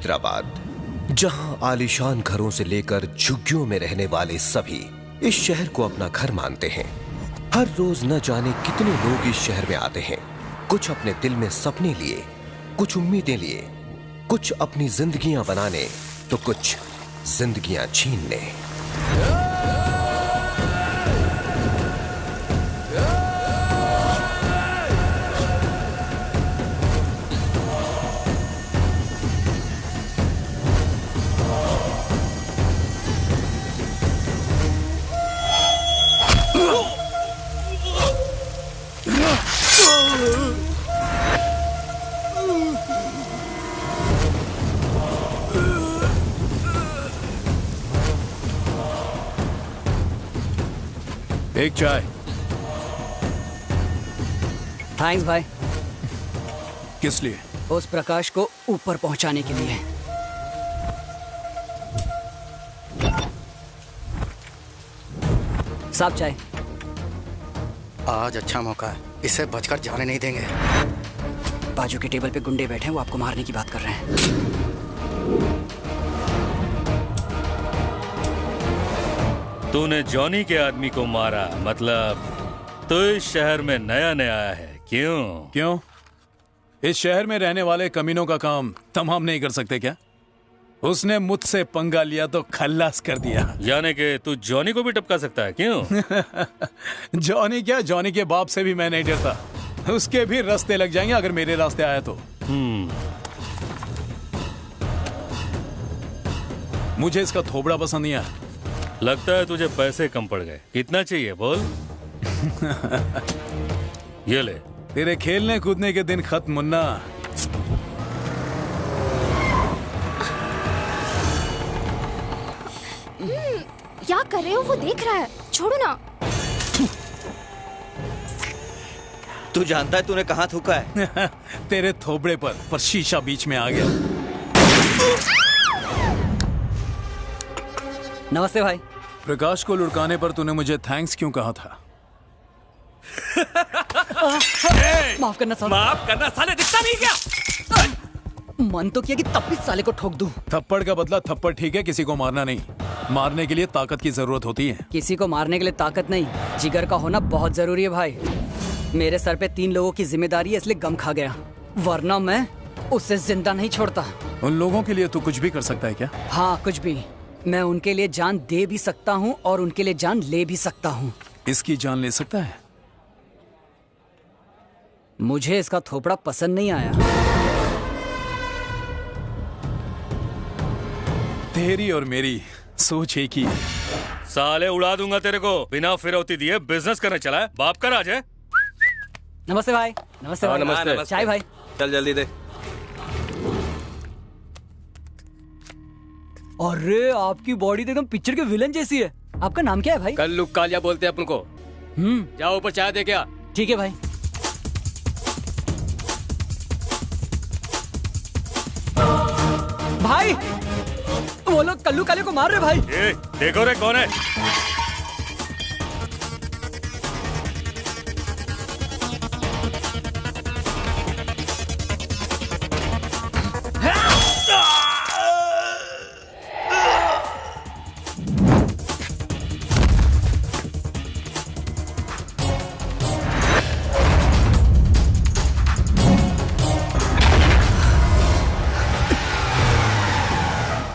हैदराबाद, जहां आलीशान घरों से लेकर झुग्गियों में रहने वाले सभी इस शहर को अपना घर मानते हैं। हर रोज न जाने कितने लोग इस शहर में आते हैं, कुछ अपने दिल में सपने लिए, कुछ उम्मीदें लिए, कुछ अपनी जिंदगियां बनाने तो कुछ जिंदगियां छीनने। एक चाय। थैंक्स भाई। किस लिए? उस प्रकाश को ऊपर पहुंचाने के लिए। साहब चाय। आज अच्छा मौका है, इसे बचकर जाने नहीं देंगे। बाजू के टेबल पे गुंडे बैठे हैं, वो आपको मारने की बात कर रहे हैं। तूने जॉनी के आदमी को मारा, मतलब तो इस शहर में नया नया आया है। क्यों? इस शहर में रहने वाले कमीनों का काम तमाम नहीं कर सकते क्या? उसने मुझसे पंगा लिया तो खल्लास कर दिया। यानी कि तू जॉनी को भी टपका सकता है? क्यों? जॉनी क्या, जॉनी के बाप से भी मैं नहीं डरता। उसके भी रास्ते लग जाएंगे अगर मेरे रास्ते आया तो। मुझे इसका थोबड़ा पसंद नहीं आया। लगता है तुझे पैसे कम पड़ गए। कितना चाहिए बोल? ये ले। तेरे खेलने कूदने के दिन खत्म मुन्ना। क्या कर रहे हो? वो देख रहा है, छोड़ो ना। तू जानता है तूने कहाँ थूका है? तेरे थोबड़े पर शीशा बीच में आ गया। नमस्ते भाई। प्रकाश को लुढ़काने पर तूने मुझे थैंक्स क्यों कहा था? माफ करना साले। माफ करना साले, दिखता नहीं क्या? मन तो किया कि तब भी साले को ठोक दूं। थप्पड़ का बदला थप्पड़ ठीक है, किसी को मारना नहीं। मारने के लिए ताकत की जरूरत होती है। किसी को मारने के लिए ताकत नहीं, जिगर का होना बहुत जरूरी है भाई। मेरे सर पे 3 लोगों की जिम्मेदारी है, इसलिए गम खा गया, वरना मैं उसे जिंदा नहीं छोड़ता। उन लोगों के लिए तू कुछ भी कर सकता है क्या? हाँ, कुछ भी। मैं उनके लिए जान दे भी सकता हूँ और उनके लिए जान ले भी सकता हूँ। इसकी जान ले सकता है? मुझे इसका थोपड़ा पसंद नहीं आया। तेरी और मेरी सोच एक ही। साले उड़ा दूंगा तेरे को। बिना फिरौती दिए बिजनेस करने चला है, बाप का राज है। नमस्ते भाई। नमस्ते भाई। नमस्ते। चाय भाई। चल जल्दी दे। अरे आपकी बॉडी तो एकदम पिक्चर के विलन जैसी है। आपका नाम क्या है भाई? कल्लू कालिया बोलते हैं अपन को। जाओ ऊपर चाय दे क्या? ठीक है भाई। भाई वो लोग कल्लू काले को मार रहे भाई। ए, देखो रे कौन है?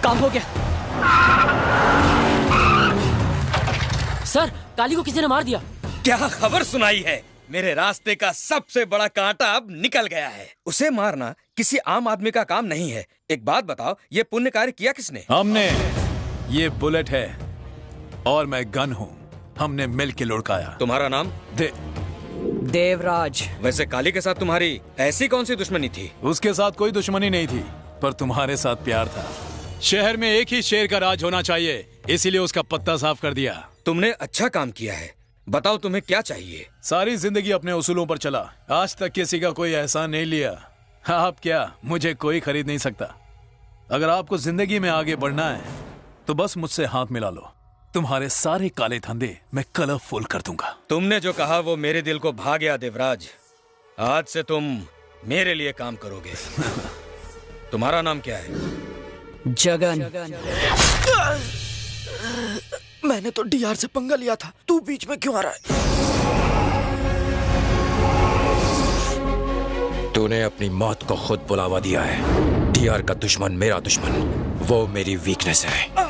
काम हो गया। सर, काली को किसी ने मार दिया। क्या खबर सुनाई है? मेरे रास्ते का सबसे बड़ा कांटा अब निकल गया है। उसे मारना किसी आम आदमी का काम नहीं है। एक बात बताओ, ये पुण्य कार्य किया किसने? हमने। ये बुलेट है और मैं गन हूँ। हमने मिल के लुढ़काया। तुम्हारा नाम? देवराज। वैसे काली के साथ तुम्हारी ऐसी कौन सी दुश्मनी थी? उसके साथ कोई दुश्मनी नहीं थी, पर तुम्हारे साथ प्यार था। शहर में एक ही शेर का राज होना चाहिए, इसीलिए उसका पत्ता साफ कर दिया। तुमने अच्छा काम किया है। बताओ तुम्हें क्या चाहिए? सारी जिंदगी अपने उसूलों पर चला, आज तक किसी का कोई एहसान नहीं लिया। आप क्या, मुझे कोई खरीद नहीं सकता। अगर आपको जिंदगी में आगे बढ़ना है तो बस मुझसे हाथ मिला लो। तुम्हारे सारे काले धंधे मैं कलरफुल कर दूंगा। तुमने जो कहा वो मेरे दिल को भा गया देवराज। आज से तुम मेरे लिए काम करोगे। तुम्हारा नाम क्या है? जगन। मैंने तो डीआर से पंगा लिया था, तू बीच में क्यों आ रहा है? तूने अपनी मौत को खुद बुलावा दिया है। डीआर का दुश्मन मेरा दुश्मन, वो मेरी वीकनेस है।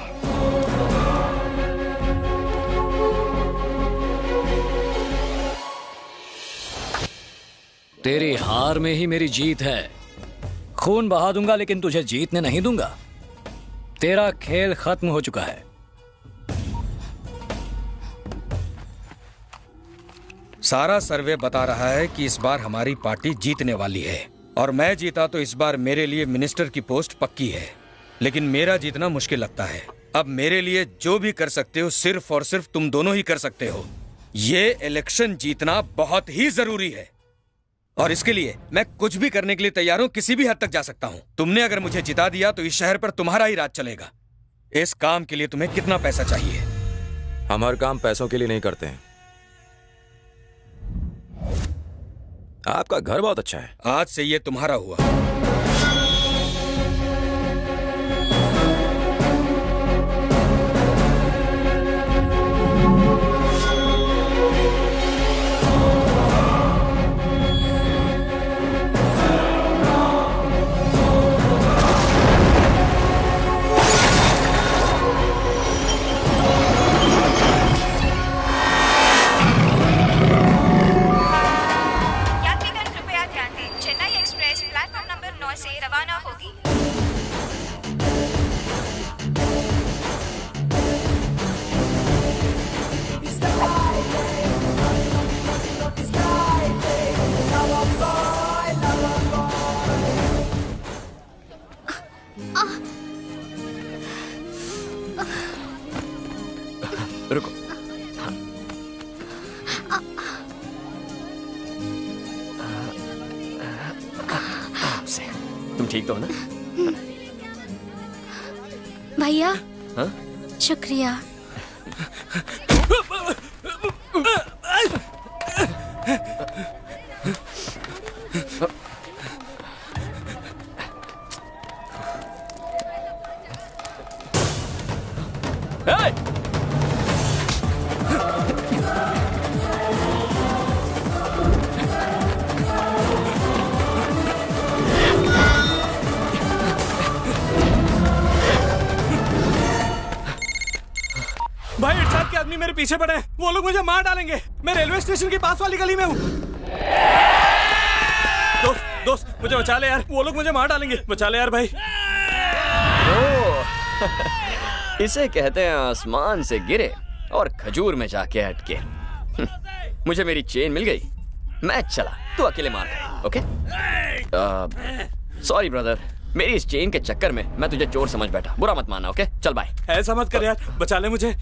तेरी हार में ही मेरी जीत है। खून बहा दूंगा लेकिन तुझे जीतने नहीं दूंगा। तेरा खेल खत्म हो चुका है। सारा सर्वे बता रहा है कि इस बार हमारी पार्टी जीतने वाली है और मैं जीता तो इस बार मेरे लिए मिनिस्टर की पोस्ट पक्की है। लेकिन मेरा जीतना मुश्किल लगता है। अब मेरे लिए जो भी कर सकते हो सिर्फ और सिर्फ तुम दोनों ही कर सकते हो। ये इलेक्शन जीतना बहुत ही जरूरी है और इसके लिए मैं कुछ भी करने के लिए तैयार हूं, किसी भी हद तक जा सकता हूं। तुमने अगर मुझे जिता दिया तो इस शहर पर तुम्हारा ही राज चलेगा। इस काम के लिए तुम्हें कितना पैसा चाहिए? हम हर काम पैसों के लिए नहीं करते हैं। आपका घर बहुत अच्छा है। आज से ये तुम्हारा हुआ। रुको। तुम ठीक तो हो ना? भैया। हाँ? शुक्रिया। भाई इरशाद के आदमी मेरे पीछे पड़े हैं। वो लोग मुझे मार डालेंगे। मैं रेलवे स्टेशन के पास वाली गली में हूँ। दोस्त मुझे बचा ले यार, वो लोग मुझे मार डालेंगे। बचा ले यार भाई। इसे कहते हैं आसमान से गिरे और खजूर में जाके अटके। मुझे मेरी चेन मिल गई, मैं चला, तू अकेले मार। ओके? सॉरी ब्रदर, मेरी इस चेन के चक्कर में मैं तुझे चोर समझ बैठा। बुरा मत मानना। ओके चल बाय। ऐसा मत कर यार, बचा ले मुझे।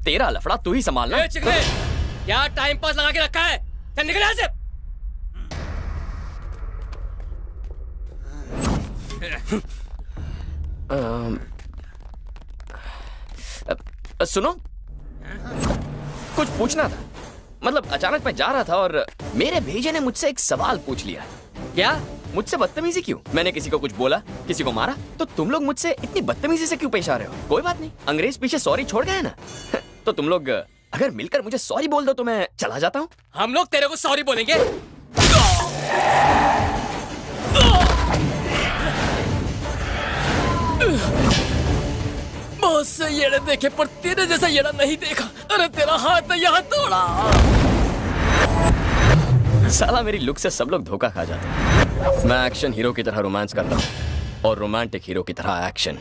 तेरा लफड़ा तू ही संभालना। क्या टाइम पास लगा के रखा है? चल निकल यहाँ से। सुनो, कुछ पूछना था। मतलब अचानक मैं जा रहा था और मेरे भेजे ने मुझसे एक सवाल पूछ लिया। क्या? मुझसे बदतमीजी क्यों? मैंने किसी को कुछ बोला, किसी को मारा, तो तुम लोग मुझसे इतनी बदतमीजी से क्यों पेश आ रहे हो? कोई बात नहीं, अंग्रेज पीछे सॉरी छोड़ गए ना। तो तुम लोग अगर मिलकर मुझे सॉरी बोल दो तो मैं चला जाता हूँ। हम लोग तेरे को सॉरी बोलेंगे? बहुत से येड़े देखे पर तेरे जैसा येड़ा नहीं देखा। अरे तेरा हाथ यहाँ तोड़ा। साला मेरी लुक से सब लोग धोखा खा जाते हैं। मैं एक्शन हीरो की तरह रोमांस करता हूँ और रोमांटिक हीरो की तरह एक्शन।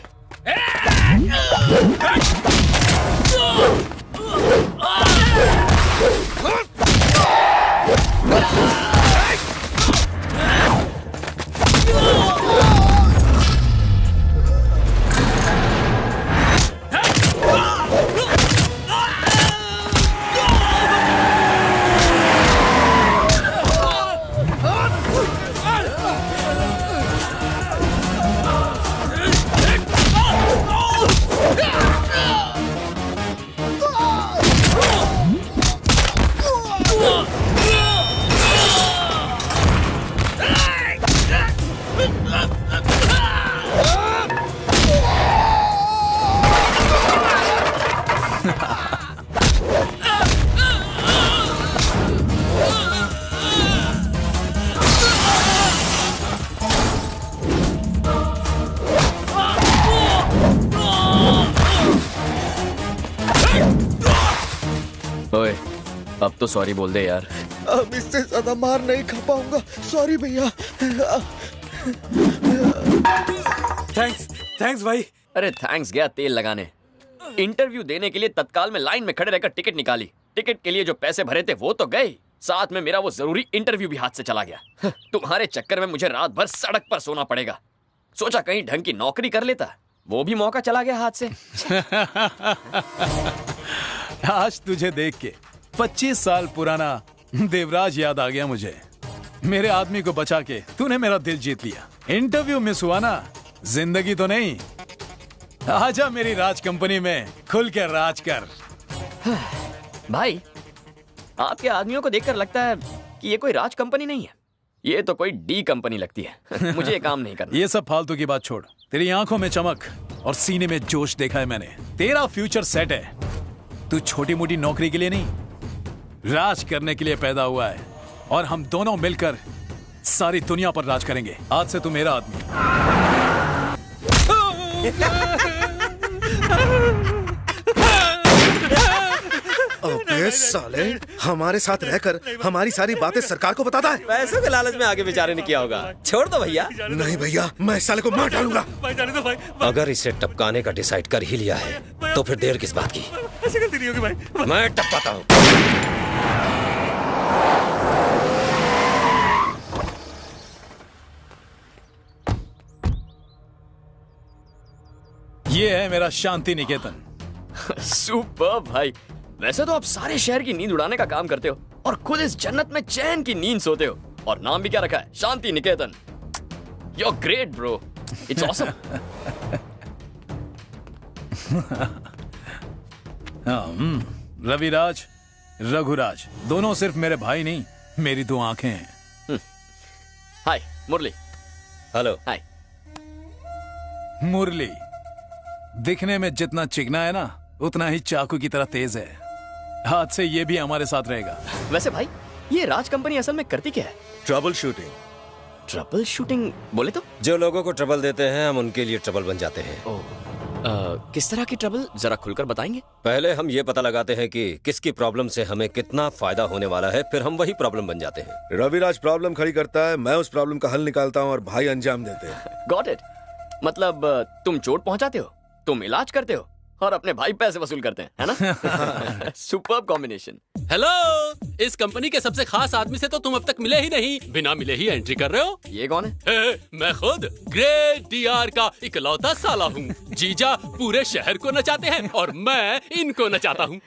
ओए, अब तो सॉरी बोल दे यार। अब इससे ज्यादा मार नहीं खा पाऊंगा, सॉरी भैया। थैंक्स भाई। अरे थैंक्स गया तेल लगाने। इंटरव्यू देने के लिए तत्काल में लाइन में खड़े रहकर टिकट निकाली। टिकट के लिए जो पैसे भरे थे वो तो गए, साथ में मेरा वो जरूरी इंटरव्यू भी हाथ से चला गया। तुम्हारे चक्कर में मुझे रात भर सड़क पर सोना पड़ेगा। सोचा कहीं ढंग की नौकरी कर लेता, वो भी मौका चला गया हाथ से। आज तुझे देख के 25 साल पुराना देवराज याद आ गया मुझे। मेरे आदमी को बचा के तूने मेरा दिल जीत लिया। इंटरव्यू मिस हुआ ना, जिंदगी तो नहीं। आजा मेरी राज कंपनी में खुल के राज कर। भाई, आपके आदमियों को देखकर लगता है कि ये कोई राज कंपनी नहीं है, ये तो कोई डी कंपनी लगती है। मुझे ये काम नहीं करना। ये सब फालतू की बात छोड़। तेरी आंखों में चमक और सीने में जोश देखा है मैंने। तेरा फ्यूचर सेट है। तू छोटी मोटी नौकरी के लिए नहीं, राज करने के लिए पैदा हुआ है। और हम दोनों मिलकर सारी दुनिया पर राज करेंगे। आज से तू मेरा आदमी। अबे साले, हमारे साथ रहकर हमारी सारी बातें सरकार को बताता है। पैसों के लालच में आगे बेचारे ने किया होगा। छोड़ दो भैया। नहीं भैया, मैं इस साले को मार डालूंगा। अगर इसे टपकाने का डिसाइड कर ही लिया है तो फिर देर किस बात की। ऐसी गलती नहीं होगी भाई। मैं टपकाता हूँ। ये है मेरा शांति निकेतन। सुपर भाई। वैसे तो आप सारे शहर की नींद उड़ाने का काम करते हो और खुद इस जन्नत में चैन की नींद सोते हो। और नाम भी क्या रखा है? Shanti Niketan. You're great bro. It's awesome. Raviraj, Raghuraj दोनों सिर्फ मेरे भाई नहीं, मेरी दो आंखें हैं। हाय मुरली। हेलो। हाय मुरली दिखने में जितना चिकना है ना, उतना ही चाकू की तरह तेज है। आज से ये भी हमारे साथ रहेगा। वैसे भाई, ये राज कंपनी असल में करती क्या है? Trouble shooting. ट्रबल शूटिंग बोले तो? जो लोगों को ट्रबल देते हैं हम उनके लिए ट्रबल बन जाते हैं। किस तरह की ट्रबल, जरा खुलकर बताएंगे? पहले हम ये पता लगाते हैं कि किसकी प्रॉब्लम से हमें कितना फायदा होने वाला है, फिर हम वही प्रॉब्लम बन जाते हैं। रविराज प्रॉब्लम खड़ी करता है, मैं उस प्रॉब्लम का हल निकालता हूँ और भाई अंजाम देते हैं। Got it. मतलब तुम चोट पहुंचाते हो, तुम इलाज करते हो और अपने भाई पैसे वसूल करते हैं, है ना? Superb combination. हेलो, इस कंपनी के सबसे खास आदमी से तो तुम अब तक मिले ही नहीं। बिना मिले ही एंट्री कर रहे हो। ये कौन है? मैं खुद ग्रेट डीआर का इकलौता साला हूँ। जीजा पूरे शहर को नचाते हैं और मैं इनको नचाता हूँ।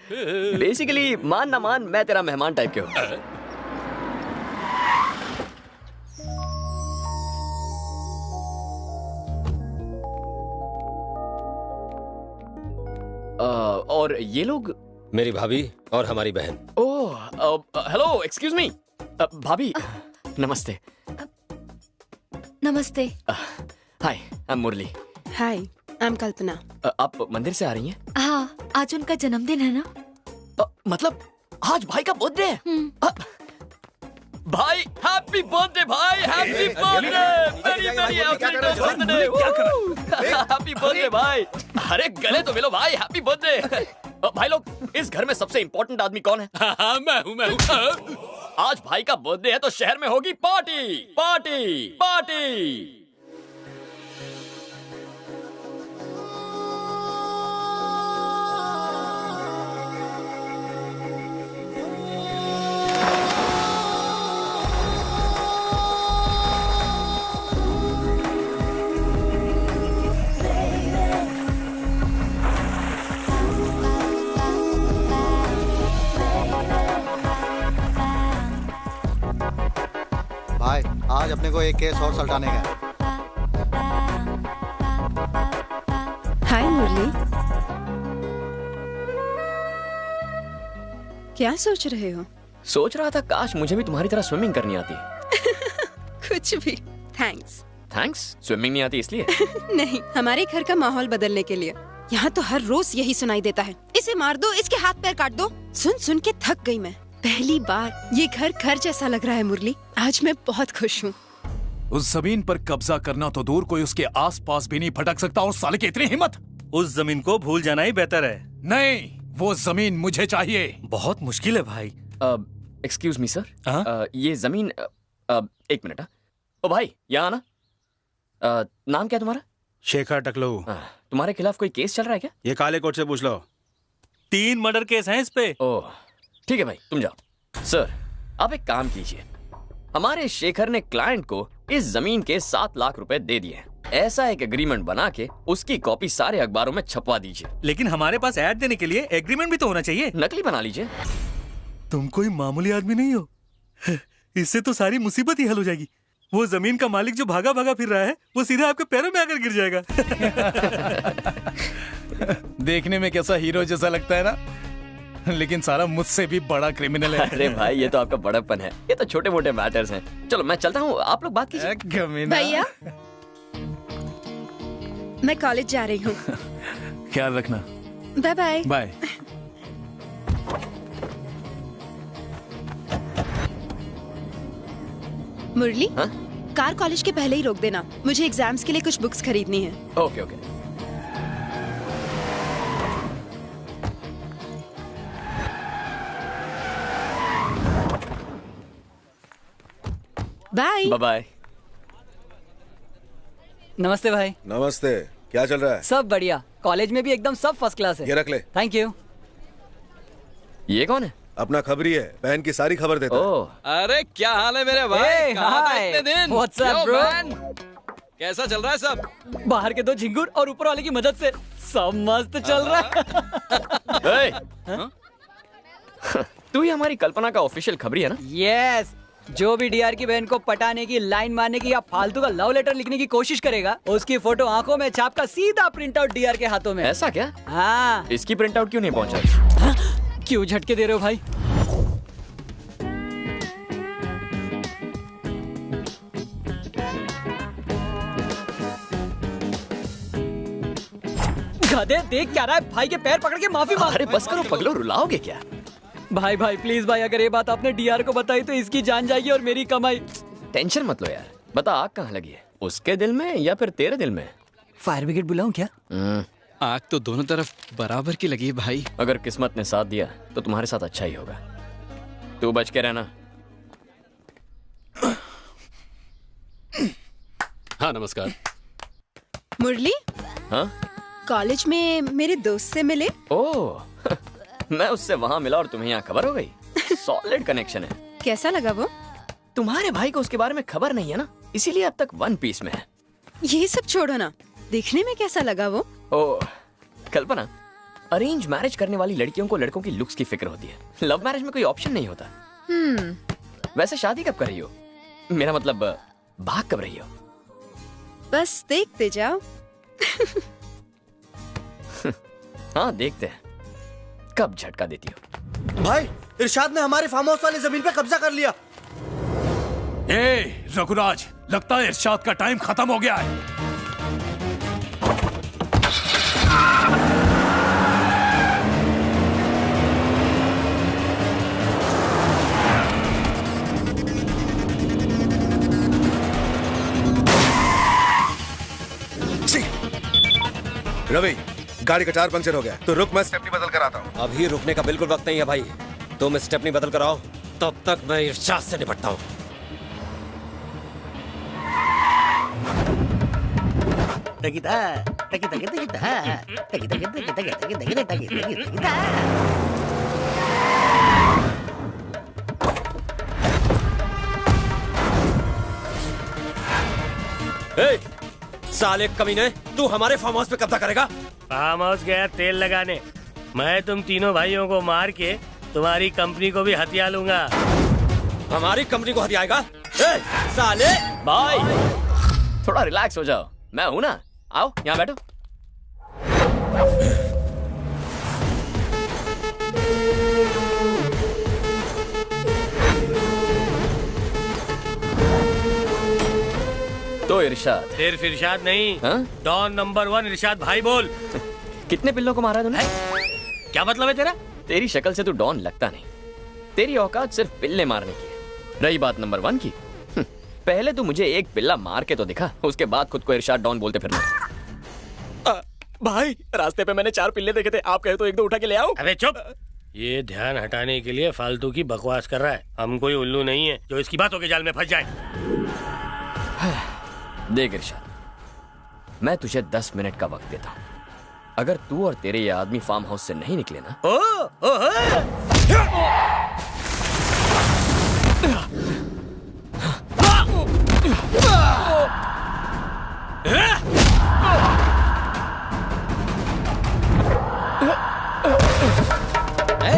बेसिकली मान ना मान, मैं तेरा मेहमान टाइप के हूँ। और ये लोग? मेरी भाभी और हमारी बहन। Oh, hello, excuse me. भाभी नमस्ते। नमस्ते। Hi, I am Murali. Hi, I am Kalpana. आप मंदिर से आ रही हैं? हाँ, आज उनका जन्मदिन है ना। मतलब आज भाई का बर्थडे है? भाई हैप्पी बर्थडे भाई, happy birthday, very very happy birthday, happy birthday भाई। अरे गले तो मिलो भाई, हैप्पी बर्थडे। भाई लोग, इस घर में सबसे इम्पोर्टेंट आदमी कौन है? मैं हूँ। आज भाई का बर्थडे है तो शहर में होगी पार्टी पार्टी पार्टी। भाई, आज अपने को एक केस और सल्टाने का। हाय मुरली, क्या सोच रहे हो? सोच रहा था काश मुझे भी तुम्हारी तरह स्विमिंग करनी आती। कुछ भी। थैंक्स। थैंक्स? स्विमिंग नहीं आती इसलिए? नहीं, हमारे घर का माहौल बदलने के लिए। यहाँ तो हर रोज यही सुनाई देता है, इसे मार दो, इसके हाथ पैर काट दो। सुन सुन के थक गई मैं। पहली बार ये घर जैसा लग रहा है मुरली। आज मैं बहुत खुश हूँ। उस जमीन पर कब्जा करना तो दूर, कोई उसके आसपास भी नहीं भटक सकता। और साले की इतनी हिम्मत! उस जमीन को भूल जाना ही बेहतर है। नहीं, वो जमीन मुझे चाहिए। बहुत मुश्किल है भाई। एक्सक्यूज मी सर, ये जमीन एक मिनट। ओ भाई यहाँ आना। नाम क्या तुम्हारा? शेखर टकलू। तुम्हारे खिलाफ कोई केस चल रहा है क्या? ये काले कोट से पूछ लो। 3 मर्डर केस हैं इस पे। ओह ठीक है भाई, तुम जाओ। सर आप एक काम कीजिए, हमारे शेखर ने क्लाइंट को इस जमीन के 7 लाख रुपए दे दिए। ऐसा एक एग्रीमेंट बना के उसकी कॉपी सारे अखबारों में छपवा दीजिए। लेकिन हमारे पास ऐड देने के लिए एग्रीमेंट भी तो होना चाहिए। नकली बना लीजिए। तुम कोई मामूली आदमी नहीं हो, इससे तो सारी मुसीबत ही हल हो जाएगी। वो जमीन का मालिक जो भागा भागा फिर रहा है, वो सीधे आपके पैरों में आकर गिर जाएगा। देखने में कैसा हीरो जैसा लगता है ना, लेकिन सारा मुझसे भी बड़ा क्रिमिनल है। अरे भाई ये तो आपका बड़प्पन है, ये तो छोटे मोटे मैटर्स हैं। चलो मैं चलता हूँ, आप लोग बात कीजिए। भैया मैं कॉलेज जा रही हूँ। ख्याल रखना। Bye bye. Bye. Murali, car college के पहले ही रोक देना, मुझे एग्जाम्स के लिए कुछ बुक्स खरीदनी है। Okay okay. Bye bye. नमस्ते भाई। नमस्ते, क्या चल रहा है? सब बढ़िया, कॉलेज में भी एकदम सब फर्स्ट क्लास है। ये रख ले। Thank you. ये कौन है? अपना खबरी है, बहन की सारी खबर देता है। अरे क्या हाल है मेरे भाई? Hey, कहाँ था hi. इतने दिन? What's up, Yo, bro? man? कैसा चल रहा है सब? बाहर के 2 झिंगुर और ऊपर वाले की मदद से सब मस्त चल रहा है। तू ही हमारी कल्पना का ऑफिशियल खबरी है ना? यस। जो भी डीआर की बहन को पटाने की, लाइन मारने की या फालतू का लव लेटर लिखने की कोशिश करेगा, उसकी फोटो आंखों में छाप कर सीधा प्रिंट आउट डीआर के हाथों में। ऐसा क्या? हाँ। इसकी प्रिंट आउट क्यों नहीं पहुंचा? क्यों झटके दे रहे हो भाई? गधे, देख क्या रहा है? भाई के पैर पकड़ के माफी मांग। अरे बस करो पगलो, रुलाओगे क्या? भाई भाई प्लीज भाई, अगर ये बात आपने डीआर को बताई तो इसकी जान जाएगी और मेरी कमाई। टेंशन मत लो यार। बता आग कहाँ लगी है, उसके दिल में या फिर तेरे दिल में? फायर ब्रिगेड बुलाऊं क्या? आग तो दोनों तरफ बराबर की लगी है भाई। अगर किस्मत ने साथ दिया तो तुम्हारे साथ अच्छा ही होगा। तू बच के रहना। हाँ नमस्कार। मुरली, हाँ कॉलेज में मेरे दोस्त से मिले। ओह मैं उससे वहाँ मिला और तुम्हें यहाँ खबर हो गई। सॉलिड कनेक्शन है। कैसा लगा वो? तुम्हारे भाई को उसके बारे में खबर नहीं है ना, इसीलिए अब तक 1 पीस में है। ये सब छोड़ो ना, देखने में कैसा लगा वो? ओह कल्पना, अरेंज मैरिज करने वाली लड़कियों को लड़कों की लुक्स की फिक्र होती है, लव मैरिज में कोई ऑप्शन नहीं होता। वैसे शादी कब कर रही हो? मेरा मतलब भाग कब रही हो? बस देखते जाओ। हाँ देखते हैं कब झटका देती हो। भाई इरशाद ने हमारे फार्म हाउस वाली जमीन पे कब्जा कर लिया। ए रघुराज, लगता है इरशाद का टाइम खत्म हो गया है। रवि, गाड़ी का टायर पंक्चर हो गया, तो रुक, मैं स्टेपनी बदल कर आता हूँ। अभी रुकने का बिल्कुल वक्त नहीं है भाई। तुम स्टेपनी बदल कर आओ, तब तक मैं इरशाद से निपटता हूँ। साले कमीने, तू हमारे फार्म हाउस पे कब्जा करेगा? फार्म हाउस गया तेल लगाने, मैं तुम तीनों भाइयों को मार के तुम्हारी कंपनी को भी हथिया लूंगा। हमारी कंपनी को हथियाएगा? साले भाई थोड़ा रिलैक्स हो जाओ, मैं हूं ना। आओ यहाँ बैठो। तो इरशाद। सिर्फ इरशाद नहीं, डॉन नंबर 1 इरशाद भाई बोल। कितने पिल्लों को मारा है तूने? क्या मतलब है तेरा? तेरी शक्ल से तू डॉन लगता नहीं, तेरी औकात सिर्फ पिल्ले मारने की है। रही बात नंबर 1 की, पहले तू मुझे एक पिल्ला मार के तो दिखा, उसके बाद खुद को इरशाद डॉन बोलते फिरना। भाई रास्ते पे मैंने 4 पिल्ले देखे थे, आप कहे तो 1-2 उठा के ले आओ। अबे चुप, ये ध्यान हटाने के लिए फालतू की बकवास कर रहा है। हम कोई उल्लू नहीं है जो इसकी बातों के जाल में फंस जाए। देख इरशाद, मैं तुझे 10 मिनट का वक्त देता हूँ। अगर तू और तेरे ये आदमी फार्म हाउस से नहीं निकले ना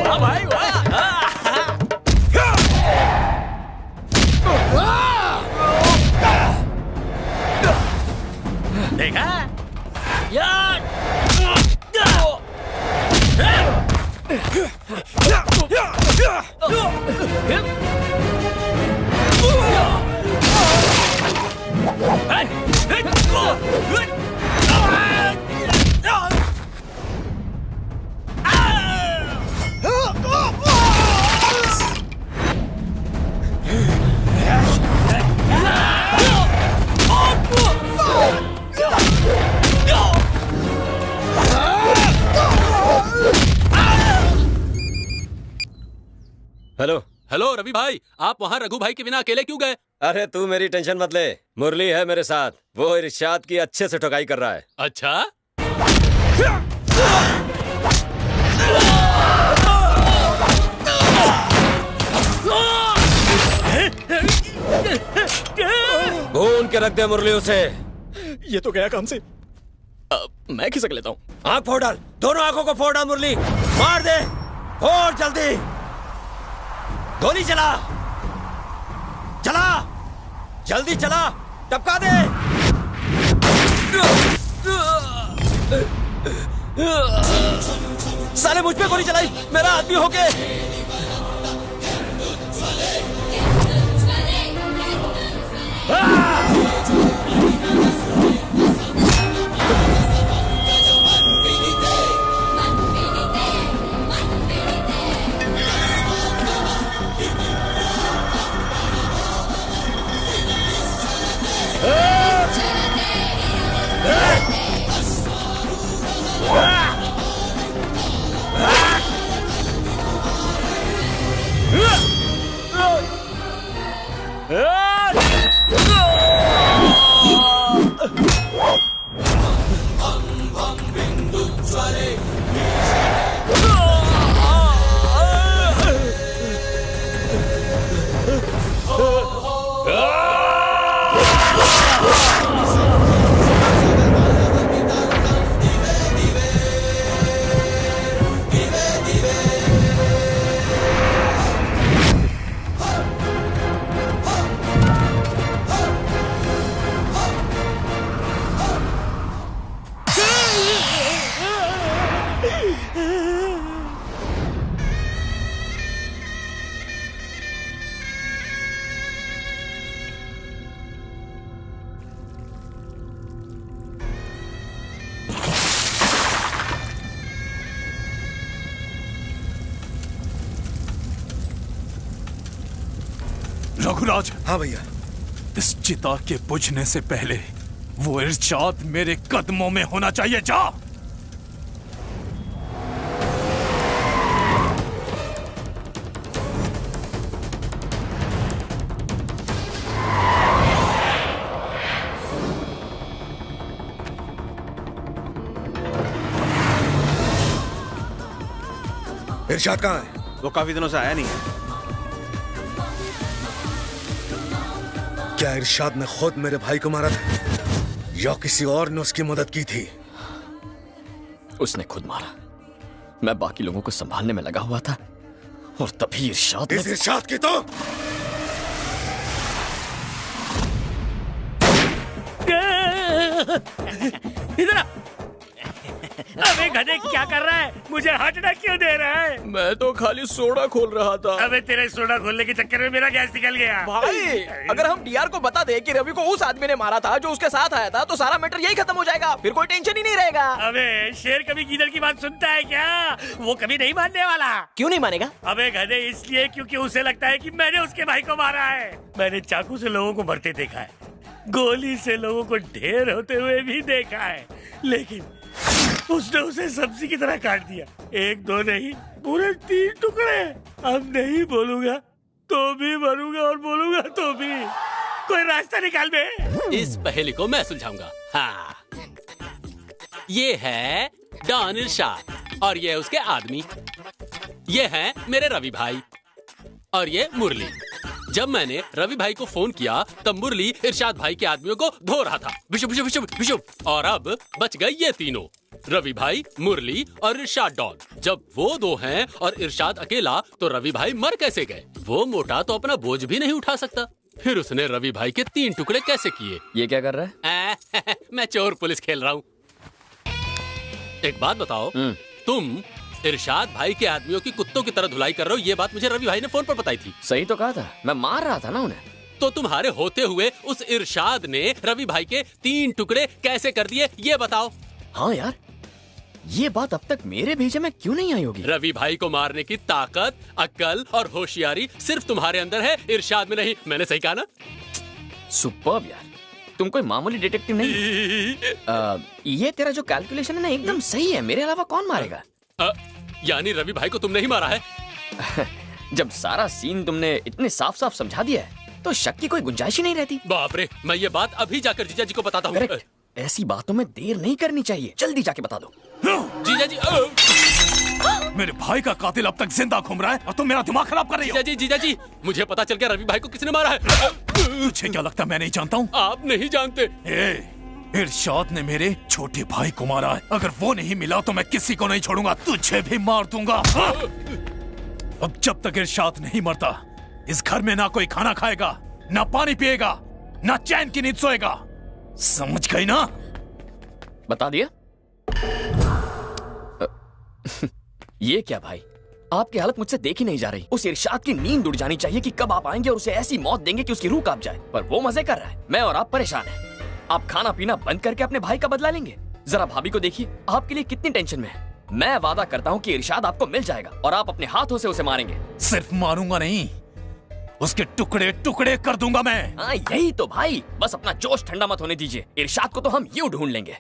वाह भाई वाह। देखा हेलो हेलो रवि भाई, आप वहाँ रघु भाई के बिना अकेले क्यों गए? अरे तू मेरी टेंशन मत ले, मुरली है मेरे साथ, वो इरशाद की अच्छे से ठुकाई कर रहा है। अच्छा भून के रख दे मुरली उसे। ये तो गया काम से। मैं खिसक लेता हूँ। आंख फोड़ डाल, दोनों आंखों को फोड़ डाल मुरली, मार दे, फोड़ जल्दी, गोली चला, चला, जल्दी चला, टपका दे। साले मुझ पे गोली चलाई, मेरा आदमी होके। रघुराज। हाँ भैया। इस चिता के बुझने से पहले वो इरशाद मेरे कदमों में होना चाहिए। जा। इरशाद कहाँ है? वो काफी दिनों से आया नहीं है। क्या इरशाद ने खुद मेरे भाई को मारा था या किसी और ने उसकी मदद की थी? उसने खुद मारा। मैं बाकी लोगों को संभालने में लगा हुआ था और तभी इरशाद इस इरशाद की तो इधर अबे गधे क्या कर रहा है? मुझे हार्ट अटैक क्यों दे रहा है? मैं तो खाली सोडा खोल रहा था। अबे तेरे सोडा खोलने के चक्कर में मेरा गैस निकल गया। भाई अगर हम डीआर को बता दे कि रवि को उस आदमी ने मारा था जो उसके साथ आया था तो सारा मैटर यही खत्म हो जाएगा, फिर कोई टेंशन ही नहीं रहेगा। अबे शेर कभी गीदड़ की बात सुनता है क्या? वो कभी नहीं मानने वाला। क्यों नहीं मानेगा? अबे गधे इसलिए क्योंकि उसे लगता है कि मैंने उसके भाई को मारा है। मैंने चाकू से लोगों को मरते देखा है, गोली से लोगों को ढेर होते हुए भी देखा है, लेकिन उसने उसे सब्जी की तरह काट दिया। 1 2 नहीं, पूरे 3 टुकड़े। अब नहीं बोलूंगा तो भी मरूंगा और बोलूंगा तो भी। कोई रास्ता निकाल दे। इस पहेली को मैं सुलझाऊंगा। हाँ, ये है डॉन इरशाद और ये उसके आदमी। ये हैं मेरे रवि भाई और ये मुरली। जब मैंने रवि भाई को फोन किया तब मुरली इरशाद भाई के आदमियों को धो रहा था, बिशुप बिशुप बिशुप बिशुप। और अब बच गए ये तीनों, रवि भाई, मुरली और इरशाद डॉन। जब वो 2 हैं और इरशाद अकेला, तो रवि भाई मर कैसे गए? वो मोटा तो अपना बोझ भी नहीं उठा सकता, फिर उसने रवि भाई के 3 टुकड़े कैसे किए? ये क्या कर रहा है? मैं चोर पुलिस खेल रहा हूँ। एक बात बताओ, तुम इरशाद भाई के आदमियों की कुत्तों की तरह धुलाई कर रहे हो, ये बात मुझे रवि भाई ने फोन पर बताई थी। सही तो कहा था, मैं मार रहा था ना उन्हें। तो तुम्हारे होते हुए उस इरशाद ने रवि भाई के 3 टुकड़े कैसे कर दिए, ये बताओ। हाँ यार, ये बात अब तक मेरे भेजे में क्यों नहीं आई होगी? रवि भाई को मारने की ताकत, अक्ल और होशियारी सिर्फ तुम्हारे अंदर है, इरशाद में नहीं। मैंने सही कहा ना? सुपर्ब यार, तुम कोई मामूली डिटेक्टिव नहीं। ये तेरा जो कैलकुलेशन है ना, एकदम सही है। मेरे अलावा कौन मारेगा? यानी रवि भाई को तुमने ही मारा है? जब सारा सीन तुमने इतने साफ साफ समझा दिया है तो शक की कोई गुंजाइश ही नहीं रहती। बाप रे, मैं ये बात अभी जाकर जीजा जी को बताता हूँ। ऐसी बातों में देर नहीं करनी चाहिए, जल्दी जाके बता दो। जीजा जी, मेरे भाई का कातिल अब तक जिंदा घूम रहा है और तुम मेरा दिमाग खराब कर रही हो। जीजा जी, मुझे पता चल गया रवि भाई को किसने मारा है। तुझे क्या लगता मैं नहीं जानता हूँ? आप नहीं जानते। इरशाद ने मेरे छोटे भाई को मारा है। अगर वो नहीं मिला तो मैं किसी को नहीं छोड़ूंगा, तुझे भी मार दूंगा। अब जब तक इरशाद नहीं मरता, इस घर में ना कोई खाना खाएगा, ना पानी पिएगा, ना चैन की नींद सोएगा। समझ गई ना? बता दिया। ये क्या भाई, आपकी हालत मुझसे देखी नहीं जा रही। उस इरशाद की नींद उड़ जानी चाहिए कि कब आप आएंगे और उसे ऐसी मौत देंगे कि उसकी रूह कांप जाए, पर वो मजे कर रहा है। मैं और आप परेशान हैं। आप खाना पीना बंद करके अपने भाई का बदला लेंगे। जरा भाभी को देखिए, आपके लिए कितनी टेंशन में है। मैं वादा करता हूँ कि इरशाद आपको मिल जाएगा और आप अपने हाथों से उसे मारेंगे। सिर्फ मारूंगा नहीं, उसके टुकड़े टुकड़े कर दूंगा मैं। हाँ यही तो भाई, बस अपना जोश ठंडा मत होने दीजिए। इरशाद को तो हम यूं ढूंढ लेंगे।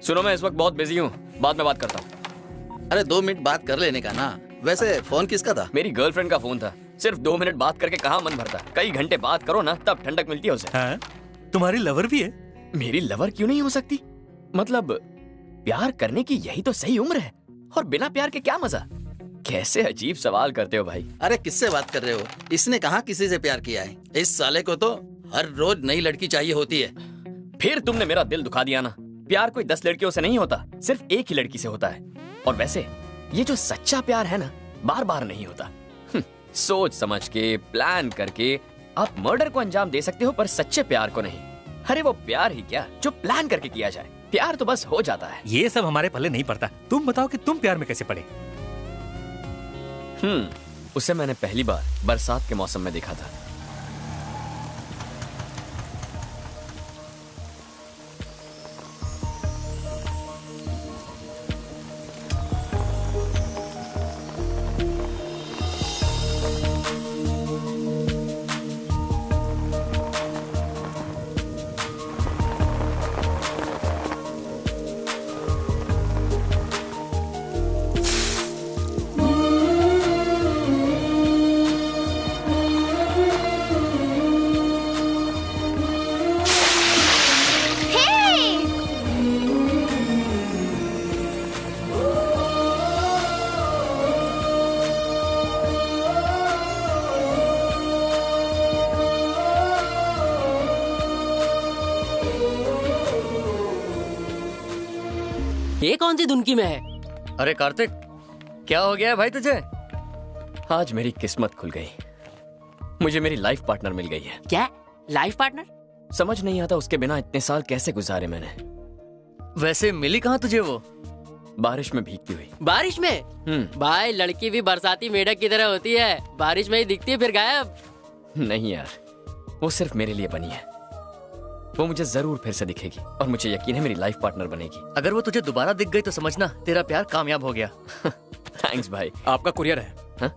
सुनो, मैं इस वक्त बहुत बिजी हूँ, बाद में बात करता हूँ। अरे 2 मिनट बात कर लेने का ना। वैसे फोन किसका था? मेरी गर्लफ्रेंड का फोन था। सिर्फ 2 मिनट बात करके कहाँ मन भरता, कई घंटे बात करो ना, तब ठंडक मिलती है उसे। हाँ? तुम्हारी लवर भी है? मेरी लवर क्यों नहीं हो सकती? मतलब प्यार करने की यही तो सही उम्र है, और बिना प्यार के क्या मजा। कैसे अजीब सवाल करते हो भाई। अरे किससे बात कर रहे हो? इसने कहाँ किसी से प्यार किया है? इस साले को तो हर रोज नई लड़की चाहिए होती है। फिर तुमने मेरा दिल दुखा दिया ना। प्यार कोई 10 लड़कियों से नहीं होता, सिर्फ एक ही लड़की से होता है। और वैसे ये जो सच्चा प्यार है ना, बार बार नहीं होता। सोच समझ के, प्लान करके आप मर्डर को अंजाम दे सकते हो, पर सच्चे प्यार को नहीं। अरे वो प्यार ही क्या जो प्लान करके किया जाए। प्यार तो बस हो जाता है। ये सब हमारे पल्ले नहीं पड़ता। तुम बताओ कि तुम प्यार में कैसे पड़े? उसे मैंने पहली बार बरसात के मौसम में देखा था। ये कौन सी धुनकी में है? अरे कार्तिक, क्या हो गया है भाई तुझे? आज मेरी किस्मत खुल गई। मुझे मेरी लाइफ पार्टनर मिल गई है। क्या लाइफ पार्टनर? समझ नहीं आता उसके बिना इतने साल कैसे गुजारे मैंने। वैसे मिली कहाँ तुझे वो? बारिश में भीगती हुई। बारिश में? भाई लड़की भी बरसाती मेढक की तरह होती है, बारिश में ही दिखती है फिर गायब। नहीं यार, वो सिर्फ मेरे लिए बनी है। वो मुझे जरूर फिर से दिखेगी और मुझे यकीन है मेरी लाइफ पार्टनर बनेगी। अगर वो तुझे दोबारा दिख गई तो समझना तेरा प्यार कामयाब हो गया। थैंक्स भाई। आपका कुरियर है। हाँ?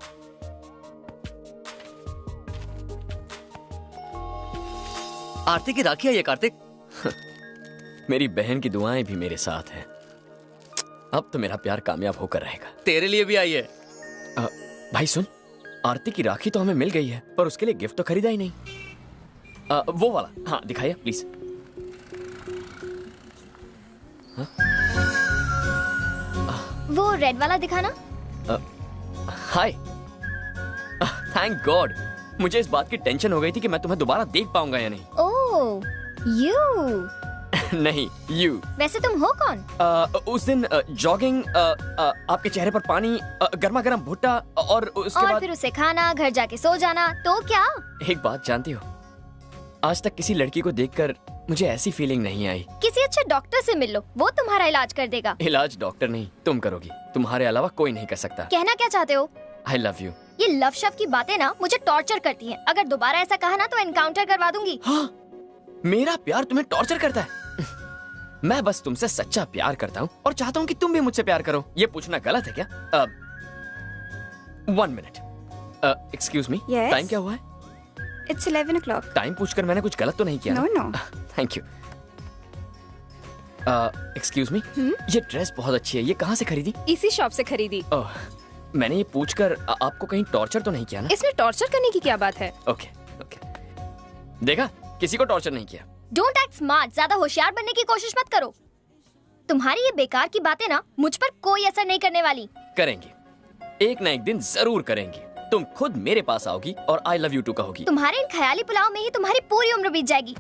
आरती की राखी है ये कार्तिक। मेरी बहन की दुआएं भी मेरे साथ हैं। अब तो मेरा प्यार कामयाब होकर रहेगा। तेरे लिए भी आई है। भाई सुन, आरती की राखी तो हमें मिल गई है, पर उसके लिए गिफ्ट तो खरीदा ही नहीं। वो वाला, हाँ दिखाइए प्लीज। वो रेड वाला दिखाना। हाय, थैंक गॉड। मुझे इस बात की टेंशन हो गई थी कि मैं तुम्हें दोबारा देख पाऊंगा या नहीं। ओह, यू। नहीं, यू। वैसे तुम हो कौन? उस दिन जॉगिंग, आपके चेहरे पर पानी, गर्मा गर्म भुट्टा और उसके बाद फिर उसे खाना, घर जाके सो जाना। तो क्या? एक बात जानती हो, आज तक किसी लड़की को देखकर मुझे ऐसी फीलिंग नहीं आई। किसी अच्छे डॉक्टर से मिल लो, वो तुम्हारा इलाज कर देगा। इलाज डॉक्टर नहीं, तुम करोगी। तुम्हारे अलावा कोई नहीं कर सकता। कहना क्या चाहते हो? I love you. ये लव शब्द की बातें ना मुझे टॉर्चर करती हैं। अगर दोबारा ऐसा कहा ना तो एनकाउंटर करवा दूंगी। हाँ, मेरा प्यार तुम्हें टॉर्चर करता है? मैं बस तुमसे सच्चा प्यार करता हूँ और चाहता हूँ कि तुम भी मुझसे प्यार करो। ये पूछना गलत है क्या? 1 मिनट, एक्सक्यूज मी, टाइम क्या हुआ है? It's 11 o'clock. टाइम पूछकर मैंने कुछ गलत तो नहीं किया? No, no. Thank you. Excuse me, ये ड्रेस बहुत अच्छी है। ये कहाँ से खरीदी? इसी शॉप से खरीदी। ओह, मैंने ये पूछकर आपको कहीं टॉर्चर तो नहीं किया ना? इसमें टॉर्चर करने की क्या बात है? ओके ओके, देखा, किसी को टॉर्चर नहीं किया। डोंट एक्ट स्मार्ट, ज्यादा होशियार बनने की कोशिश मत करो। तुम्हारी ये बेकार की बातें ना मुझ पर कोई असर नहीं करने वाली। करेंगे, एक ना एक दिन जरूर करेंगे। तुम खुद मेरे पास आओगी और आई लव यू टू कहोगी। तुम्हारे इन ख्याली पुलाव में ही तुम्हारी पूरी उम्र बीत जाएगी।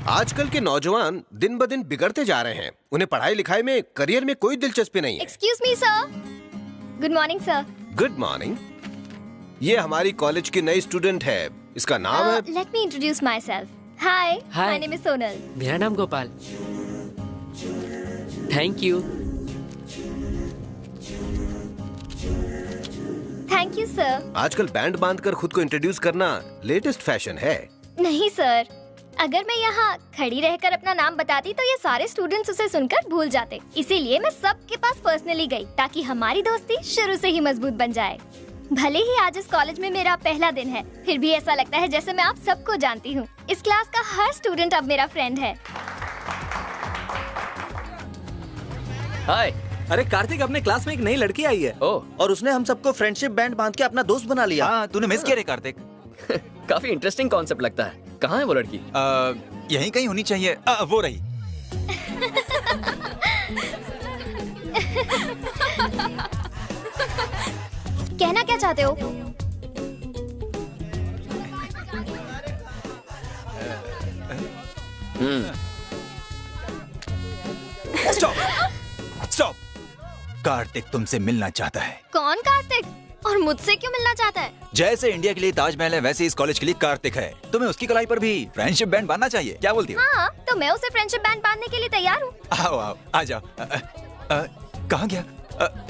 आजकल के नौजवान दिन ब दिन बिगड़ते जा रहे हैं। उन्हें पढ़ाई लिखाई में, करियर में कोई दिलचस्पी नहीं है। Excuse me sir. Good morning sir. Good morning. ये हमारी कॉलेज की नई स्टूडेंट है। इसका नाम है। Let me introduce my self. Hi, my name is Sonal. मेरा नाम Gopal. Thank you. Thank you sir. आजकल बैंड बांधकर खुद को इंट्रोड्यूस करना लेटेस्ट फैशन है। नहीं सर, अगर मैं यहाँ खड़ी रहकर अपना नाम बताती तो ये सारे स्टूडेंट्स उसे सुनकर भूल जाते। इसीलिए मैं सबके पास पर्सनली गई ताकि हमारी दोस्ती शुरू से ही मजबूत बन जाए। भले ही आज इस कॉलेज में मेरा पहला दिन है, फिर भी ऐसा लगता है जैसे मैं आप सबको जानती हूँ। इस क्लास का हर स्टूडेंट अब मेरा फ्रेंड है। हाय। अरे कार्तिक, अपने क्लास में एक नई लड़की आई है। और उसने हम सबको फ्रेंडशिप बैंड बांध के अपना दोस्त बना लिया। हाँ, तूने मिस किया रे कार्तिक। काफी इंटरेस्टिंग कॉन्सेप्ट लगता है। कहाँ है वो लड़की? यहीं कहीं होनी चाहिए। वो रही। कहना क्या चाहते हो? Stop stop. कार्तिक तुमसे मिलना चाहता है। कौन कार्तिक? और मुझसे क्यों मिलना चाहता है? जैसे इंडिया के लिए ताजमहल है, वैसे इस कॉलेज के लिए कार्तिक है। तुम्हें उसकी कलाई पर भी फ्रेंडशिप बैंड बांधना चाहिए। क्या बोलती हो? हाँ, तो मैं उसे फ्रेंडशिप बैंड बांधने के लिए तैयार हूँ। आओ आओ, आ जाओ। कहाँ गया?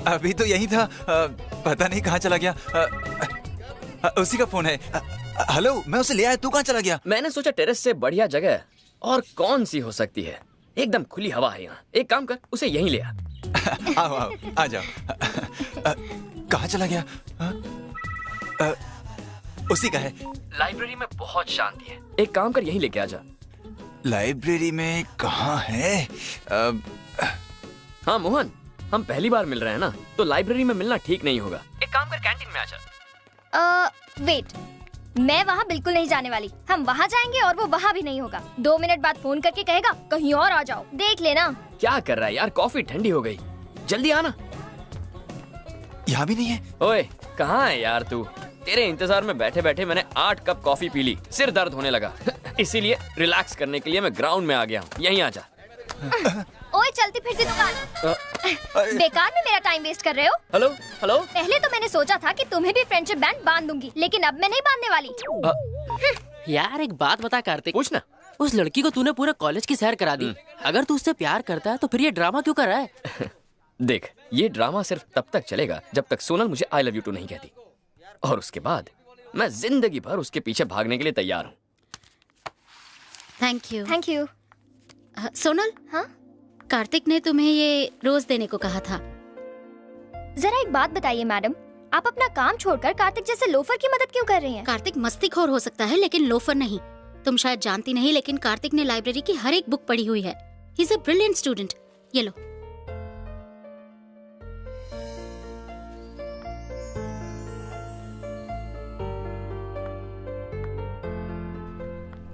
अभी तो यही था। पता नहीं कहाँ चला गया। उसी का फोन है। हेलो, मैं उसे ले आया, तू कहाँ चला गया? मैंने सोचा टेरेस से बढ़िया जगह और कौन सी हो सकती है। एकदम खुली हवा है यहाँ। एक काम कर, उसे यहीं ले आ। आओ आओ, आ जाओ। कहाँ चला गया? उसी का है। लाइब्रेरी में बहुत शांति है। एक काम कर, यहीं लेके आ जा। लाइब्रेरी में कहाँ है? हाँ मोहन, हम पहली बार मिल रहे हैं ना, तो लाइब्रेरी में मिलना ठीक नहीं होगा। एक काम कर, कैंटीन में आ जा। वेट, मैं वहाँ बिल्कुल नहीं जाने वाली। हम वहाँ जाएंगे और वो वहाँ भी नहीं होगा। 2 मिनट बाद फोन करके कहेगा कहीं और आ जाओ। देख लेना। क्या कर रहा है यार? कॉफी ठंडी हो गई, जल्दी आना। यहाँ भी नहीं है। ओए, कहाँ है यार तू? तेरे इंतजार में बैठे बैठे मैंने 8 कप कॉफी पी ली, सिर दर्द होने लगा। इसीलिए रिलैक्स करने के लिए मैं ग्राउंड में आ गया हूँ। यहीं आ जा। ओए, चलती फिरती दुकान। बेकार में मेरा टाइम वेस्ट कर रहे हो। Hello hello. पहले तो मैंने सोचा था कि तुम्हें भी फ्रेंडशिप बैंड बांध दूंगी, लेकिन अब मैं नहीं बांधने वाली। यार एक बात बता कार्तिक। पूछना। उस लड़की को तूने पूरे कॉलेज की सैर करा दी। अगर तू उससे प्यार करता है तो फिर ये ड्रामा क्यों कर रहा है? देख, ये ड्रामा सिर्फ तब तक चलेगा जब तक सोनल मुझे आई लव यू टू नहीं कहती, और उसके बाद मैं जिंदगी भर उसके पीछे भागने के लिए तैयार हूँ। Thank you. Thank you. Sonal, हाँ? कार्तिक ने तुम्हें ये रोज देने को कहा था। जरा एक बात बताइए मैडम, आप अपना काम छोड़कर कार्तिक जैसे लोफर की मदद क्यों कर रही हैं? कार्तिक मस्तीखोर हो सकता है लेकिन लोफर नहीं। तुम शायद जानती नहीं लेकिन कार्तिक ने लाइब्रेरी की हर एक बुक पढ़ी हुई है। He is a brilliant student. ये लो।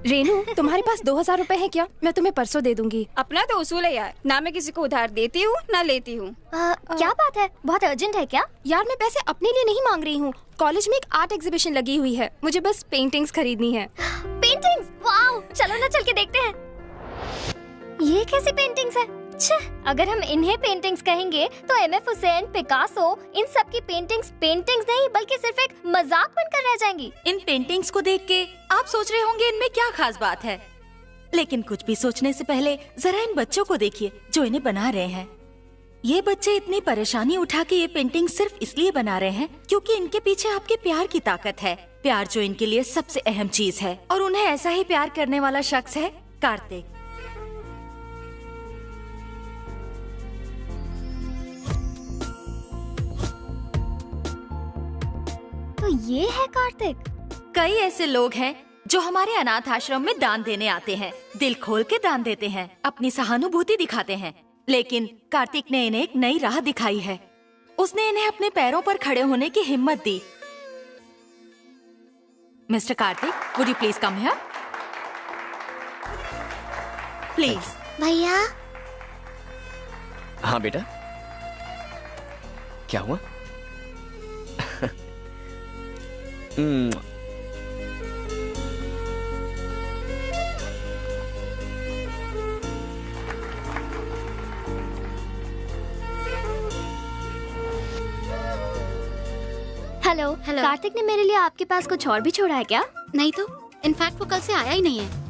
रेनू, तुम्हारे पास 2000 रुपए है क्या? मैं तुम्हें परसों दे दूंगी। अपना तो उसूल है यार, ना मैं किसी को उधार देती हूँ ना लेती हूँ। क्या बात है, बहुत अर्जेंट है क्या? यार मैं पैसे अपने लिए नहीं मांग रही हूँ। कॉलेज में एक आर्ट एग्जीबिशन लगी हुई है, मुझे बस पेंटिंग्स खरीदनी है। पेंटिंग्स? वाओ, चलो ना चल के देखते हैं। ये कैसी पेंटिंग्स है? अगर हम इन्हें पेंटिंग्स कहेंगे तो एमएफ हुसैन, पिकासो, इन सब की पेंटिंग्स नहीं बल्कि सिर्फ एक मजाक बनकर रह जाएंगी। इन पेंटिंग्स को देख के आप सोच रहे होंगे इनमें क्या खास बात है, लेकिन कुछ भी सोचने से पहले जरा इन बच्चों को देखिए जो इन्हें बना रहे हैं। ये बच्चे इतनी परेशानी उठा के ये पेंटिंग सिर्फ इसलिए बना रहे हैं क्योंकि इनके पीछे आपके प्यार की ताकत है, प्यार जो इनके लिए सबसे अहम चीज है। और उन्हें ऐसा ही प्यार करने वाला शख्स है कार्तिक। तो ये है कार्तिक। कई ऐसे लोग हैं जो हमारे अनाथ आश्रम में दान देने आते हैं, दिल खोल के दान देते हैं, अपनी सहानुभूति दिखाते हैं, लेकिन कार्तिक ने इन्हें एक नई राह दिखाई है। उसने इन्हें अपने पैरों पर खड़े होने की हिम्मत दी। Mister Kartik, would you please come here? Please. भैया। हाँ बेटा, क्या हुआ? हेलो। कार्तिक ने मेरे लिए आपके पास कुछ और भी छोड़ा है क्या? नहीं तो, इनफैक्ट वो कल से आया ही नहीं है।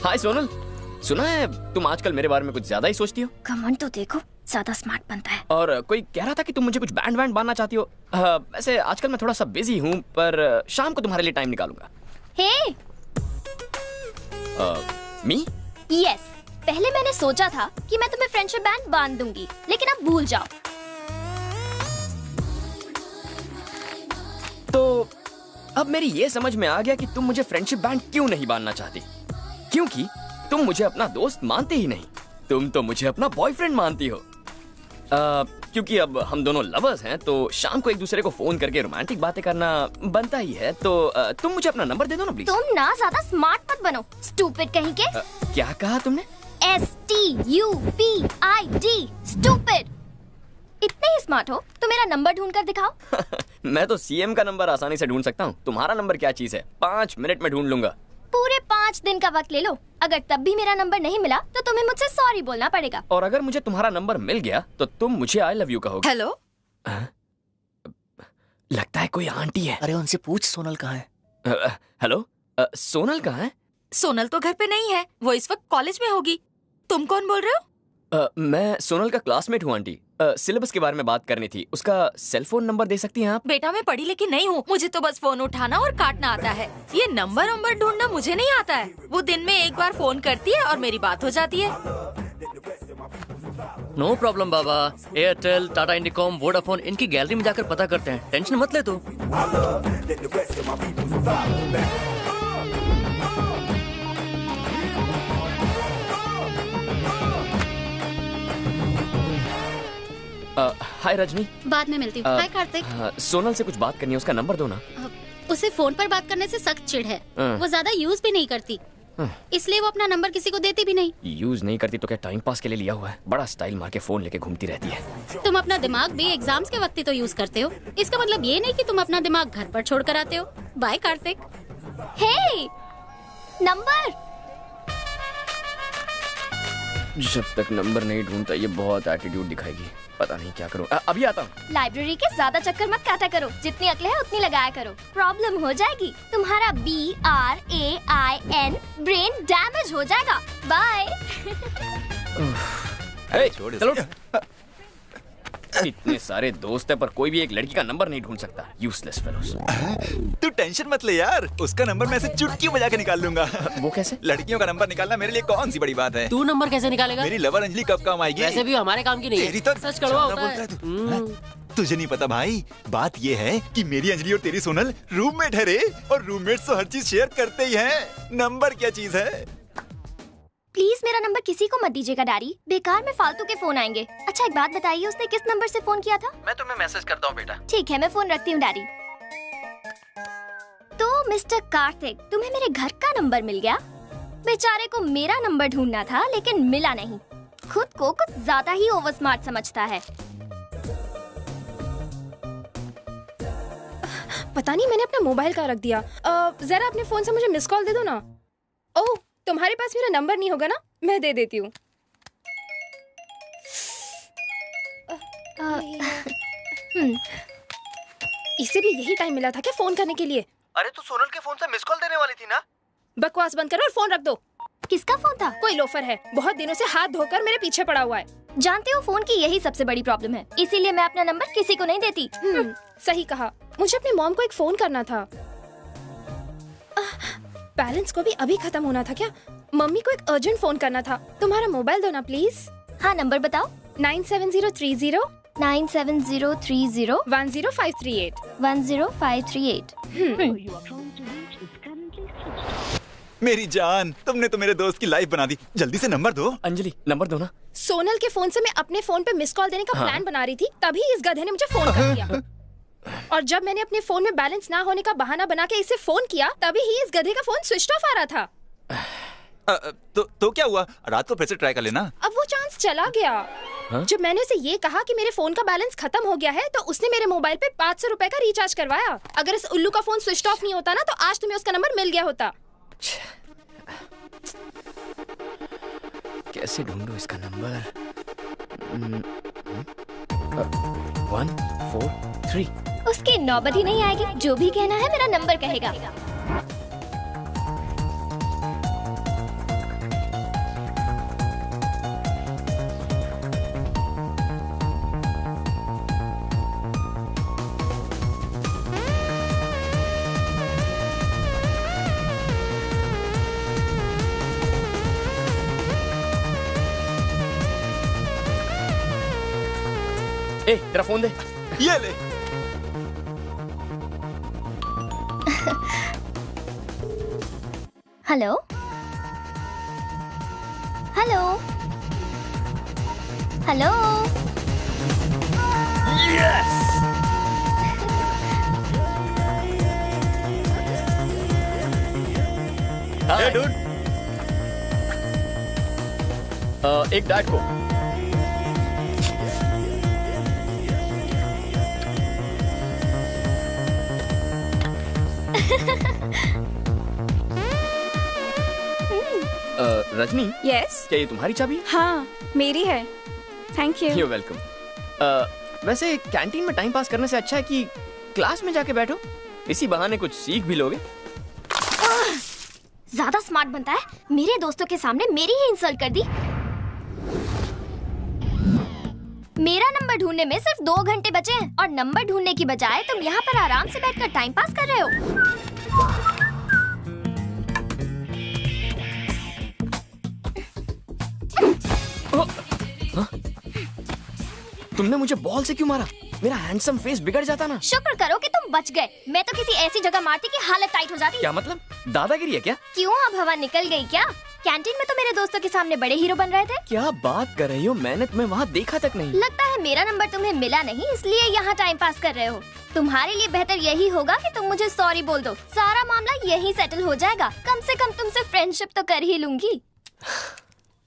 हाय सोनल, सुना है तुम आजकल मेरे बारे में कुछ ज्यादा ही सोचती हो। कमेंट तो देखो, ज्यादा स्मार्ट बनता है। और कोई कह रहा था कि तुम मुझे कुछ बैंड बांधना चाहती हो। वैसे आजकल मैं थोड़ा सा बिजी हूँ, पर शाम को तुम्हारे लिए टाइम निकालूंगा। हे। मी? यस। पहले मैंने सोचा था कि मैं तुम्हें फ्रेंडशिप बैंड बांध दूंगी, लेकिन अब भूल जाओ। तो अब मेरी ये समझ में आ गया कि तुम मुझे फ्रेंडशिप बैंड क्यों नहीं बांधना चाहती, क्योंकि तुम मुझे अपना दोस्त मानती ही नहीं, तुम तो मुझे अपना बॉयफ्रेंड मानती हो। क्योंकि अब हम दोनों लवर्स हैं तो शाम को एक दूसरे को फोन करके रोमांटिक बातें करना बनता ही है। तो तुम मुझे अपना नंबर दे दो ना प्लीज। तुम ना ज्यादा स्मार्ट मत बनो, स्टूपिड कहीं के। क्या कहा तुमने? STUPID, stupid. इतने ही स्मार्ट हो तो मेरा नंबर ढूंढ कर दिखाओ। मैं तो CM का नंबर आसानी से ढूंढ सकता हूँ, तुम्हारा नंबर क्या चीज है? 5 मिनट में ढूंढ लूंगा। पूरे 5 दिन का वक्त ले लो। अगर तब भी मेरा नंबर नहीं मिला तो तुम्हें मुझसे सॉरी बोलना पड़ेगा। और अगर मुझे तुम्हारा नंबर मिल गया तो तुम मुझे आई लव यू कहोगे। हेलो। लगता है कोई आंटी है। अरे उनसे पूछ सोनल कहाँ है। हेलो, सोनल कहाँ है? सोनल तो घर पे नहीं है, वो इस वक्त कॉलेज में होगी। तुम कौन बोल रहे हो? मैं सोनल का क्लासमेट हूँ आंटी। सिलेबस के बारे में बात करनी थी। उसका सेल फोन नंबर दे सकती हैं आप? बेटा मैं पढ़ी लिखी नहीं हूँ, मुझे तो बस फोन उठाना और काटना आता है। ये नंबर ढूंढना मुझे नहीं आता है। वो दिन में एक बार फोन करती है और मेरी बात हो जाती है। नो प्रॉब्लम बाबा, एयरटेल, टाटा इंडिकॉम, वोडाफोन, इनकी गैलरी में जाकर पता करते हैं, टेंशन मत ले तू। हाय रजनी। बाद में मिलती हूँ। हाय कार्तिक। सोनल से कुछ बात करनी है, उसका नंबर दो ना। उसे फोन पर बात करने से सख्त चिढ़ है। वो ज्यादा यूज भी नहीं करती, इसलिए वो अपना नंबर किसी को देती भी नहीं। यूज नहीं करती तो क्या टाइम पास के लिए लिया हुआ है? बड़ा स्टाइल मार के फोन लेके घूमती रहती है। तुम अपना दिमाग भी एग्जाम्स के वक्त ही तो यूज करते हो। इसका मतलब ये नहीं कि तुम अपना दिमाग घर पर छोड़ कर आते हो। बाय कार्तिक। हे, नंबर। जब तक नंबर नहीं ढूंढता ये बहुत एटीट्यूड दिखाएगी। पता नहीं क्या करूं। अभी आता हूँ। लाइब्रेरी के ज्यादा चक्कर मत काटा करो, जितनी अकल है उतनी लगाया करो, प्रॉब्लम हो जाएगी। तुम्हारा BRAIN ब्रेन डैमेज हो जाएगा। बाय। चलो। इतने सारे दोस्त है पर कोई भी एक लड़की का नंबर नहीं ढूंढ सकता। Useless fellows. तू टेंशन मत ले यार, उसका नंबर मैं ऐसे चुटकी बजा के निकाल लूंगा। वो कैसे? लड़कियों का नंबर निकालना मेरे लिए कौन सी बड़ी बात है। तू नंबर कैसे निकालेगा? मेरी लवर अंजलि कब काम आएगी? वैसे भी हमारे काम की नहीं तेरी तो है। सच कड़वा होता है। तुझे नहीं पता भाई, बात ये है कि मेरी अंजलि और तेरी सोनल रूममेट है रे, और रूममेट्स तो हर चीज शेयर करते ही हैं। नंबर क्या चीज है? प्लीज मेरा नंबर किसी को मत दीजिएगा डैडी, बेकार में फालतू के फोन आएंगे। अच्छा एक बात बताइए, उसने किस नंबर से फोन किया था? मैं तुम्हें मैसेज करता हूँ बेटा। ठीक है, मैं फोन रखती हूँ डैडी। तो मिस्टर कार्तिक, तुम्हें मेरे घर का नंबर मिल गया? बेचारे को मेरा नंबर ढूंढना था लेकिन मिला नहीं। खुद को कुछ ज्यादा ही ओवर स्मार्ट समझता है। पता नहीं मैंने अपना मोबाइल कहाँ रख दिया। जरा अपने फोन से मुझे मिस कॉल दे दो ना। ओह, तुम्हारे पास मेरा नंबर नहीं होगा ना? मैं दे देती हूँ। इसे भी यही टाइम मिला था क्या फोन करने के लिए? अरे तू सोनल के फोन से मिस कॉल देने वाली थी ना? बकवास बंद करो और फोन रख दो। किसका फोन था? कोई लोफर है, बहुत दिनों से हाथ धोकर मेरे पीछे पड़ा हुआ है। जानते हो फोन की यही सबसे बड़ी प्रॉब्लम है, इसीलिए मैं अपना नंबर किसी को नहीं देती। सही कहा। मुझे अपनी मॉम को एक फोन करना था। बैलेंस को भी अभी खत्म होना था क्या? मम्मी को एक अर्जेंट फोन करना था। तुम्हारा मोबाइल दो ना प्लीज। हाँ नंबर बताओ। 97030 97030 10538 10538। मेरी जान, तुमने तो मेरे दोस्त की लाइफ बना दी। जल्दी से नंबर दो। अंजलि नंबर दो ना। सोनल के फोन से मैं अपने फोन पे मिस कॉल देने का प्लान बना रही थी, तभी इस गधे ने मुझे फोन कर दिया। और जब मैंने अपने फोन में बैलेंस ना होने का बहाना बना के इसे फोन किया, तभी ही इस गधे का फोन स्विच ऑफ आ रहा था। तो क्या हुआ? रात को फिर से ट्राई कर लेना। अब वो चांस चला गया। जब मैंने उसे ये कहा कि मेरे फोन का बैलेंस खत्म हो गया है, तो उसने मेरे मोबाइल पे 500 रुपए का रिचार्ज करवाया। अगर इस उल्लू का फोन स्विच ऑफ नहीं होता ना, तो आज तुम्हें उसका नंबर मिल गया होता। कैसे ढूंढूं इसका नंबर? 143। उसकी नौबत ही नहीं आएगी। जो भी कहना है मेरा नंबर कहेगा। ए, तेरा फोन दे। ये ले। Hello hello hello. Yes. Hey dude. एक डाइट को। रजनी। यस। क्या ये तुम्हारी चाबी है? हाँ मेरी है। Thank you. You're welcome. वैसे कैंटीन में टाइम पास करने से अच्छा है कि क्लास में जाके बैठो, इसी बहाने कुछ सीख भी लोगे। ज्यादा स्मार्ट बनता है, मेरे दोस्तों के सामने मेरी ही इंसल्ट कर दी। मेरा नंबर ढूंढने में सिर्फ 2 घंटे बचे हैं और नंबर ढूंढने की बजाय तुम यहाँ पर आराम से बैठकर टाइम पास कर रहे हो। तुमने मुझे बॉल से क्यों मारा? मेरा हैंडसम फेस बिगड़ जाता ना। शुक्र करो कि तुम बच गए, मैं तो किसी ऐसी जगह मारती कि हालत टाइट हो जाती। क्या मतलब? दादागिरी है क्या? क्यों, अब हवा निकल गई क्या? कैंटीन में तो मेरे दोस्तों के सामने बड़े हीरो बन रहे थे। क्या बात कर रही हो? मैंने तुम्हें वहाँ देखा तक नहीं। लगता है मेरा नंबर तुम्हें मिला नहीं, इसलिए यहाँ टाइम पास कर रहे हो। तुम्हारे लिए बेहतर यही होगा कि तुम मुझे सॉरी बोल दो, सारा मामला यही सेटल हो जाएगा। कम से कम तुमसे फ्रेंडशिप तो कर ही लूंगी।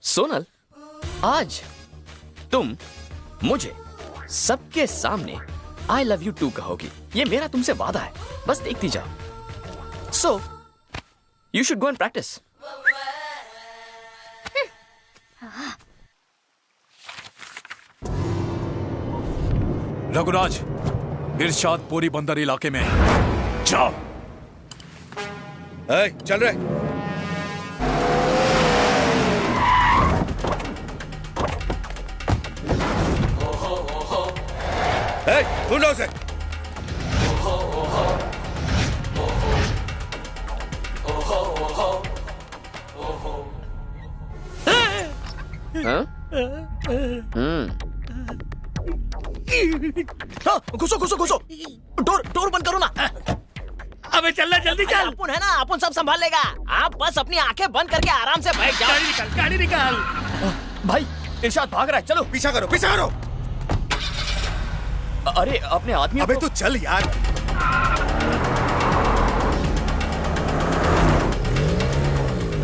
सोनल, आज तुम मुझे सबके सामने I love you too कहोगी। ये मेरा तुमसे वादा है, बस देखती जाओ। So, you should go and practice. Raghuraj, इरशाद पूरी बंदर इलाके में जाओ। चल रहे। लो उसे। घुसो घुसो घुसो, डोर डोर बंद करो ना। अबे चलना, जल्दी चल। अपन है ना, अपन सब संभाल लेगा। आप बस अपनी आंखें बंद करके आराम से बैठ जाओ। गाड़ी निकाल, गाड़ी निकाल। भाई इरशाद भाग रहा है, चलो पीछा करो, पीछा करो। अरे अपने आदमी। अबे तू चल यार।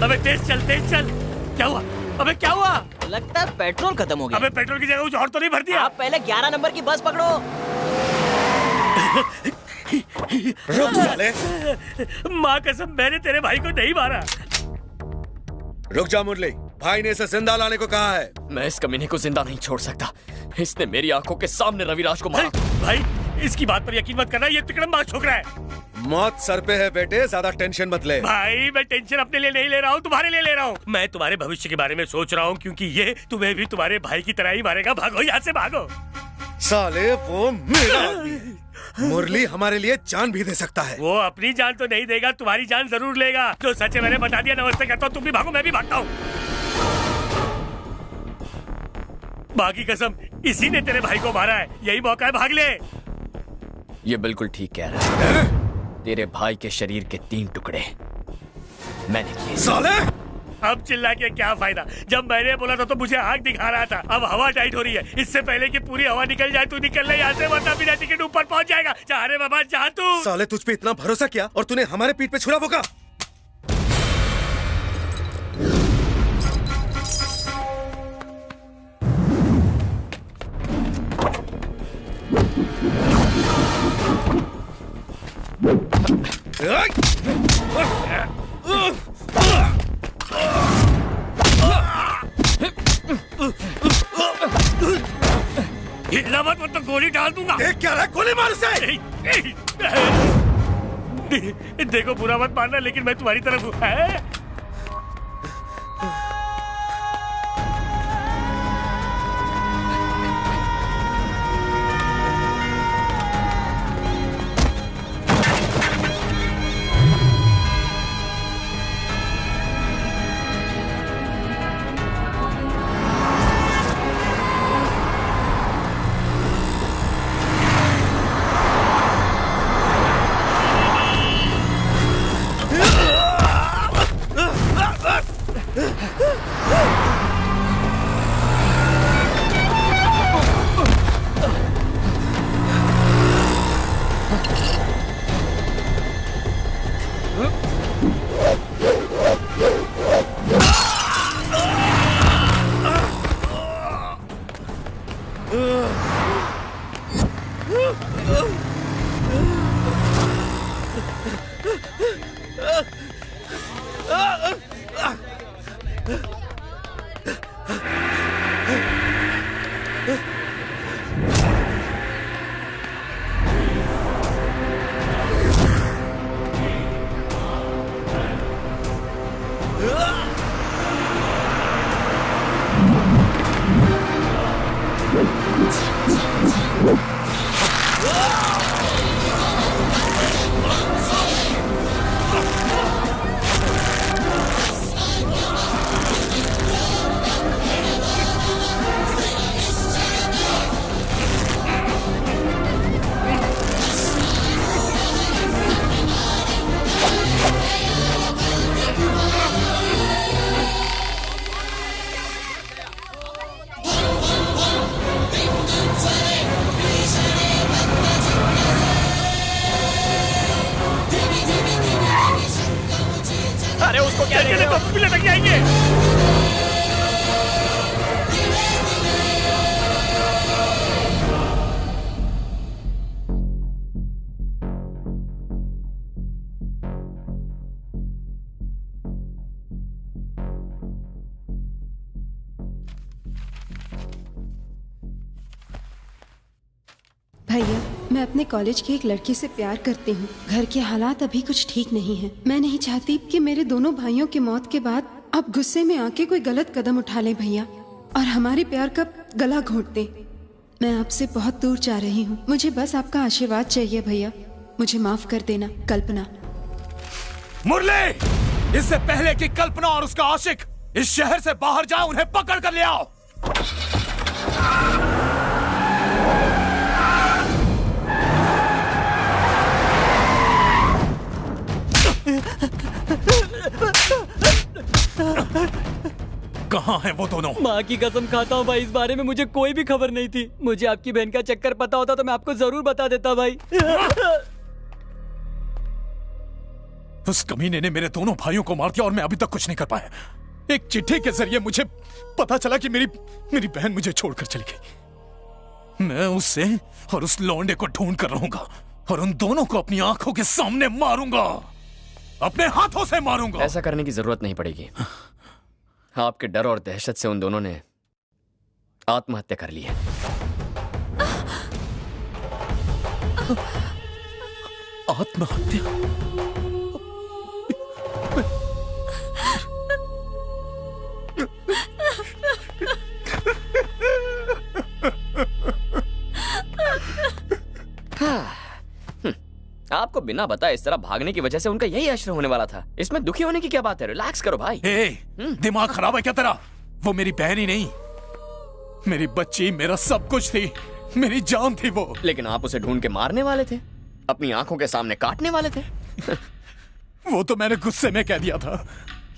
अबे तेज चल, तेज चल। क्या हुआ? अबे क्या हुआ? लगता है पेट्रोल खत्म हो गया। अबे पेट्रोल की जगह कुछ और तो नहीं भर दिया? आप पहले 11 नंबर की बस पकड़ो। रुक साले। माँ कसम, मैंने तेरे भाई को नहीं मारा। रुक जा मुरली, भाई ने इसे जिंदा लाने को कहा है। मैं इस कमीने को जिंदा नहीं छोड़ सकता। इसने मेरी आंखों के सामने रविराज को मारा। भाई इसकी बात पर यकीन मत करना, ये तिकड़मबाज छोकरा है। मौत सर पे है बेटे, ज्यादा टेंशन मत ले। भाई मैं टेंशन अपने लिए नहीं ले रहा हूँ, तुम्हारे लिए ले रहा हूँ। मैं तुम्हारे भविष्य के बारे में सोच रहा हूँ, क्योंकि ये तुम्हें भी तुम्हारे भाई की तरह ही मारेगा। भागो यहाँ से, भागो। साले वो मेरा आदमी है। मुरली हमारे लिए जान भी दे सकता है। वो अपनी जान तो नहीं देगा, तुम्हारी जान जरूर लेगा। जो सच है मैंने बता दिया। नमस्ते करता हूँ, तुम भी भागो, मैं भी भागता हूँ। बाकी कसम, इसी ने तेरे भाई को मारा है। यही मौका है, भाग ले। ये बिल्कुल ठीक कह रहा है। तेरे भाई के शरीर के 3 टुकड़े मैंने किए। साले! अब चिल्ला के क्या फायदा? जब मैंने बोला था तो मुझे आग दिखा रहा था। अब हवा टाइट हो रही है। इससे पहले कि पूरी हवा निकल जाए तू निकल ले यहाँ से, वरना बिना टिकट ऊपर पहुँच जाएगा। जा रे बाबा, जा तू। साले तुझ पे इतना भरोसा किया और तूने हमारे पीठ पे छुरा भोंका। हिलना मत, तो गोली डाल दूंगा। देख क्या रहा है, गोली मार उसे। देखो बुरा मत मानना, लेकिन मैं तुम्हारी तरफ हूँ। अरे उसको क्या देख रहे हो? लटक जाएंगे। भैया, मैं अपने कॉलेज की एक लड़की से प्यार करती हूँ। घर के हालात अभी कुछ ठीक नहीं हैं। मैं नहीं चाहती कि मेरे दोनों भाइयों की मौत के बाद आप गुस्से में आके कोई गलत कदम उठा ले भैया, और हमारे प्यार का गला घोंट दे। मैं आपसे बहुत दूर जा रही हूँ, मुझे बस आपका आशीर्वाद चाहिए भैया। मुझे माफ कर देना। कल्पना। मुरली, इससे पहले कि कल्पना और उसका आशिक इस शहर से बाहर जाए, उन्हें पकड़ कर ले आओ। कहाँ हैं वो दोनों? माँ की कसम खाता हूँ भाई, इस बारे में मुझे कोई भी खबर नहीं थी। मुझे आपकी बहन का चक्कर पता होता तो मैं आपको जरूर बता देता भाई। उस कमीने ने मेरे दोनों भाइयों को मार दिया और मैं अभी तक कुछ नहीं कर पाया। एक चिट्ठी के जरिए मुझे पता चला कि मेरी बहन मुझे छोड़कर चली गई। मैं उससे और उस लौंडे को ढूंढ कर रहूंगा और उन दोनों को अपनी आंखों के सामने मारूंगा, अपने हाथों से मारूंगा। ऐसा करने की जरूरत नहीं पड़ेगी। आपके डर और दहशत से उन दोनों ने आत्महत्या कर ली है। आत्महत्या? आपको बिना बताए इस तरह भागने की वजह से उनका यही अश्र होने वाला था। इसमें दुखी होने की क्या बात है? रिलैक्स करो भाई। दिमाग खराब है क्या तेरा? वो मेरी बहन ही नहीं, मेरी बच्ची, मेरा सब कुछ थी, मेरी जान थी वो। लेकिन आप उसे ढूंढ के मारने वाले थे, अपनी आंखों के सामने काटने वाले थे। वो तो मैंने गुस्से में कह दिया था,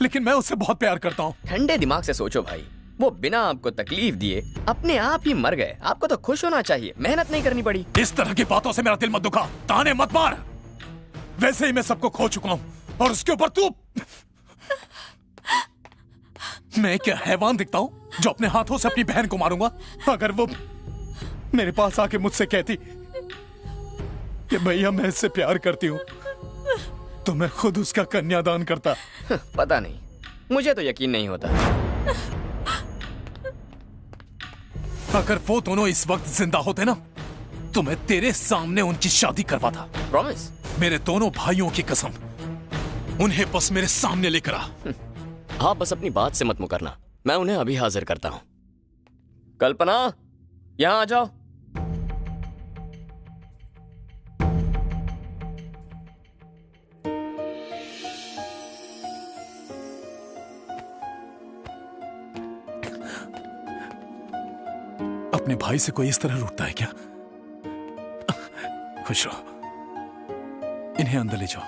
लेकिन मैं उससे बहुत प्यार करता हूँ। ठंडे दिमाग से सोचो भाई, वो बिना आपको तकलीफ दिए अपने आप ही मर गए। आपको तो खुश होना चाहिए, मेहनत नहीं करनी पड़ी। इस तरह की बातों से मेरा दिल मत दुखा, ताने मत मार। वैसे ही मैं सबको खो चुका हूँ और उसके ऊपर तू। मैं क्या हैवान दिखता हूँ जो अपने हाथों से अपनी बहन को मारूंगा? अगर वो मेरे पास आके मुझसे कहती कि भैया मैं इससे प्यार करती हूँ, तो मैं खुद उसका कन्यादान करता। पता नहीं, मुझे तो यकीन नहीं होता। अगर वो दोनों इस वक्त जिंदा होते ना, तो मैं तेरे सामने उनकी शादी करवाता। प्रॉमिस? मेरे दोनों भाइयों की कसम, उन्हें बस मेरे सामने लेकर आ। आप बस अपनी बात से मत मुकरना, मैं उन्हें अभी हाजिर करता हूं। कल्पना, यहां आ जाओ। अपने भाई से कोई इस तरह रूठता है क्या? खुश रहो, इन्हें अंदर ले जाओ।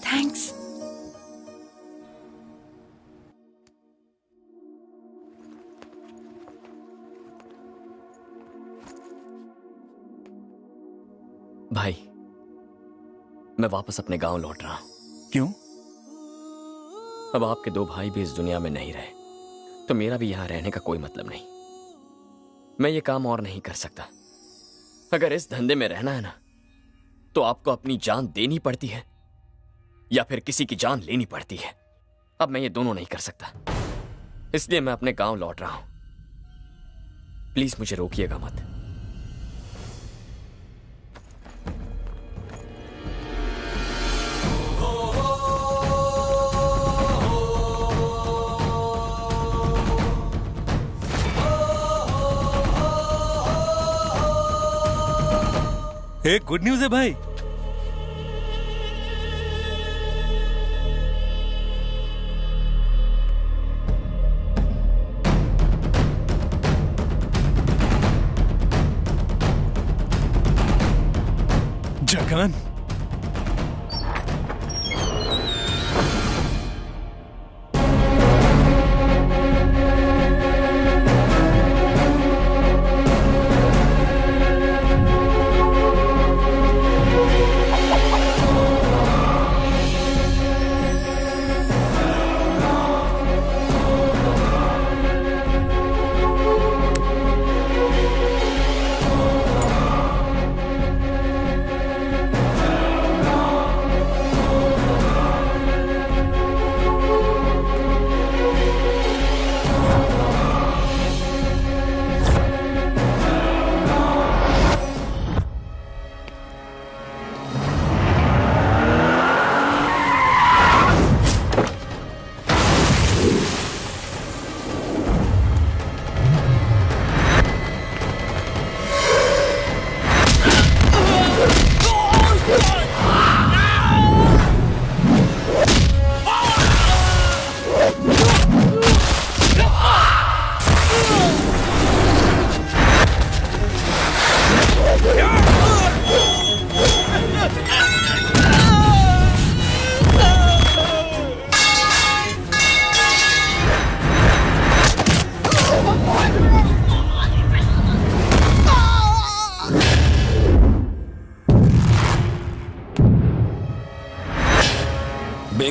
थैंक्स। भाई, मैं वापस अपने गांव लौट रहा हूं। क्यों? अब आपके दो भाई भी इस दुनिया में नहीं रहे, तो मेरा भी यहां रहने का कोई मतलब नहीं। मैं ये काम और नहीं कर सकता। अगर इस धंधे में रहना है ना, तो आपको अपनी जान देनी पड़ती है या फिर किसी की जान लेनी पड़ती है। अब मैं ये दोनों नहीं कर सकता, इसलिए मैं अपने गांव लौट रहा हूं। प्लीज मुझे रोकिएगा मत। एक गुड न्यूज है भाई। जगन,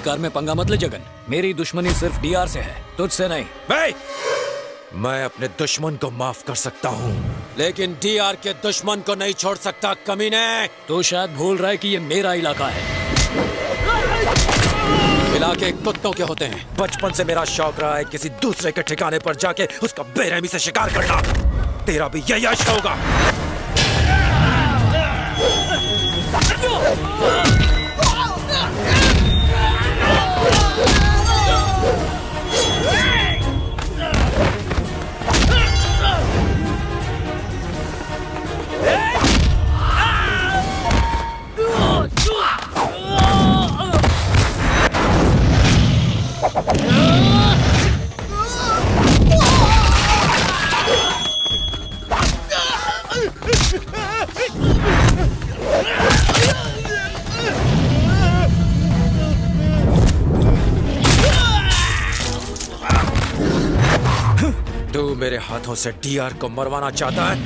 बेकार में पंगा मत ले जगन। मेरी दुश्मनी सिर्फ डीआर से है, तुझसे नहीं। मैं अपने दुश्मन को माफ कर सकता हूँ, लेकिन डीआर के दुश्मन को नहीं छोड़ सकता कमीने। तू शायद भूल रहा है कि ये मेरा इलाका है। इलाके कुत्तों के होते हैं। बचपन से मेरा शौक रहा है किसी दूसरे के ठिकाने पर जाके उसका बेरहमी से शिकार करना। तेरा भी यही यश होगा। तू मेरे हाथों से डीआर को मरवाना चाहता है?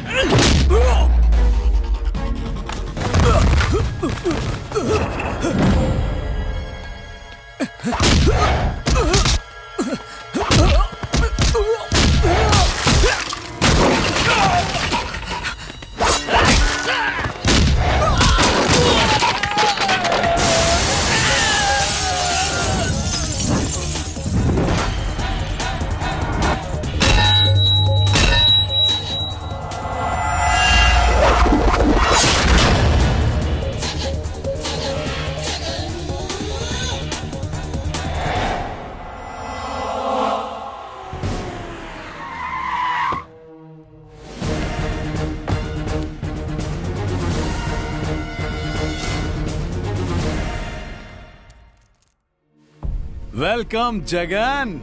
वेलकम जगन।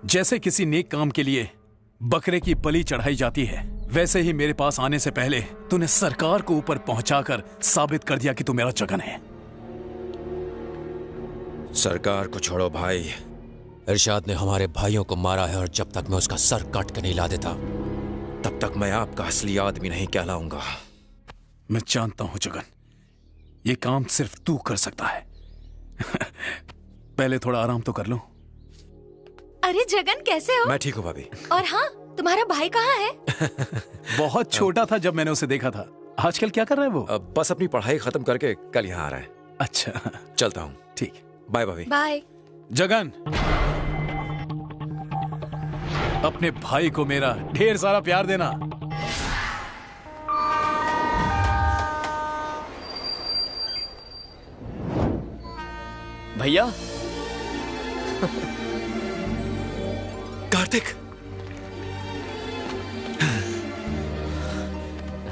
जैसे किसी नेक काम के लिए बकरे की बलि चढ़ाई जाती है, वैसे ही मेरे पास आने से पहले तूने सरकार को ऊपर पहुंचाकर साबित कर दिया कि तू मेरा जगन है। सरकार को छोड़ो भाई, इरशाद ने हमारे भाइयों को मारा है और जब तक मैं उसका सर काट के नहीं ला देता तब तक मैं आपका असली आदमी नहीं कहलाऊंगा। मैं जानता हूं जगन, ये काम सिर्फ तू कर सकता है। पहले थोड़ा आराम तो कर लो। अरे जगन कैसे हो? मैं ठीक हूँ भाभी। और हाँ, तुम्हारा भाई कहाँ है? बहुत छोटा था जब मैंने उसे देखा था। आजकल क्या कर रहा है वो? बस अपनी पढ़ाई खत्म करके कल यहाँ आ रहा है। अच्छा, चलता हूँ। ठीक, बाय भाभी। बाय। जगन, अपने भाई को मेरा ढेर सारा प्यार देना। भैया। कार्तिक,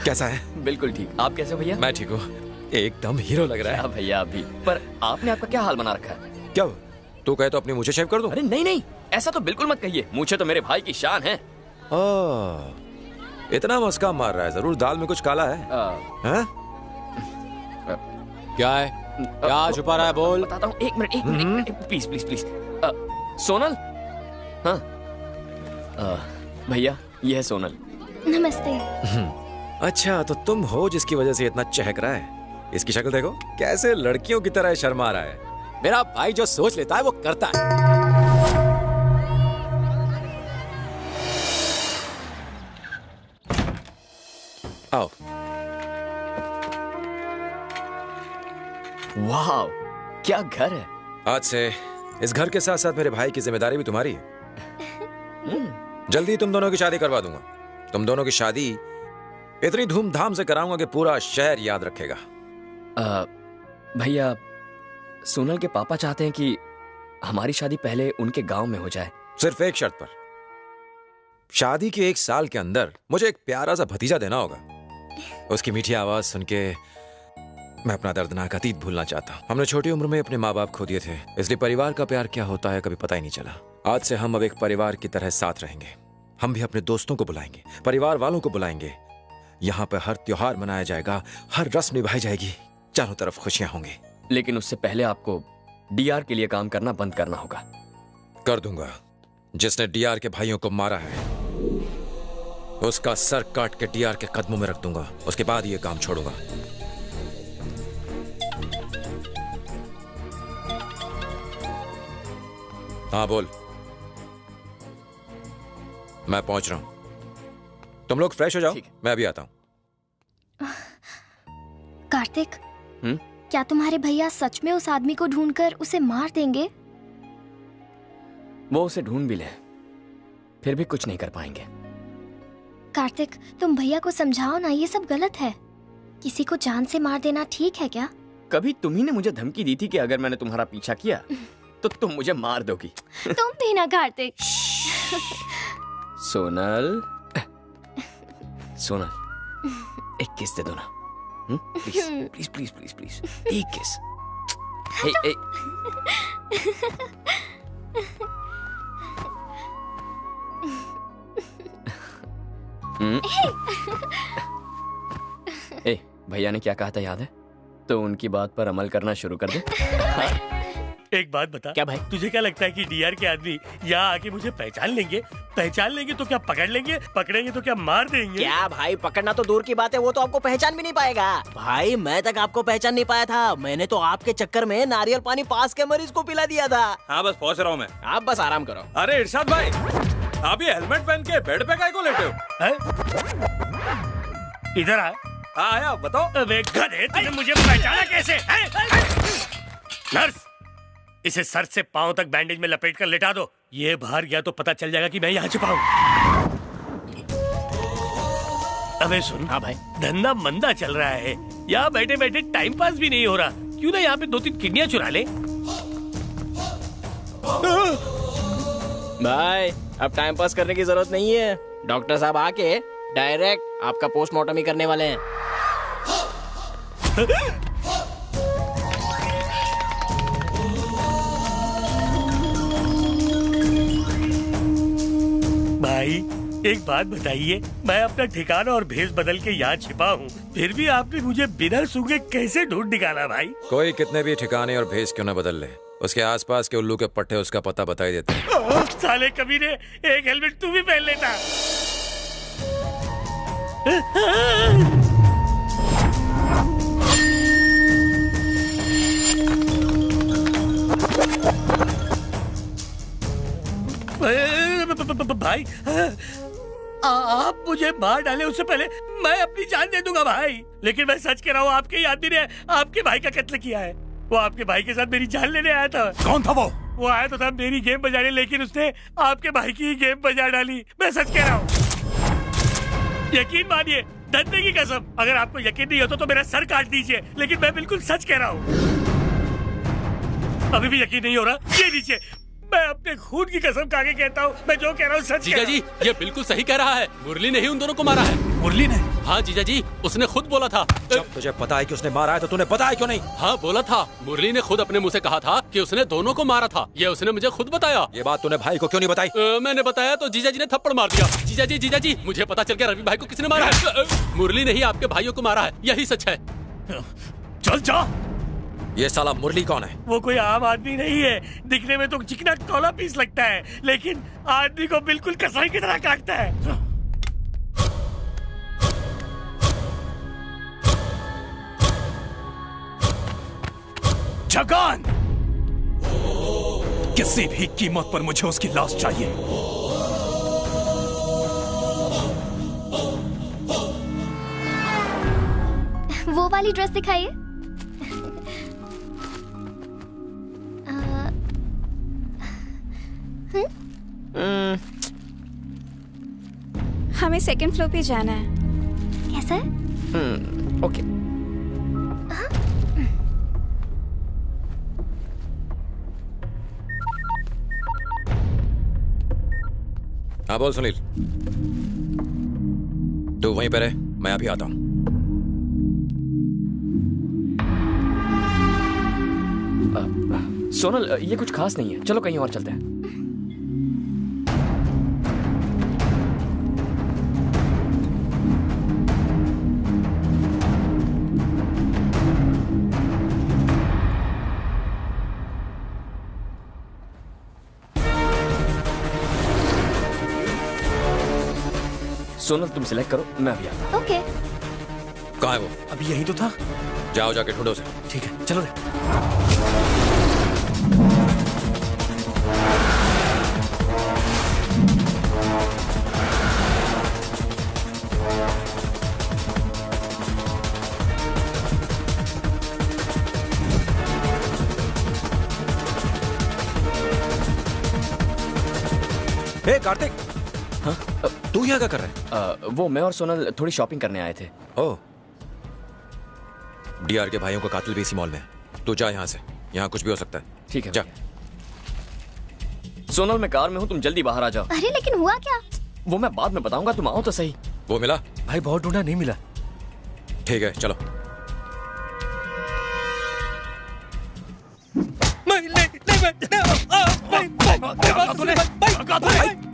कैसा है? बिल्कुल ठीक। आप कैसे हो भैया? मैं ठीक हूँ, एकदम हीरो लग रहा है। भैया अभी पर आपने आपका क्या हाल बना रखा है? क्या तू कहे तो अपनी मूछें शेव कर दूं? अरे नहीं नहीं, ऐसा तो बिल्कुल मत कहिए। मूछें तो मेरे भाई की शान है। इतना मस्का मार रहा है, जरूर दाल में कुछ काला है। क्या है? क्या छुपा रहा है? बोल। बताता हूँ, एक minute please please please. Sonal. हाँ भैया, ये है सोनल। नमस्ते। अच्छा, तो तुम हो जिसकी वजह से इतना चहक रहा है। इसकी शक्ल देखो, कैसे लड़कियों की तरह शर्मा रहा है। मेरा भाई जो सोच लेता है वो करता है। आओ। वाह, क्या घर है। आज से इस घर के साथ साथ मेरे भाई की जिम्मेदारी भी तुम्हारी है। जल्दी तुम दोनों की शादी करवा दूंगा। तुम दोनों की शादी इतनी धूमधाम से कराऊंगा कि पूरा शहर याद रखेगा। भैया, सोनल के पापा चाहते हैं कि हमारी शादी पहले उनके गांव में हो जाए। सिर्फ एक शर्त पर। शादी के 1 साल के अंदर मुझे एक प्यारा सा भतीजा देना होगा। उसकी मीठी आवाज सुन के मैं अपना दर्दनाक अतीत भूलना चाहता हूँ। हमने छोटी उम्र में अपने माँ बाप खो दिए थे, इसलिए परिवार का प्यार क्या होता है कभी पता ही नहीं चला। आज से हम अब एक परिवार की तरह साथ रहेंगे। हम भी अपने दोस्तों को बुलाएंगे, परिवार वालों को बुलाएंगे। यहाँ पे हर त्योहार मनाया जाएगा, हर रस्म निभाई जाएगी, चारों तरफ खुशियां होंगी। लेकिन उससे पहले आपको डीआर के लिए काम करना बंद करना होगा। कर दूंगा। जिसने डीआर के भाइयों को मारा है उसका सर काट के डीआर के कदमों में रख दूंगा। उसके बाद ये काम छोड़ूंगा। हाँ बोल। मैं पहुंच रहा हूं, तुम लोग फ्रेश हो जाओ, मैं अभी आता हूं। कार्तिक, क्या तुम्हारे भैया सच में उस आदमी को ढूंढकर उसे मार देंगे? वो उसे ढूंढ भी ले, फिर भी कुछ नहीं कर पाएंगे। कार्तिक, तुम भैया को समझाओ ना, ये सब गलत है। किसी को जान से मार देना ठीक है क्या? कभी तुम्ही ने मुझे धमकी दी थी कि अगर मैंने तुम्हारा पीछा किया तो तुम मुझे मार दोगी। तुम भी ना कार्तिक। सोनल, सोनल, एक किस दे दो ना, please please please please please, एक किस। ए, भैया ने क्या कहा था याद है? तो उनकी बात पर अमल करना शुरू कर दे। एक बात बता। क्या भाई? तुझे क्या लगता है कि डीआर के आदमी यहाँ आके मुझे पहचान लेंगे? पहचान लेंगे तो क्या पकड़ लेंगे? पकड़ेंगे तो क्या मार देंगे? क्या भाई, पकड़ना तो दूर की बात है, वो तो आपको पहचान भी नहीं पाएगा। भाई मैं तक आपको पहचान नहीं पाया था, मैंने तो आपके चक्कर में नारियल पानी पास के मरीज को पिला दिया था। हाँ बस पहुँच रहा हूँ मैं। आप बस आराम करो। अरे इरशाद भाई, आप ये हेलमेट पहन के बेड पे काहे को लेटे हो? इधर आ। आया, बताओ। अबे गधे, तूने मुझे पहचाना कैसे? नर्स, इसे सर से पांव तक बैंडेज में लपेट कर लेटा दो। ये बाहर गया तो पता चल जाएगा कि मैं यहाँ छुपा हूँ। अबे सुन। हाँ भाई। धंधा मंदा चल रहा है, यहाँ बैठे बैठे टाइम पास भी नहीं हो रहा। क्यों ना यहाँ पे 2-3 किडनियाँ चुरा ले। भाई अब टाइम पास करने की जरूरत नहीं है, डॉक्टर साहब आके डायरेक्ट आपका पोस्टमार्टम ही करने वाले हैं। भाई एक बात बताइए, मैं अपना ठिकाना और भेष बदल के यहाँ छिपा हूँ, फिर भी आपने मुझे बिना सूंघे कैसे ढूंढ निकाला भाई? कोई कितने भी ठिकाने और भेष क्यों न बदल ले, उसके आसपास के उल्लू के पट्टे उसका पता बता ही देते हैं। साले कभी ने एक हेलमेट तू भी पहन लेता। भाई आप मुझे मार डाले उससे पहले मैं अपनी जान दे दूंगा भाई, लेकिन मैं सच कह रहा हूँ, आपके आदमी ने आपके भाई का कत्ल किया है। वो आपके भाई के साथ मेरी जान लेने आया था। कौन था वो? वो आया तो था मेरी गेम बजाने, लेकिन उसने आपके भाई की गेम बजा डाली। मैं सच कह रहा हूँ, यकीन मानिए, धंधे की कसम। अगर आपको यकीन नहीं होता तो मेरा सर काट दीजिए, लेकिन मैं बिल्कुल सच कह रहा हूँ। अभी भी यकीन नहीं हो रहा? ये नीचे, मैं अपने खून की कसम खा के कहता हूँ, मैं जो कह रहा हूँ सच। जीजा जी ये बिल्कुल सही कह रहा है, मुरली ने ही उन दोनों को मारा है। मुरली ने? हाँ जीजा जी, उसने खुद बोला था। जब तुझे पता है कि उसने मारा है तो तूने बताया क्यों नहीं? हाँ बोला था, मुरली ने खुद अपने मुंह से कहा था कि उसने दोनों को मारा था, ये उसने मुझे खुद बताया। ये बात तूने भाई को क्यों नहीं बताई? मैंने बताया तो जीजा जी ने थप्पड़ मार दिया। जीजा जी मुझे पता चल गया रवि भाई को किसने मारा है। मुरली ने ही आपके भाइयों को मारा है, यही सच है। चल जा। ये साला मुरली कौन है? वो कोई आम आदमी नहीं है, दिखने में तो चिकना कौला पीस लगता है, लेकिन आदमी को बिल्कुल कसाई की तरह काटता है। जगान, किसी भी कीमत पर मुझे उसकी लाश चाहिए। वो वाली ड्रेस दिखाइए। हमें सेकंड फ्लोर पे जाना है। कैसा है? ओके। हाँ बोल सुनील, तू वहीं पर है, मैं अभी आता हूँ। सोनल ये कुछ खास नहीं है, चलो कहीं और चलते हैं। सोनल तुम सिलेक्ट करो, मैं अभी आता हूँ। ओके। कहाँ है वो? अभी यही तो था। जाओ जाके ढूंढो उसे। ठीक है चलो। हे कार्तिक, हाँ तू यहाँ क्या कर रहा है? वो मैं और सोनल थोड़ी शॉपिंग करने आए थे। ओह, डीआर के भाइयों का कातिल भी इसी मॉल में है। तू जा यहाँ से, यहाँ कुछ भी हो सकता है। ठीक है, जा। सोनल मैं कार में हूँ, तुम जल्दी बाहर आ जाओ। अरे लेकिन हुआ क्या? वो मैं बाद में बताऊंगा, तुम आओ तो सही। वो मिला? भाई बहुत ढूंढा, नहीं मिला। ठीक है चलो।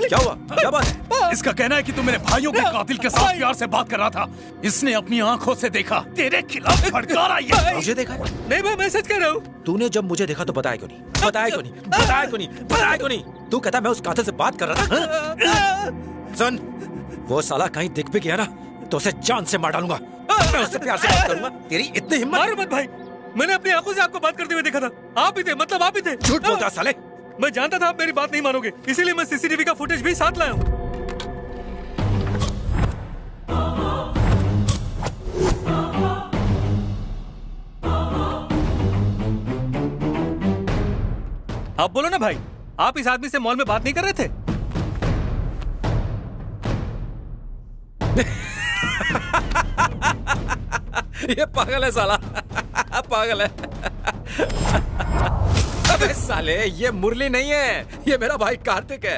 क्या हुआ? क्या बात है? इसका कहना है कि तू मेरे भाइयों के कातिल के साथ प्यार से बात कर रहा था। इसने अपनी आंखों से देखा, तेरे खिलाफ फटकारा। ये मुझे देखा? नहीं भाई, मैं सच कह रहा हूँ। तूने जब मुझे देखा तो बताया क्यों नहीं? बताया क्यों नहीं? बताया क्यों नहीं? बताया क्यों नहीं? तू कहता मैं उस कातिल से बात कर रहा था। सुन, वो साला कहीं दिख भी गया ना तो उसे जान से मार डालूंगा। मैं उससे प्यार से बात करूंगा। तेरी इतनी हिम्मत? मारो मत भाई, मैंने अपनी आंखों से आपको बात करते हुए देखा था। आप ही थे, मतलब आप ही थे। झूठ बोलता साले। मैं जानता था आप मेरी बात नहीं मानोगे, इसीलिए मैं सीसीटीवी का फुटेज भी साथ लाया हूँ। आप बोलो ना भाई, आप इस आदमी से मॉल में बात नहीं कर रहे थे? ये पागल है साला, पागल है। अबे साले, ये मुरली नहीं है, ये मेरा भाई कार्तिक है।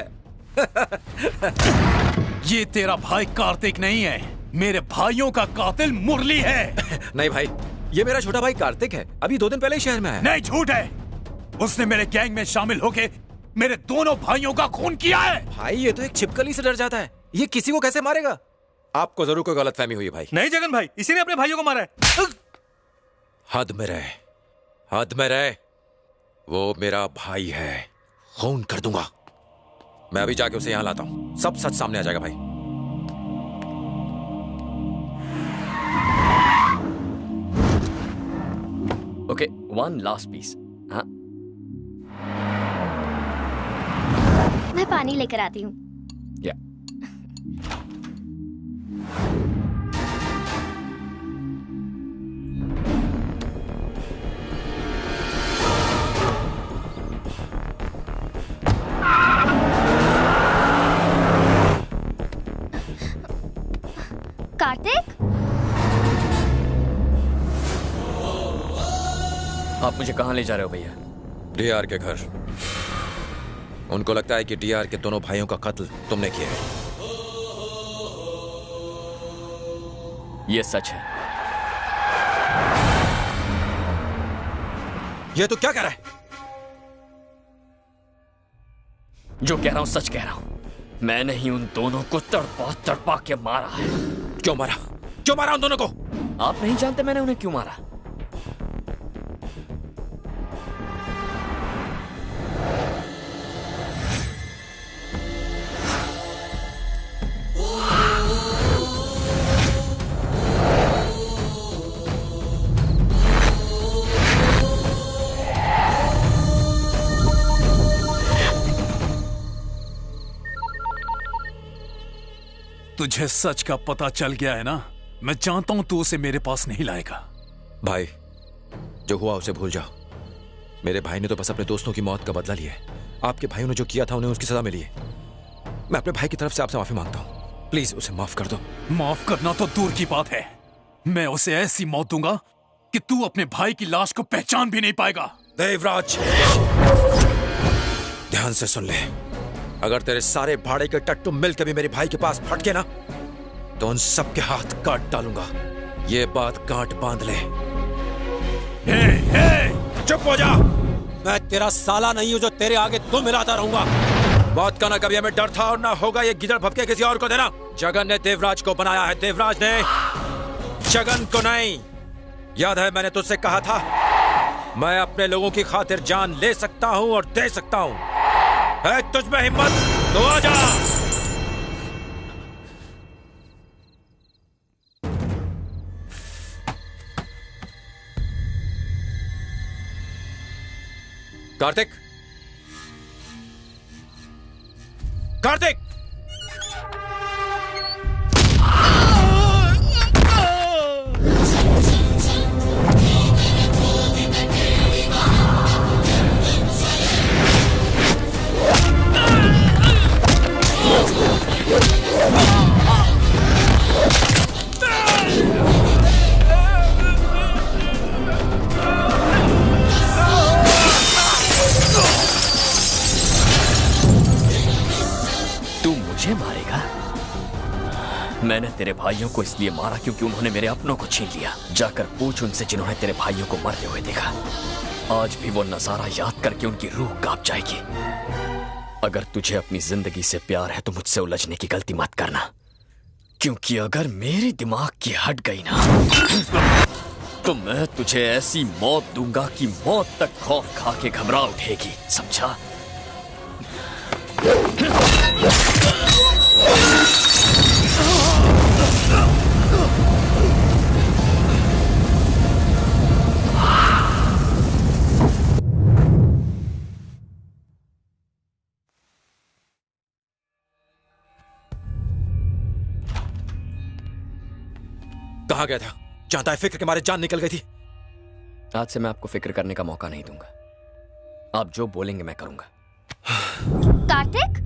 ये तेरा भाई कार्तिक नहीं है, मेरे भाइयों का कातिल मुरली है। नहीं भाई, ये मेरा छोटा भाई कार्तिक है, अभी 2 दिन पहले ही शहर में आया। नहीं, झूठ है। उसने मेरे गैंग में शामिल होके मेरे दोनों भाइयों का खून किया है। भाई ये तो एक छिपकली से डर जाता है, ये किसी को कैसे मारेगा? आपको जरूर कोई गलतफहमी हुई है भाई। नहीं जगन भाई, इसी ने अपने भाइयों को मारा है। हद में रहे, हद में रहे। वो मेरा भाई है, खून कर दूंगा। मैं अभी जाके उसे यहां लाता हूं, सब सच सामने आ जाएगा भाई। Okay, one last piece. हाँ, मैं पानी लेकर आती हूँ। या कार्तिक, आप मुझे कहाँ ले जा रहे हो भैया? डीआर के घर। उनको लगता है कि डीआर के दोनों भाइयों का कत्ल तुमने किया है। ये सच है। ये तो क्या कह रहा है? जो कह रहा हूं सच कह रहा हूं। मैंने ही उन दोनों को तड़पा तड़पा के मारा है। क्यों मारा? क्यों मारा उन दोनों को? आप नहीं जानते मैंने उन्हें क्यों मारा? तुझे सच का पता चल गया है ना? मैं जानता हूं तू उसे मेरे पास नहीं लाएगा। भाई, जो हुआ उसे भूल जाओ। मेरे भाई ने तो बस अपने दोस्तों की मौत का बदला लिया है। आपके भाइयों ने जो किया था उन्हें उसकी सजा मिली है। मैं अपने भाई की तरफ से आपसे माफी मांगता हूं। प्लीज उसे माफ कर दो। माफ करना तो दूर की बात है, मैं उसे ऐसी मौत दूंगा कि तू अपने भाई की लाश को पहचान भी नहीं पाएगा। देवराज, ध्यान से सुन ले। अगर तेरे सारे भाड़े के टट्टू मिलकर भी मेरे भाई के पास फटके ना, तो उन सब के हाथ काट डालूंगा। ये बात गांठ बांध ले। चुप हो जा। मैं तेरा साला नहीं हूं जो तेरे आगे तुम मिलाता रहूंगा। मौत का ना कभी हमें डर था और ना होगा ये गिदड़ भपके किसी और को देना। जगन ने देवराज को बनाया है, देवराज ने जगन को नहीं। याद है मैंने तुझसे कहा था, मैं अपने लोगों की खातिर जान ले सकता हूं और दे सकता हूं। है तुझ में हिम्मत तो आ जा। कार्तिक, कार्तिक, मुझे मारेगा? मैंने तेरे भाइयों को इसलिए मारा क्योंकि उन्होंने मेरे अपनों को छीन लिया। जाकर पूछ उनसे जिन्होंने तेरे भाइयों को मरते हुए देखा। आज भी वो नजारा याद करके उनकी रूह कांप जाएगी। अगर तुझे अपनी जिंदगी से प्यार है तो मुझसे उलझने की गलती मत करना, क्योंकि अगर मेरे दिमाग की हट गई ना तो मैं तुझे ऐसी मौत दूंगा कि मौत तक खौफ खा के घबरा उठेगी, समझा? कहाँ गया था? जानता है फिक्र के मारे जान निकल गई थी। आज से मैं आपको फिक्र करने का मौका नहीं दूंगा। आप जो बोलेंगे मैं करूंगा। कार्तिक,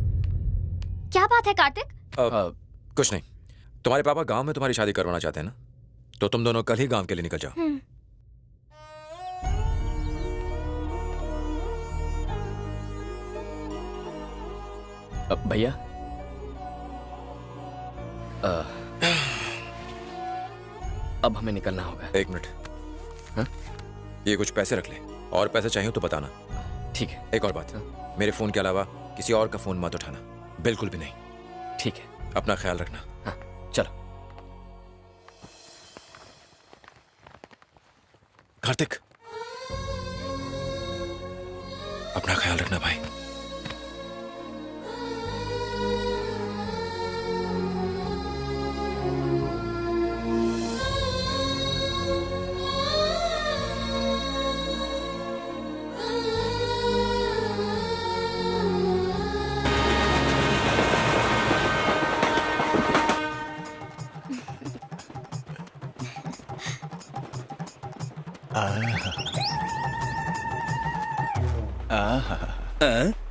क्या बात है कार्तिक? कुछ नहीं। तुम्हारे पापा गांव में तुम्हारी शादी करवाना चाहते हैं ना, तो तुम दोनों कल ही गांव के लिए निकल जाओ। भैया, अब हमें निकलना होगा। 1 मिनट। हाँ? ये कुछ पैसे रख ले, और पैसे चाहिए तो बताना। ठीक है। एक और बात, मेरे फोन के अलावा किसी और का फोन मत उठाना, बिल्कुल भी नहीं। ठीक है। अपना ख्याल रखना। हाँ, चलो। कार्तिक, अपना ख्याल रखना भाई।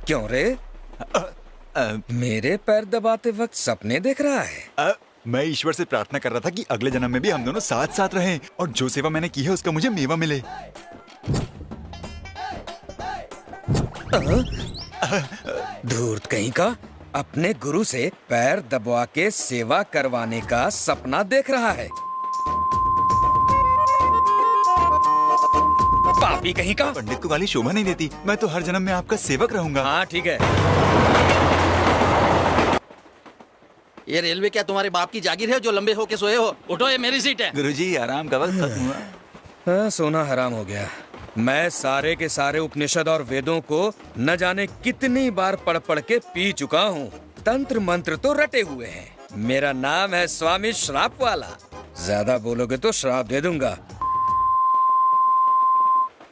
क्यों रे? मेरे पैर दबाते वक्त सपने देख रहा है? मैं ईश्वर से प्रार्थना कर रहा था कि अगले जन्म में भी हम दोनों साथ साथ रहें और जो सेवा मैंने की है उसका मुझे मेवा मिले। धूर्त कहीं का, अपने गुरु से पैर दबवा के सेवा करवाने का सपना देख रहा है। पापी कहीं का। पंडित को गाली शोभा नहीं देती। मैं तो हर जन्म में आपका सेवक रहूंगा। हाँ ठीक है। ये रेलवे क्या तुम्हारे बाप की जागीर है जो लंबे होके सोए हो? उठो, ये मेरी सीट है। गुरुजी, आराम का वक्त खत्म हुआ। हाँ, सोना हराम हो गया। मैं सारे के सारे उपनिषद और वेदों को न जाने कितनी बार पढ़ पढ़ के पी चुका हूँ। तंत्र मंत्र तो रटे हुए हैं। मेरा नाम है स्वामी श्राप वाला। ज्यादा बोलोगे तो श्राप दे दूंगा।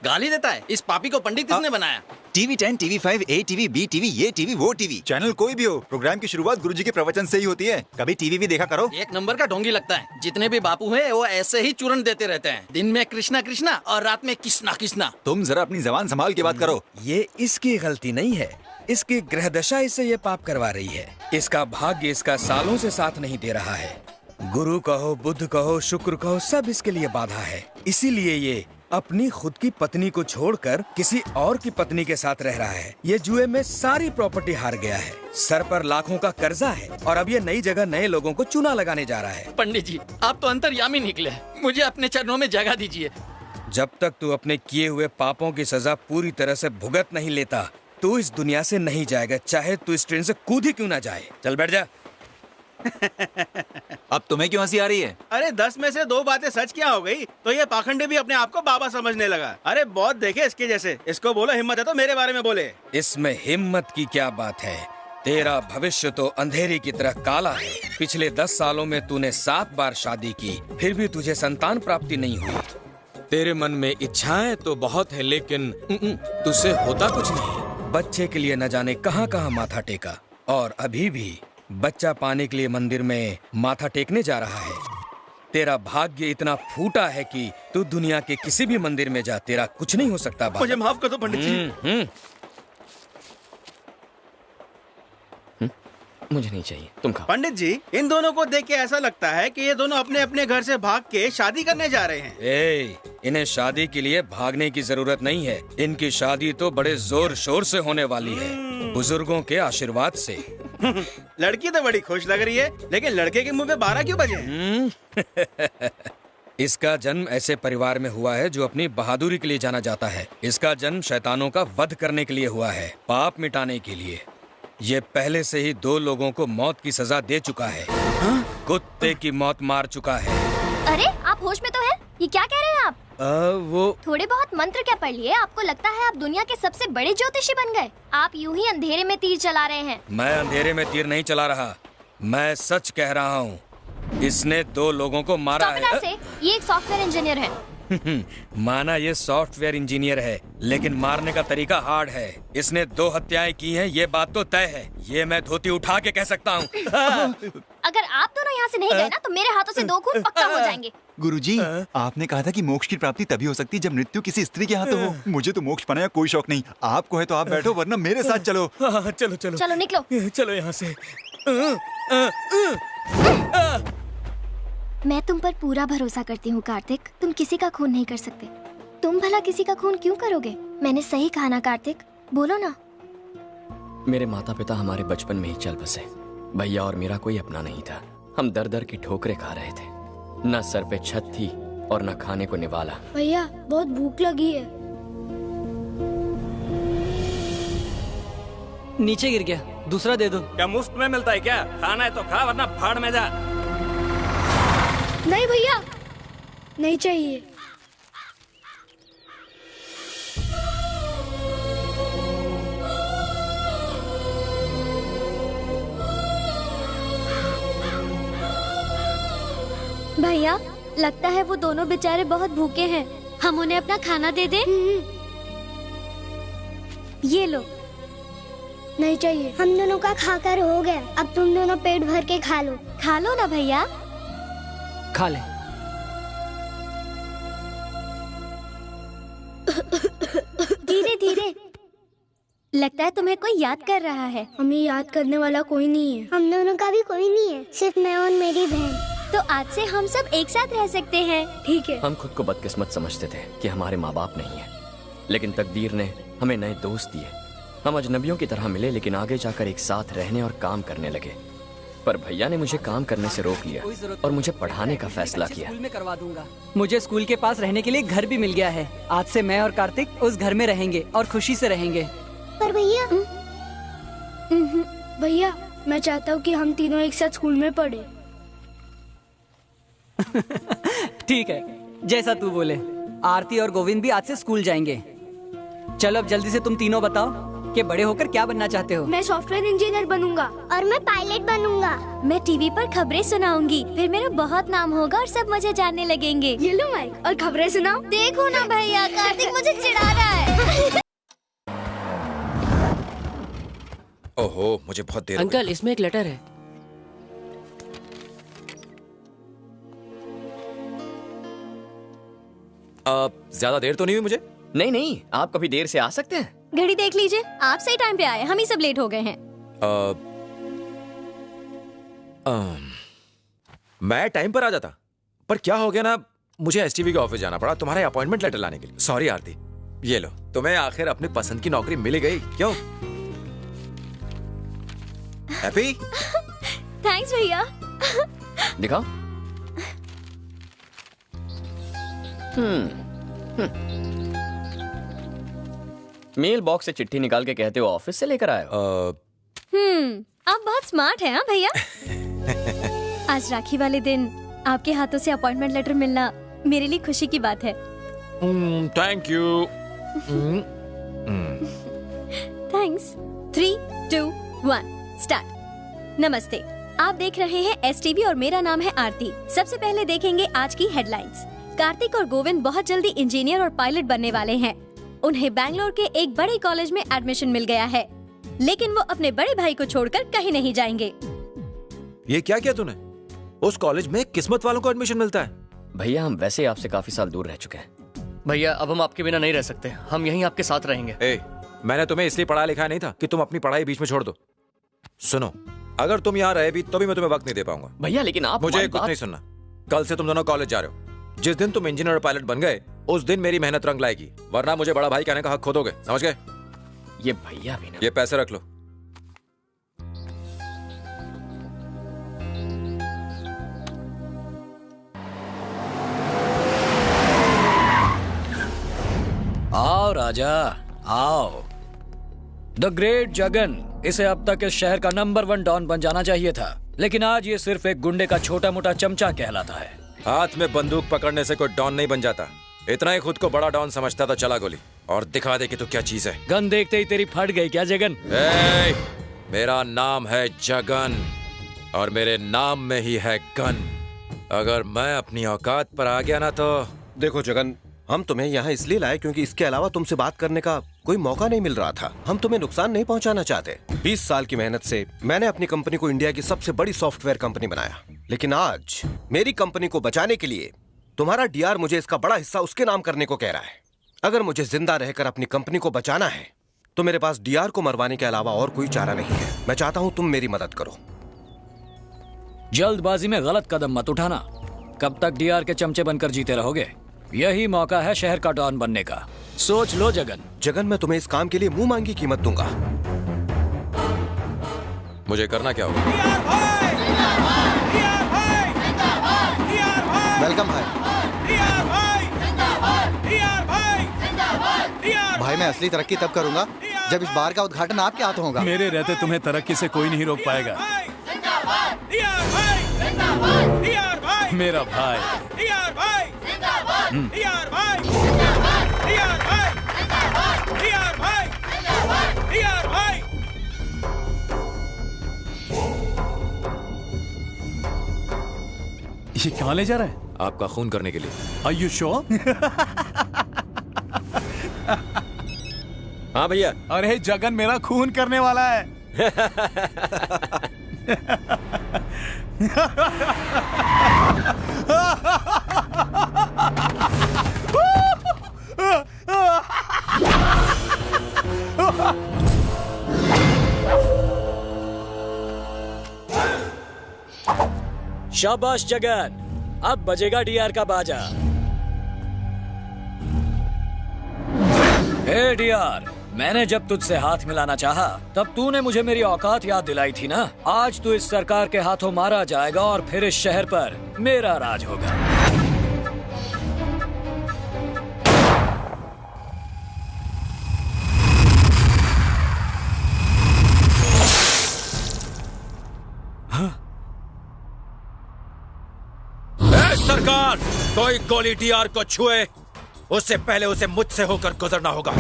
गाली देता है? इस पापी को पंडित किसने बनाया? टीवी 10, टीवी 5, ए टीवी, बी टीवी, ये टीवी, वो टीवी, चैनल कोई भी हो, प्रोग्राम की शुरुआत गुरुजी के प्रवचन से ही होती है। कभी टीवी भी देखा करो। एक नंबर का ढोंगी लगता है। जितने भी बापू हैं वो ऐसे ही चूर्ण देते रहते हैं। दिन में कृष्णा कृष्णा और रात में किसना किसना। तुम जरा अपनी जबान संभाल के बात करो। ये इसकी गलती नहीं है, इसकी ग्रह दशा इसे ये पाप करवा रही है। इसका भाग्य इसका सालों से साथ नहीं दे रहा है। गुरु कहो, बुध कहो, शुक्र कहो, सब इसके लिए बाधा है। इसीलिए ये अपनी खुद की पत्नी को छोड़कर किसी और की पत्नी के साथ रह रहा है। ये जुए में सारी प्रॉपर्टी हार गया है। सर पर लाखों का कर्जा है और अब ये नई जगह नए लोगों को चूना लगाने जा रहा है। पंडित जी, आप तो अंतर्यामी निकले। मुझे अपने चरणों में जगह दीजिए। जब तक तू अपने किए हुए पापों की सजा पूरी तरह से भुगत नहीं लेता, तू इस दुनिया से नहीं जाएगा, चाहे तू इस ट्रेन से कूद ही क्यों ना जाए। चल बैठ जा। अब तुम्हें क्यों हंसी आ रही है? अरे 10 में से 2 बातें सच क्या हो गई तो ये पाखंडी भी अपने आप को बाबा समझने लगा। अरे बहुत देखे इसके जैसे। इसको बोलो हिम्मत है तो मेरे बारे में बोले। इसमें हिम्मत की क्या बात है? तेरा भविष्य तो अंधेरे की तरह काला है। पिछले 10 सालों में तूने 7 बार शादी की, फिर भी तुझे संतान प्राप्ति नहीं हुई। तेरे मन में इच्छाएं तो बहुत है, लेकिन तुझसे होता कुछ नहीं। बच्चे के लिए न जाने कहां कहां माथा टेका, और अभी भी बच्चा पाने के लिए मंदिर में माथा टेकने जा रहा है। तेरा भाग्य इतना फूटा है कि तू दुनिया के किसी भी मंदिर में जा, तेरा कुछ नहीं हो सकता। मुझे माफ कर दो पंडित जी। मुझे नहीं चाहिए, तुम खाओ। पंडित जी, इन दोनों को देख के ऐसा लगता है कि ये दोनों अपने अपने घर से भाग के शादी करने जा रहे हैं। इन्हें शादी के लिए भागने की जरूरत नहीं है। इनकी शादी तो बड़े जोर शोर से होने वाली है, बुजुर्गों के आशीर्वाद से। लड़की तो बड़ी खुश लग रही है, लेकिन लड़के के मुंह पे 12 क्यों बजे हैं? इसका जन्म ऐसे परिवार में हुआ है जो अपनी बहादुरी के लिए जाना जाता है। इसका जन्म शैतानों का वध करने के लिए हुआ है, पाप मिटाने के लिए। ये पहले से ही 2 लोगों को मौत की सजा दे चुका है। कुत्ते की मौत मार चुका है। अरे आप होश में तो हैं? ये क्या कह रहे हैं आप? वो थोड़े बहुत मंत्र क्या पढ़ लिए? आपको लगता है आप दुनिया के सबसे बड़े ज्योतिषी बन गए? आप यूं ही अंधेरे में तीर चला रहे हैं। मैं अंधेरे में तीर नहीं चला रहा, मैं सच कह रहा हूँ। इसने 2 लोगों को मारा है। से ये एक सॉफ्टवेयर इंजीनियर है। माना ये सॉफ्टवेयर इंजीनियर है, लेकिन मारने का तरीका हार्ड है। इसने 2 हत्याएं की हैं, ये बात तो तय है। ये मैं धोती उठा के कह सकता हूँ। अगर आप दोनों यहाँ से नहीं गए ना तो मेरे हाथों से 2 खून पक्का हो जाएंगे। गुरुजी, आपने कहा था कि मोक्ष की प्राप्ति तभी हो सकती है जब मृत्यु किसी स्त्री के हाथों हो। मुझे तो मोक्ष पाने का कोई शौक नहीं। आपको है तो आप बैठो, वरना मेरे साथ चलो। चलो चलो चलो निकलो। चलो यहाँ से। मैं तुम पर पूरा भरोसा करती हूँ कार्तिक। तुम किसी का खून नहीं कर सकते। तुम भला किसी का खून क्यों करोगे? मैंने सही कहा ना कार्तिक? बोलो ना। मेरे माता पिता हमारे बचपन में ही चल बसे। भैया और मेरा कोई अपना नहीं था। हम दर दर की ठोकरें खा रहे थे। न सर पे छत थी और न खाने को निवाला। भैया बहुत भूख लगी है। नीचे गिर गया, दूसरा दे दो। क्या मुफ्त में मिलता है क्या? खाना है तो खा, वरना भाड़ में जा। नहीं भैया, नहीं चाहिए। भैया लगता है वो दोनों बेचारे बहुत भूखे हैं। हम उन्हें अपना खाना दे दें? ये लो। नहीं चाहिए, हम दोनों का खाकर हो गया। अब तुम दोनों पेट भर के खा लो। खा लो ना भैया। खा ले। धीरे धीरे। लगता है तुम्हें कोई याद कर रहा है। हमें याद करने वाला कोई नहीं है। हम दोनों का भी कोई नहीं है, सिर्फ मैं और मेरी बहन। तो आज से हम सब एक साथ रह सकते हैं। ठीक है। हम खुद को बदकिस्मत समझते थे कि हमारे माँ बाप नहीं है, लेकिन तकदीर ने हमें नए दोस्त दिए। हम अजनबियों की तरह मिले, लेकिन आगे जाकर एक साथ रहने और काम करने लगे। पर भैया ने मुझे काम करने से रोक लिया और मुझे पढ़ाने का फैसला किया। स्कूल में करवा दूंगा। मुझे स्कूल के पास रहने के लिए घर भी मिल गया है। आज से मैं और कार्तिक उस घर में रहेंगे और खुशी से रहेंगे। पर भैया भैया मैं चाहता हूँ कि हम तीनों एक साथ स्कूल में पढ़े। ठीक है, जैसा तू बोले। आरती और गोविंद भी आज से स्कूल जाएंगे। चलो अब जल्दी से तुम तीनों बताओ कि बड़े होकर क्या बनना चाहते हो? मैं सॉफ्टवेयर इंजीनियर बनूंगा। और मैं पायलट बनूंगा। मैं टीवी पर खबरें सुनाऊंगी, फिर मेरा बहुत नाम होगा और सब मुझे जानने लगेंगे। ये लो माइक और खबरें सुनाओ। देखो ना भैया, कार्तिक मुझे चिढ़ा रहा है। ओहो, मुझे बहुत देर अंकल, इसमें एक लेटर है। ज्यादा देर तो नहीं हुई मुझे? नहीं नहीं, आप कभी देर से आ सकते हैं। घड़ी देख लीजिए, आप सही टाइम पे आए। हम ही सब लेट हो गए हैं। मैं टाइम पर आ जाता, पर क्या हो गया ना, मुझे एसटीवी के ऑफिस जाना पड़ा तुम्हारे अपॉइंटमेंट लेटर लाने के लिए। सॉरी आरती। ये लो, तुम्हें आखिर अपनी पसंद की नौकरी मिल गई। क्यों? हैप्पी? थैंक्स भैया। दिखाओ। मेल बॉक्स से चिट्ठी निकाल के कहते हो ऑफिस से लेकर आए हो। आप बहुत स्मार्ट हैं हाँ भैया। आज राखी वाले दिन आपके हाथों से अपॉइंटमेंट लेटर मिलना मेरे लिए खुशी की बात है। Thank you. थैंक्स। 3, 2, 1 स्टार्ट। नमस्ते, आप देख रहे हैं एसटीवी और मेरा नाम है आरती। सबसे पहले देखेंगे आज की हेडलाइंस। कार्तिक और गोविंद बहुत जल्दी इंजीनियर और पायलट बनने वाले हैं। उन्हें बैंगलोर के एक बड़े कॉलेज में एडमिशन मिल गया है, लेकिन वो अपने बड़े भाई को छोड़कर कहीं नहीं जाएंगे। ये क्या किया तूने? उस कॉलेज में किस्मत वालों को एडमिशन मिलता है। भैया हम वैसे आपसे काफी साल दूर रह चुके हैं। भैया अब हम आपके बिना नहीं रह सकते। हम यहीं आपके साथ रहेंगे। मैंने तुम्हें इसलिए पढ़ा लिखा नहीं था कि तुम अपनी पढ़ाई बीच में छोड़ दो। सुनो, अगर तुम यहाँ रहे भी तो भी मैं तुम्हें वक्त नहीं दे पाऊंगा। भैया लेकिन आप मुझे कुछ नहीं सुनना। कल से तुम दोनों कॉलेज जा रहे हो। जिस दिन तुम इंजीनियर और पायलट बन गए उस दिन मेरी मेहनत रंग लाएगी, वरना मुझे बड़ा भाई कहने का हक खो दोगे। समझ गए? ये भैया भी ना। ये पैसे रख लो। राजा, आओ। द ग्रेट जगन, इसे अब तक इस शहर का नंबर 1 डॉन बन जाना चाहिए था, लेकिन आज ये सिर्फ एक गुंडे का छोटा मोटा चमचा कहलाता है। हाथ में बंदूक पकड़ने से कोई डॉन नहीं बन जाता। इतना ही खुद को बड़ा डॉन समझता तो चला गोली और दिखा दे कि तू क्या चीज है। गन देखते ही तेरी फट गई क्या जगन? मेरा नाम है जगन और मेरे नाम में ही है गन। अगर मैं अपनी औकात पर आ गया ना तो देखो जगन, हम तुम्हें यहाँ इसलिए लाए क्योंकि इसके अलावा तुमसे बात करने का कोई मौका नहीं मिल रहा था। हम तुम्हें नुकसान नहीं पहुँचाना चाहते। 20 साल की मेहनत से मैंने अपनी कंपनी को इंडिया की सबसे बड़ी सॉफ्टवेयर कंपनी बनाया, लेकिन आज मेरी कंपनी को बचाने के लिए तुम्हारा डीआर मुझे इसका बड़ा हिस्सा उसके नाम करने को कह रहा है। अगर मुझे जिंदा रहकर अपनी कंपनी को बचाना है तो मेरे पास डीआर को मरवाने के अलावा और कोई चारा नहीं है। मैं चाहता हूं तुम मेरी मदद करो। जल्दबाजी में गलत कदम मत उठाना। कब तक डीआर के चमचे बनकर जीते रहोगे? यही मौका है शहर का डॉन बनने का। सोच लो जगन। जगन, मैं तुम्हें इस काम के लिए मुंह मांगी कीमत दूंगा। मुझे करना क्या होगा? वेलकम भाई। भाई मैं असली तरक्की तब करूंगा जब इस बार का उद्घाटन आपके हाथों होगा। मेरे रहते तुम्हें तरक्की से कोई नहीं रोक पाएगा। मेरा भाई। ये कहाँ ले जा रहा है? आपका खून करने के लिए। Are you sure? हाँ भैया। अरे जगन मेरा खून करने वाला है। शाबाश जगन, अब बजेगा डीआर का बाजा। हे डीआर, मैंने जब तुझसे हाथ मिलाना चाहा तब तूने मुझे मेरी औकात याद दिलाई थी ना। आज तू इस सरकार के हाथों मारा जाएगा और फिर इस शहर पर मेरा राज होगा। सरकार, कोई गोली डीआर को छुए उससे पहले उसे मुझसे होकर गुजरना होगा।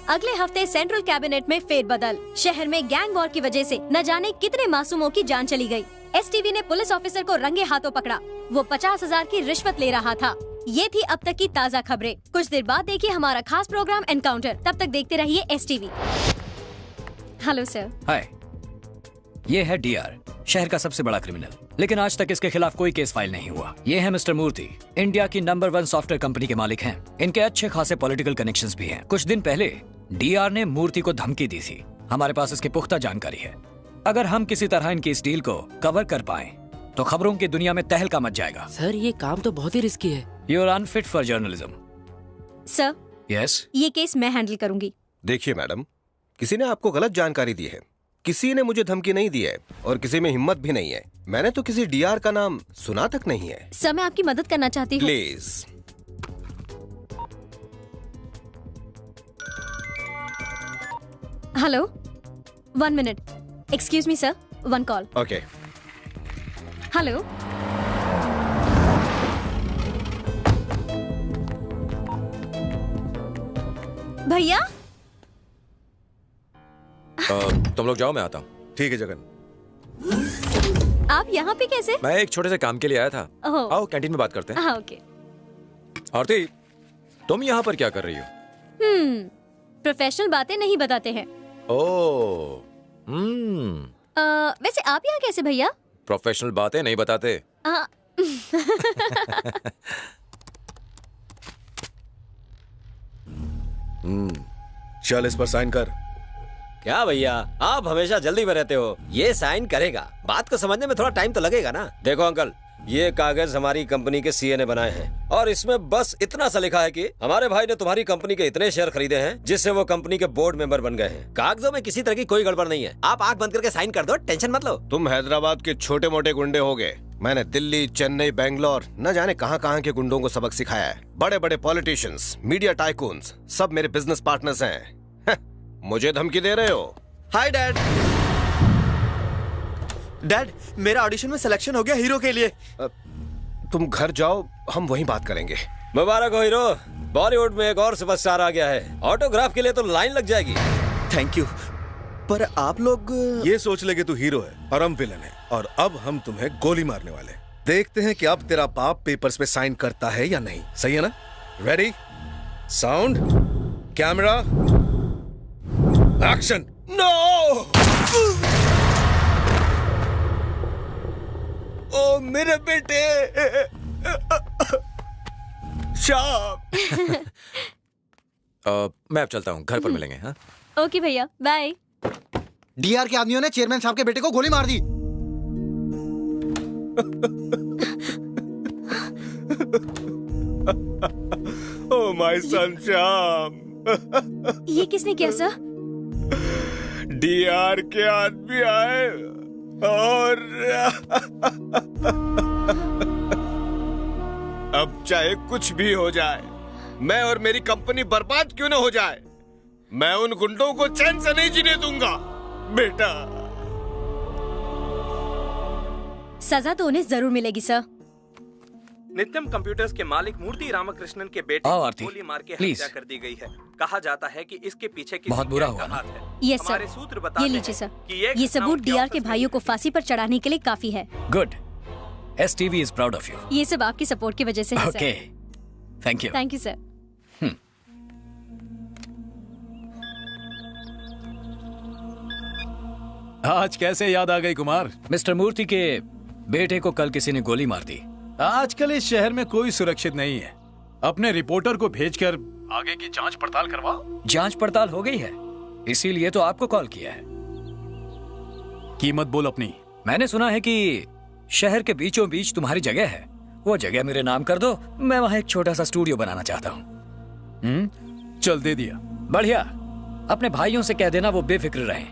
अगले हफ्ते सेंट्रल कैबिनेट में फेरबदल। शहर में गैंग वॉर की वजह से न जाने कितने मासूमों की जान चली गई। एसटीवी ने पुलिस ऑफिसर को रंगे हाथों पकड़ा। वो 50,000 की रिश्वत ले रहा था। ये थी अब तक की ताज़ा खबरें। कुछ देर बाद देखिए हमारा खास प्रोग्राम एनकाउंटर। तब तक देखते रहिए एसटीवी। Hello sir. हाय, ये है डीआर, शहर का सबसे बड़ा क्रिमिनल, लेकिन आज तक इसके खिलाफ कोई केस फाइल नहीं हुआ। ये है मिस्टर मूर्ति, इंडिया की नंबर 1 सॉफ्टवेयर कंपनी के मालिक हैं। इनके अच्छे खासे पॉलिटिकल कनेक्शंस भी हैं। कुछ दिन पहले डीआर ने मूर्ति को धमकी दी थी। हमारे पास इसकी पुख्ता जानकारी है। अगर हम किसी तरह इनकी इस डील को कवर कर पाएं, तो खबरों की दुनिया में तहलका मच जाएगा। सर, ये काम तो बहुत ही रिस्की है। You are unfit for journalism. Sir, yes, ये केस मैं हैंडल करूंगी। देखिए मैडम, किसी ने आपको गलत जानकारी दी है। किसी ने मुझे धमकी नहीं दी है और किसी में हिम्मत भी नहीं है। मैंने तो किसी डीआर का नाम सुना तक नहीं है। सर, मैं आपकी मदद करना चाहती हूँ। Please. Hello, 1 minute. Excuse me sir, 1 call. Okay. Hello. भैया, तुम लोग जाओ, मैं आता हूँ। ठीक है जगन। आप यहाँ पे कैसे? मैं एक छोटे से काम के लिए आया था। ओह। आओ कैंटीन में बात करते हैं। हाँ, ओके। आरती, तुम यहाँ पर क्या कर रही हो? प्रोफेशनल बातें नहीं बताते हैं। ओह, वैसे आप यहाँ कैसे भैया? प्रोफेशनल बातें नहीं बताते। चल इस पर साइन कर। क्या भैया, आप हमेशा जल्दी में रहते हो। ये साइन करेगा, बात को समझने में थोड़ा टाइम तो लगेगा ना। देखो अंकल, ये कागज हमारी कंपनी के सीए ने बनाए हैं और इसमें बस इतना सा लिखा है कि हमारे भाई ने तुम्हारी कंपनी के इतने शेयर खरीदे हैं जिससे वो कंपनी के बोर्ड मेंबर बन गए हैं। कागजों में किसी तरह की कोई गड़बड़ नहीं है, आप आंख बंद करके साइन कर दो, टेंशन मत लो। तुम हैदराबाद के छोटे मोटे गुंडे होगे, मैंने दिल्ली, चेन्नई, बेंगलोर, न जाने कहां के गुंडों को सबक सिखाया है। बड़े बड़े पॉलिटिशियंस, मीडिया टाइकून्स, सब मेरे बिजनेस पार्टनर्स हैं। मुझे धमकी दे रहे हो? Hi dad. डैड, मेरा ऑडिशन में सिलेक्शन हो गया हीरो के लिए। तुम घर जाओ, हम वहीं बात करेंगे। मुबारक हो हीरो, बॉलीवुड में एक और सुपरस्टार आ गया है। ऑटोग्राफ के लिए तो लाइन लग जाएगी। Thank you. पर आप लोग ये सोच ले कि तू हीरो है और हम विलन है, और अब हम तुम्हें गोली मारने वाले। देखते हैं कि अब तेरा बाप पेपर्स पे साइन करता है या नहीं। सही है ना? Ready, sound, camera, action. No! ओ मेरे बेटे श्याम। मैं अब चलता हूँ, घर पर मिलेंगे। हाँ ओके भैया, बाय। डीआर के आदमियों ने चेयरमैन साहब के बेटे को गोली मार दी। Oh my son Shyam. ये किसने किया सर? डीआर के आदमी आए और अब चाहे कुछ भी हो जाए, मैं और मेरी कंपनी बर्बाद क्यों ना हो जाए, मैं उन गुंडों को चैन से नहीं जीने दूंगा। बेटा, सजा तो उन्हें जरूर मिलेगी सर। नित्यम कंप्यूटर्स के मालिक मूर्ति रामकृष्णन के बेटे को गोली मार के हत्या कर दी गई है। कहा जाता है कि इसके पीछे किसी बहुत बुरा हुआ ना? ये सर, सूत्र बताते ये लीजिए सर, ये सबूत डीआर के भाइयों को फांसी पर चढ़ाने के लिए काफी है। Good, STV is proud of you. ये सब आपकी सपोर्ट की वजह से है okay, thank you. Thank you sir. आज कैसे याद आ गई कुमार? मिस्टर मूर्ति के बेटे को कल किसी ने गोली मार दी। आजकल इस शहर में कोई सुरक्षित नहीं है। अपने रिपोर्टर को भेजकर आगे की जांच पड़ताल करवाओ। जांच पड़ताल हो गई है, इसीलिए तो आपको कॉल किया है। कीमत बोल अपनी। मैंने सुना है कि शहर के बीचों बीच तुम्हारी जगह है, वो जगह मेरे नाम कर दो, मैं वहां एक छोटा सा स्टूडियो बनाना चाहता हूँ। चल दे दिया। बढ़िया, अपने भाइयों से कह देना वो बेफिक्र रहें।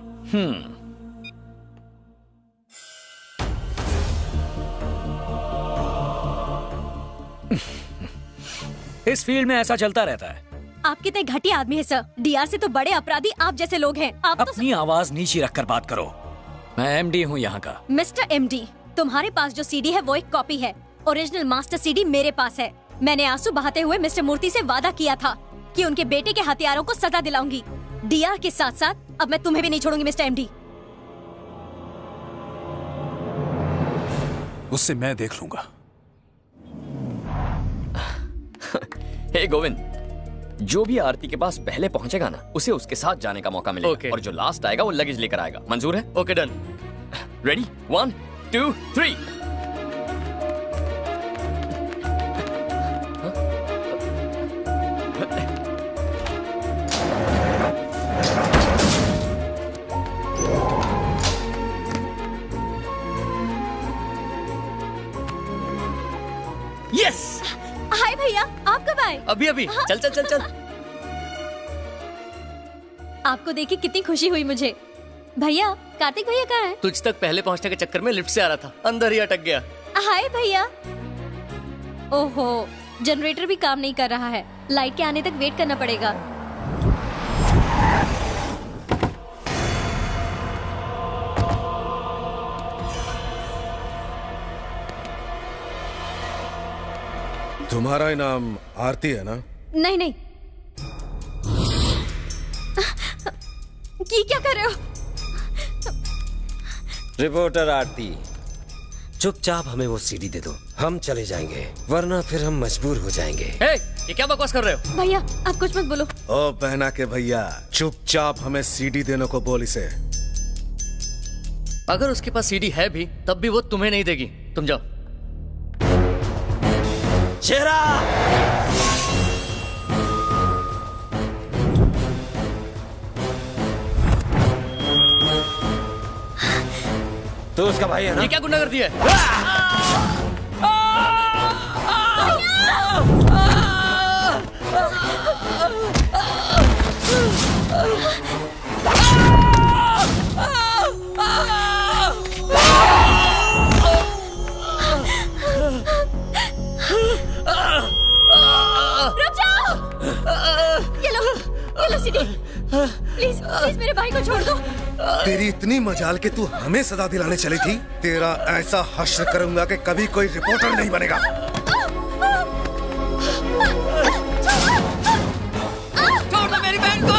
इस फील्ड में ऐसा चलता रहता है। आप कितने घटिया आदमी है सर। डीआर से तो बड़े अपराधी आप जैसे लोग हैं। आप अपनी आवाज नीचे रखकर बात करो। मैं एमडी हूँ यहाँ का। मिस्टर एमडी, तुम्हारे पास जो सीडी है वो एक कॉपी है। ओरिजिनल मास्टर सीडी मेरे पास है। मैंने आंसू बहाते हुए मिस्टर मूर्ति से वादा किया था कि उनके बेटे के हथियारों को सजा दिलाऊंगी। डीआर के साथ साथ अब मैं तुम्हें भी नहीं छोड़ूंगी मिस्टर एमडी। उससे मैं देख लूंगा। हे गोविंद, जो भी आरती के पास पहले पहुंचेगा ना, उसे उसके साथ जाने का मौका मिलेगा। और जो लास्ट आएगा वो लगेज लेकर आएगा। मंजूर है? Okay, done. रेडी, 1 2 3। यस। हाय भैया, आप कब आए? अभी अभी। चल चल चल चल। आपको देख के कितनी खुशी हुई मुझे। भैया, कार्तिक भैया कहाँ है? तुझ तक पहले पहुंचने के चक्कर में लिफ्ट से आ रहा था, अंदर ही अटक गया। हाय भैया। ओहो, जनरेटर भी काम नहीं कर रहा है। लाइट के आने तक वेट करना पड़ेगा। तुम्हारा इनाम आरती है ना? नहीं नहीं। ये क्या कर रहे हो? रिपोर्टर आरती, चुपचाप हमें वो सीडी दे दो, हम चले जाएंगे, वरना फिर हम मजबूर हो जाएंगे। ये क्या बकवास कर रहे हो? भैया, आप कुछ मत बोलो। ओ बहना के भैया, चुपचाप हमें सीडी देने को बोल इसे। अगर उसके पास सीडी है भी, तब भी वो तुम्हें नहीं देगी। तुम जाओ। चेहरा, तो उसका भाई है ना? ये क्या गुंडागर्दी है? तेरी इतनी मजाल के तू हमें सजा दिलाने चली थी। तेरा ऐसा हश्र करूंगा कि कभी कोई रिपोर्टर नहीं बनेगा। छोड़ दो मेरी बहन को।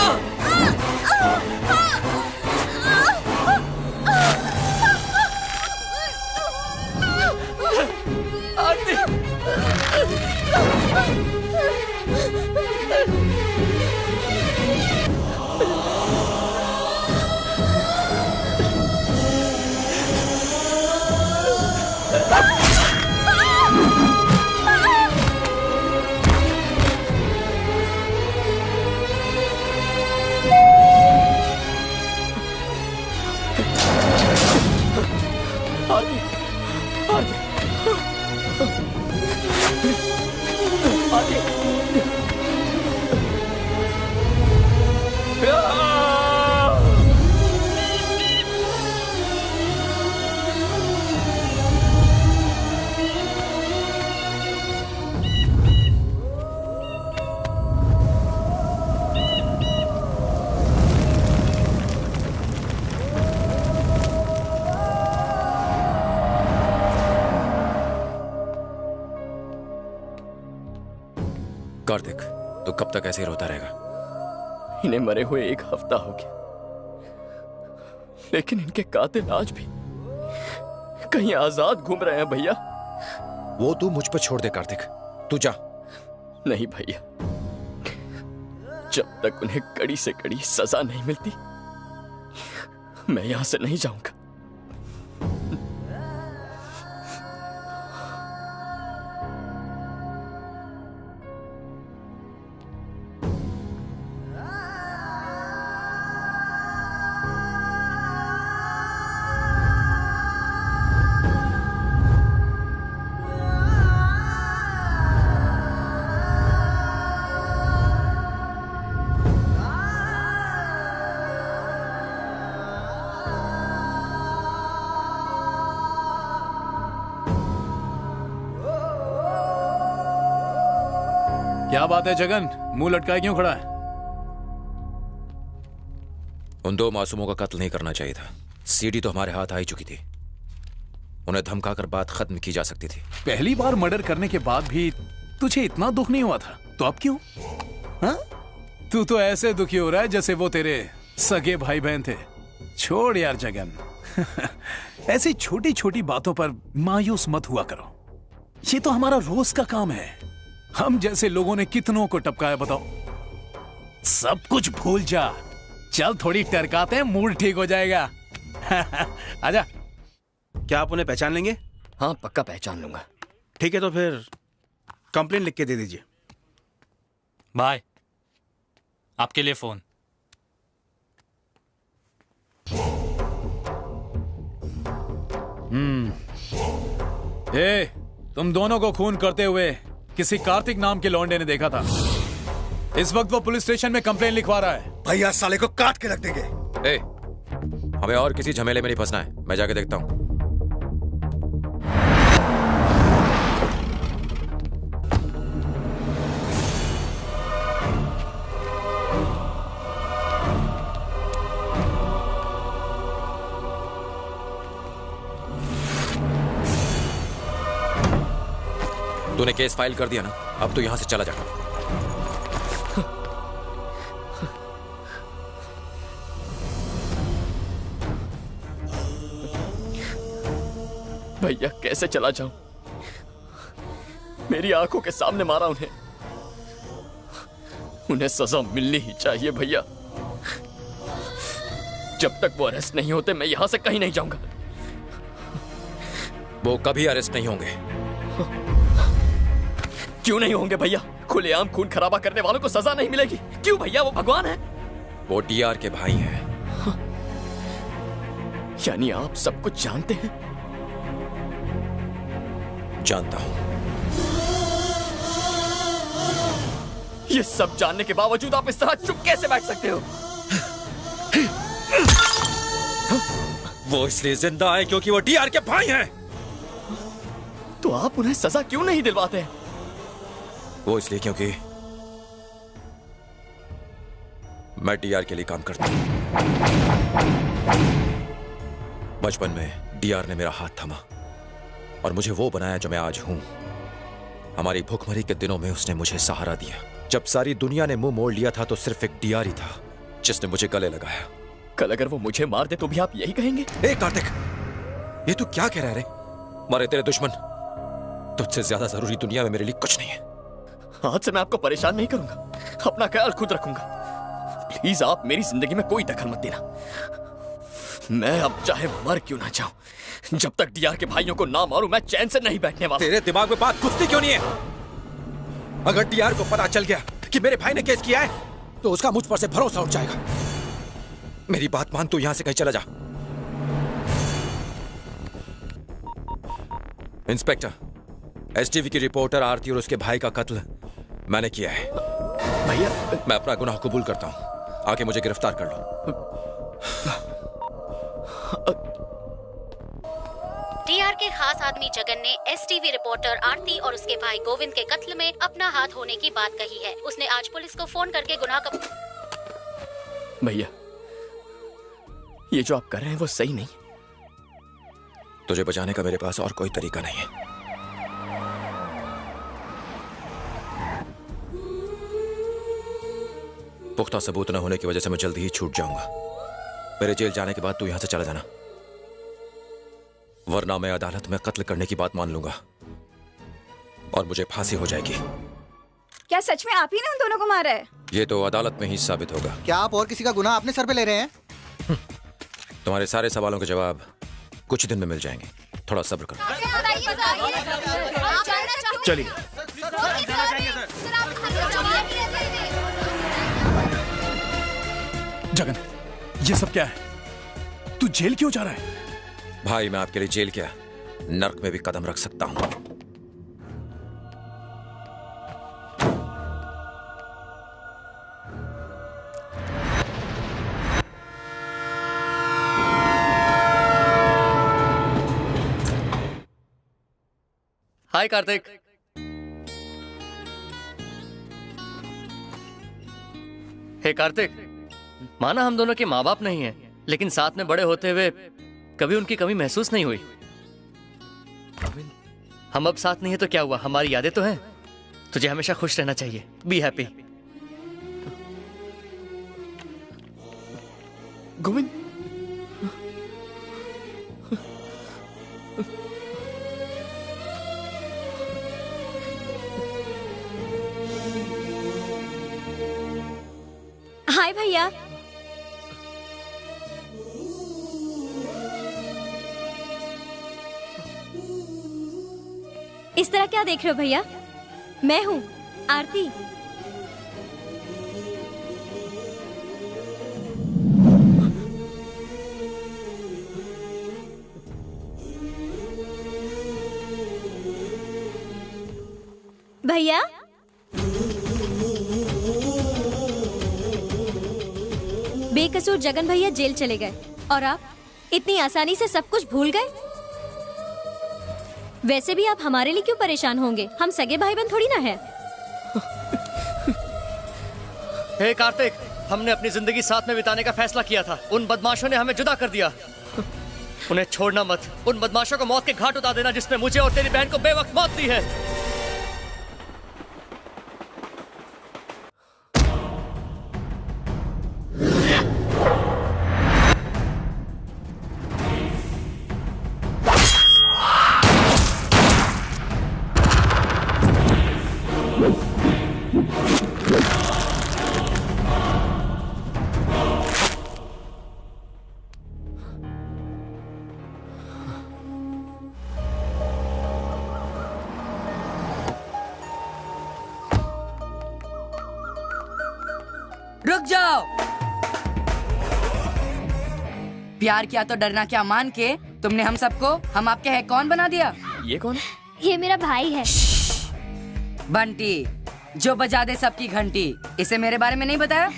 कार्तिक, तो कब तक ऐसे ही रोता रहेगा? इन्हें मरे हुए 1 हफ्ता हो गया, लेकिन इनके कातिल आज भी कहीं आजाद घूम रहे हैं भैया। वो तू मुझ पर छोड़ दे कार्तिक, तू जा। नहीं भैया, जब तक उन्हें कड़ी से कड़ी सजा नहीं मिलती मैं यहां से नहीं जाऊंगा। क्या बात है जगन, मुंह लटकाए क्यों खड़ा है? उन 2 मासूमों का कत्ल नहीं करना चाहिए था। सीडी तो हमारे हाथ आ ही चुकी थी। उन्हें धमकाकर बात खत्म की जा सकती थी। पहली बार मर्डर करने के बाद भी तुझे इतना दुख नहीं हुआ था, तो अब क्यों? हाँ? तू तो ऐसे दुखी हो रहा है जैसे वो तेरे सगे भाई बहन थे। छोड़ यार जगन। ऐसी छोटी छोटी बातों पर मायूस मत हुआ करो। ये तो हमारा रोज का काम है। हम जैसे लोगों ने कितनों को टपकाया बताओ। सब कुछ भूल जा, चल थोड़ी टरकाते हैं, मूड ठीक हो जाएगा। आजा। क्या आप उन्हें पहचान लेंगे? हाँ पक्का पहचान लूंगा। ठीक है, तो फिर कंप्लेन लिख के दे दीजिए। बाय। आपके लिए फोन। तुम दोनों को खून करते हुए किसी कार्तिक नाम के लौंडे ने देखा था। इस वक्त वो पुलिस स्टेशन में कंप्लेन लिखवा रहा है। भैया साले को काट के रख देंगे। हमें और किसी झमेले में नहीं फंसना है। मैं जाके देखता हूं। तूने केस फाइल कर दिया ना, अब तो यहां से चला जा। भैया कैसे चला जाऊं? मेरी आंखों के सामने मारा उन्हें। उन्हें सजा मिलनी ही चाहिए भैया। जब तक वो अरेस्ट नहीं होते मैं यहां से कहीं नहीं जाऊंगा। वो कभी अरेस्ट नहीं होंगे। क्यों नहीं होंगे भैया? खुलेआम खून खराबा करने वालों को सजा नहीं मिलेगी। क्यों भैया? वो भगवान है। वो डीआर के भाई हैं। यानी आप सब कुछ जानते हैं? जानता हूं। ये सब जानने के बावजूद आप इस तरह चुप कैसे बैठ सकते हो? वो इसलिए जिंदा है क्योंकि वो डीआर के भाई हैं। तो आप उन्हें सजा क्यों नहीं दिलवाते? वो इसलिए क्योंकि मैं डीआर के लिए काम करता हूं। बचपन में डीआर ने मेरा हाथ थामा और मुझे वो बनाया जो मैं आज हूं। हमारी भूखमरी के दिनों में उसने मुझे सहारा दिया। जब सारी दुनिया ने मुंह मोड़ लिया था तो सिर्फ एक डीआर ही था जिसने मुझे गले लगाया। कल अगर वो मुझे मार दे तो भी आप यही कहेंगे? ए कार्तिक, ये तू क्या कह रहा है रे? मारे तेरे दुश्मन, तुझसे ज्यादा जरूरी दुनिया में मेरे लिए कुछ नहीं है। आज से मैं आपको परेशान नहीं करूंगा, अपना ख्याल खुद रखूंगा। प्लीज आप मेरी जिंदगी में कोई दखल मत देना। मैं अब चाहे मर क्यों ना जाऊं, जब तक डीआर के भाइयों को ना मारूं मैं चैन से नहीं बैठने वाला। तेरे दिमाग में बात घुसती क्यों नहीं है? अगर डीआर को पता चल गया कि मेरे भाई ने केस किया है तो उसका मुझ पर से भरोसा उठ जाएगा। मेरी बात मान, तू यहां से कहीं चला जा। इंस्पेक्टर, एसटीवी की रिपोर्टर आरती और उसके भाई का कत्ल मैंने किया है। भैया, मैं अपना गुनाह कबूल करता हूं। आके मुझे गिरफ्तार कर लो। डीआर के खास आदमी जगन ने एसटीवी रिपोर्टर आरती और उसके भाई गोविंद के कत्ल में अपना हाथ होने की बात कही है। उसने आज पुलिस को फोन करके गुनाह का... भैया, ये जो आप कर रहे हैं वो सही नहीं। तुझे बचाने का मेरे पास और कोई तरीका नहीं है। पुख्ता सबूत न होने की वजह से मैं जल्दी ही छूट जाऊंगा। मेरे जेल जाने के बाद तू यहां से चला जाना, वरना मैं अदालत में कत्ल करने की बात मान लूंगा और मुझे फांसी हो जाएगी। क्या सच में आप ही ने उन दोनों को मारा है? ये तो अदालत में ही साबित होगा। क्या आप और किसी का गुनाह अपने सर पे ले रहे हैं? तुम्हारे सारे सवालों के जवाब कुछ दिन में मिल जाएंगे, थोड़ा सब्र करो। चलिए। जगन, ये सब क्या है? तू जेल क्यों जा रहा है? भाई, मैं आपके लिए जेल क्या, नर्क में भी कदम रख सकता हूं। हाय कार्तिक। हे कार्तिक, माना हम दोनों के माँ बाप नहीं हैं, लेकिन साथ में बड़े होते हुए कभी उनकी कमी महसूस नहीं हुई। हम अब साथ नहीं है तो क्या हुआ, हमारी यादें तो हैं। तुझे हमेशा खुश रहना चाहिए। Be happy. गोविंद, हाय भैया। इस तरह क्या देख रहे हो भैया? मैं हूँ आरती। भैया, बेकसूर जगन भैया जेल चले गए और आप इतनी आसानी से सब कुछ भूल गए। वैसे भी आप हमारे लिए क्यों परेशान होंगे? हम सगे भाई बहन थोड़ी ना है। हे कार्तिक, हमने अपनी जिंदगी साथ में बिताने का फैसला किया था। उन बदमाशों ने हमें जुदा कर दिया। उन्हें छोड़ना मत। उन बदमाशों को मौत के घाट उतार देना जिसने मुझे और तेरी बहन को बेवक्त मौत दी है। रुक जाओ। प्यार किया तो डरना क्या मान के तुमने हम सबको हम आपके है कौन बना दिया? ये कौन है? ये मेरा भाई है। बंटी, जो बजा दे सबकी घंटी। इसे मेरे बारे में नहीं बताया?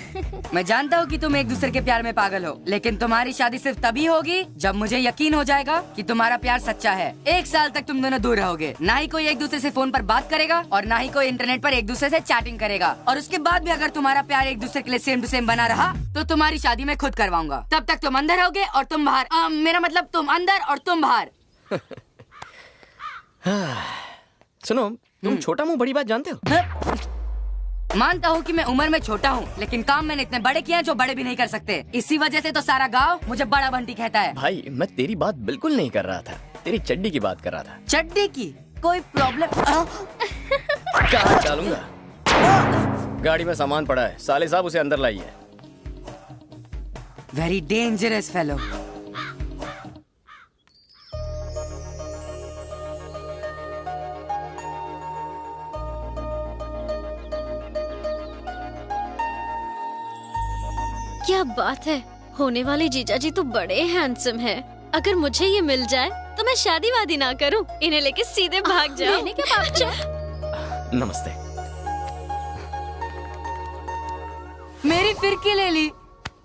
मैं जानता हूँ कि तुम एक दूसरे के प्यार में पागल हो, लेकिन तुम्हारी शादी सिर्फ तभी होगी जब मुझे यकीन हो जाएगा कि तुम्हारा प्यार सच्चा है। 1 साल तक तुम दोनों दूर रहोगे, ना ही कोई एक दूसरे से फोन पर बात करेगा और ना ही कोई इंटरनेट पर एक दूसरे से चैटिंग करेगा। और उसके बाद भी अगर तुम्हारा प्यार एक दूसरे के लिए सेम टू सेम बना रहा तो तुम्हारी शादी मैं खुद करवाऊंगा। तब तक तुम अंदर रहोगे और तुम बाहर। मेरा मतलब तुम अंदर और तुम बाहर। सुनो, तुम छोटा मुंह बड़ी बात जानते हो? मानता हूँ कि मैं उम्र में छोटा हूँ, लेकिन काम मैंने इतने बड़े किए हैं जो बड़े भी नहीं कर सकते। इसी वजह से तो सारा गांव मुझे बड़ा बंटी कहता है। भाई मैं तेरी बात बिल्कुल नहीं कर रहा था, तेरी चड्डी की बात कर रहा था। चड्डी की कोई प्रॉब्लम? कहाँ डालूंगा? गाड़ी में सामान पड़ा है, साले साहब उसे अंदर लाइए। Very dangerous fellow. क्या बात है, होने वाले जीजा जी तो बड़े हैंडसम हैं। अगर मुझे ये मिल जाए तो मैं शादी वादी ना करूं, इन्हें लेके सीधे भाग जाऊं। नमस्ते। मेरी फिरकी ले ली।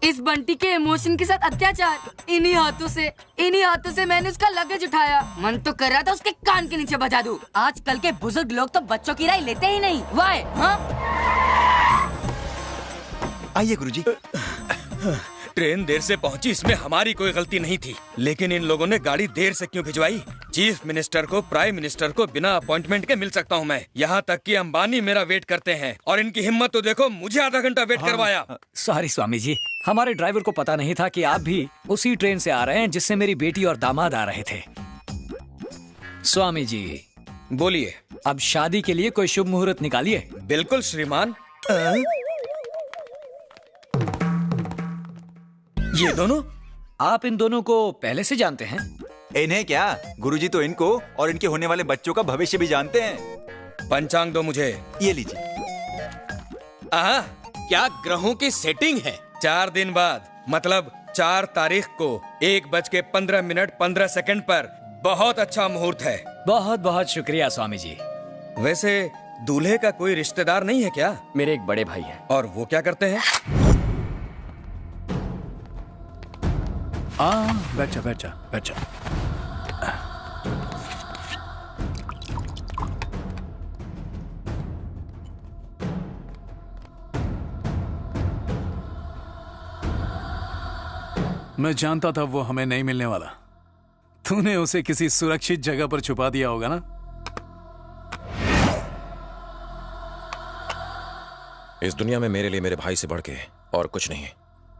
इस बंटी के इमोशन के साथ अत्याचार। इन्हीं हाथों से मैंने उसका लगेज उठाया। मन तो कर रहा था उसके कान के नीचे बजा दूं। आजकल के बुजुर्ग लोग तो बच्चों की राय लेते ही नहीं। वाई हाँ? आइए गुरुजी। ट्रेन देर से पहुंची, इसमें हमारी कोई गलती नहीं थी, लेकिन इन लोगों ने गाड़ी देर से क्यों भिजवाई? चीफ मिनिस्टर को, प्राइम मिनिस्टर को बिना अपॉइंटमेंट के मिल सकता हूं मैं। यहाँ तक कि अंबानी मेरा वेट करते हैं और इनकी हिम्मत तो देखो, मुझे आधा घंटा वेट करवाया। सॉरी स्वामी जी, हमारे ड्राइवर को पता नहीं था कि आप भी उसी ट्रेन से आ रहे हैं जिससे मेरी बेटी और दामाद आ रहे थे। स्वामी जी बोलिए। अब शादी के लिए कोई शुभ मुहूर्त निकालिए। बिल्कुल श्रीमान। ये दोनों? आप इन दोनों को पहले से जानते हैं? इन्हें क्या, गुरुजी तो इनको और इनके होने वाले बच्चों का भविष्य भी जानते हैं। पंचांग दो मुझे। ये लीजिए। क्या ग्रहों की सेटिंग है? 4 दिन बाद, मतलब 4 तारीख को 1:15 पर बहुत अच्छा मुहूर्त है। बहुत बहुत शुक्रिया स्वामी जी। वैसे दूल्हे का कोई रिश्तेदार नहीं है क्या? मेरे एक बड़े भाई हैं। और वो क्या करते हैं? बैठ जा। मैं जानता था वो हमें नहीं मिलने वाला। तूने उसे किसी सुरक्षित जगह पर छुपा दिया होगा ना? इस दुनिया में मेरे लिए मेरे भाई से बढ़ के और कुछ नहीं है।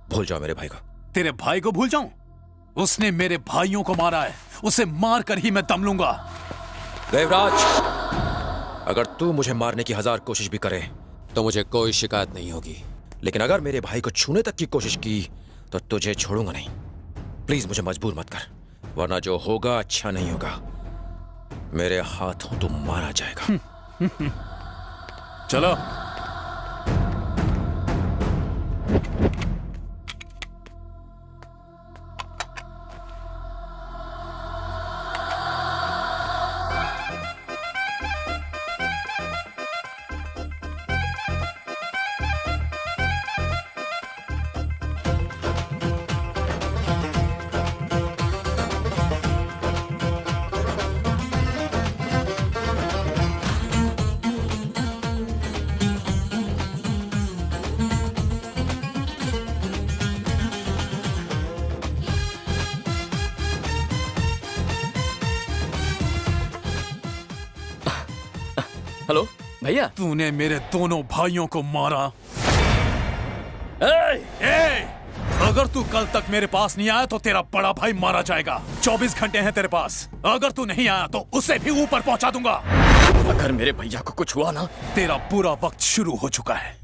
भूल जाओ मेरे भाई को। तेरे भाई को भूल जाऊं? उसने मेरे भाइयों को मारा है, उसे मार कर ही मैं दम लूंगा। देवराज, अगर तू मुझे मारने की 1000 कोशिश भी करे तो मुझे कोई शिकायत नहीं होगी, लेकिन अगर मेरे भाई को छूने तक की कोशिश की तो तुझे छोड़ूंगा नहीं। प्लीज मुझे मजबूर मत कर, वरना जो होगा अच्छा नहीं होगा। मेरे हाथों तू मारा जाएगा। चलो। हेलो भैया। तूने मेरे दोनों भाइयों को मारा। अगर तू कल तक मेरे पास नहीं आया तो तेरा बड़ा भाई मारा जाएगा। 24 घंटे हैं तेरे पास। अगर तू नहीं आया तो उसे भी ऊपर पहुंचा दूंगा। अगर मेरे भैया को कुछ हुआ ना, तेरा पूरा वक्त शुरू हो चुका है।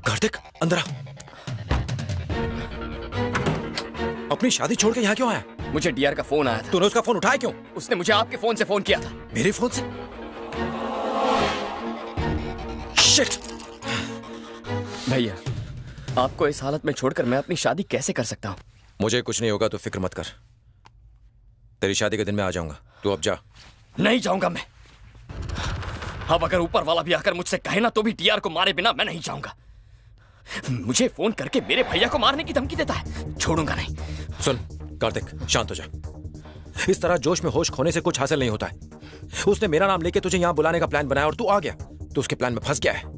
कार्तिक, अंदर आ। अपनी शादी छोड़ के यहाँ क्यों आया? मुझे डीआर का फोन आया था। तूने उसका फोन उठाया क्यों? उसने मुझे आपके फोन से फोन किया था। मेरे फोन से? शिट! भैया, आपको इस हालत में छोड़कर मैं अपनी शादी कैसे कर सकता हूँ? मुझे कुछ नहीं होगा तो फिक्र मत कर। तेरी शादी के दिन मैं आ जाऊंगा, तू अब जा। नहीं जाऊंगा मैं। अब अगर ऊपर वाला भी आकर मुझसे कहे ना तो भी टीआर को मारे बिना मैं नहीं जाऊंगा। मुझे फोन करके मेरे भैया को मारने की धमकी देता है, छोड़ूंगा नहीं। सुन कार्तिक, शांत हो जा। इस तरह जोश में होश खोने से कुछ हासिल नहीं होता है। उसने मेरा नाम लेके तुझे यहां बुलाने का प्लान बनाया और तू आ गया, तो उसके प्लान में फंस गया है।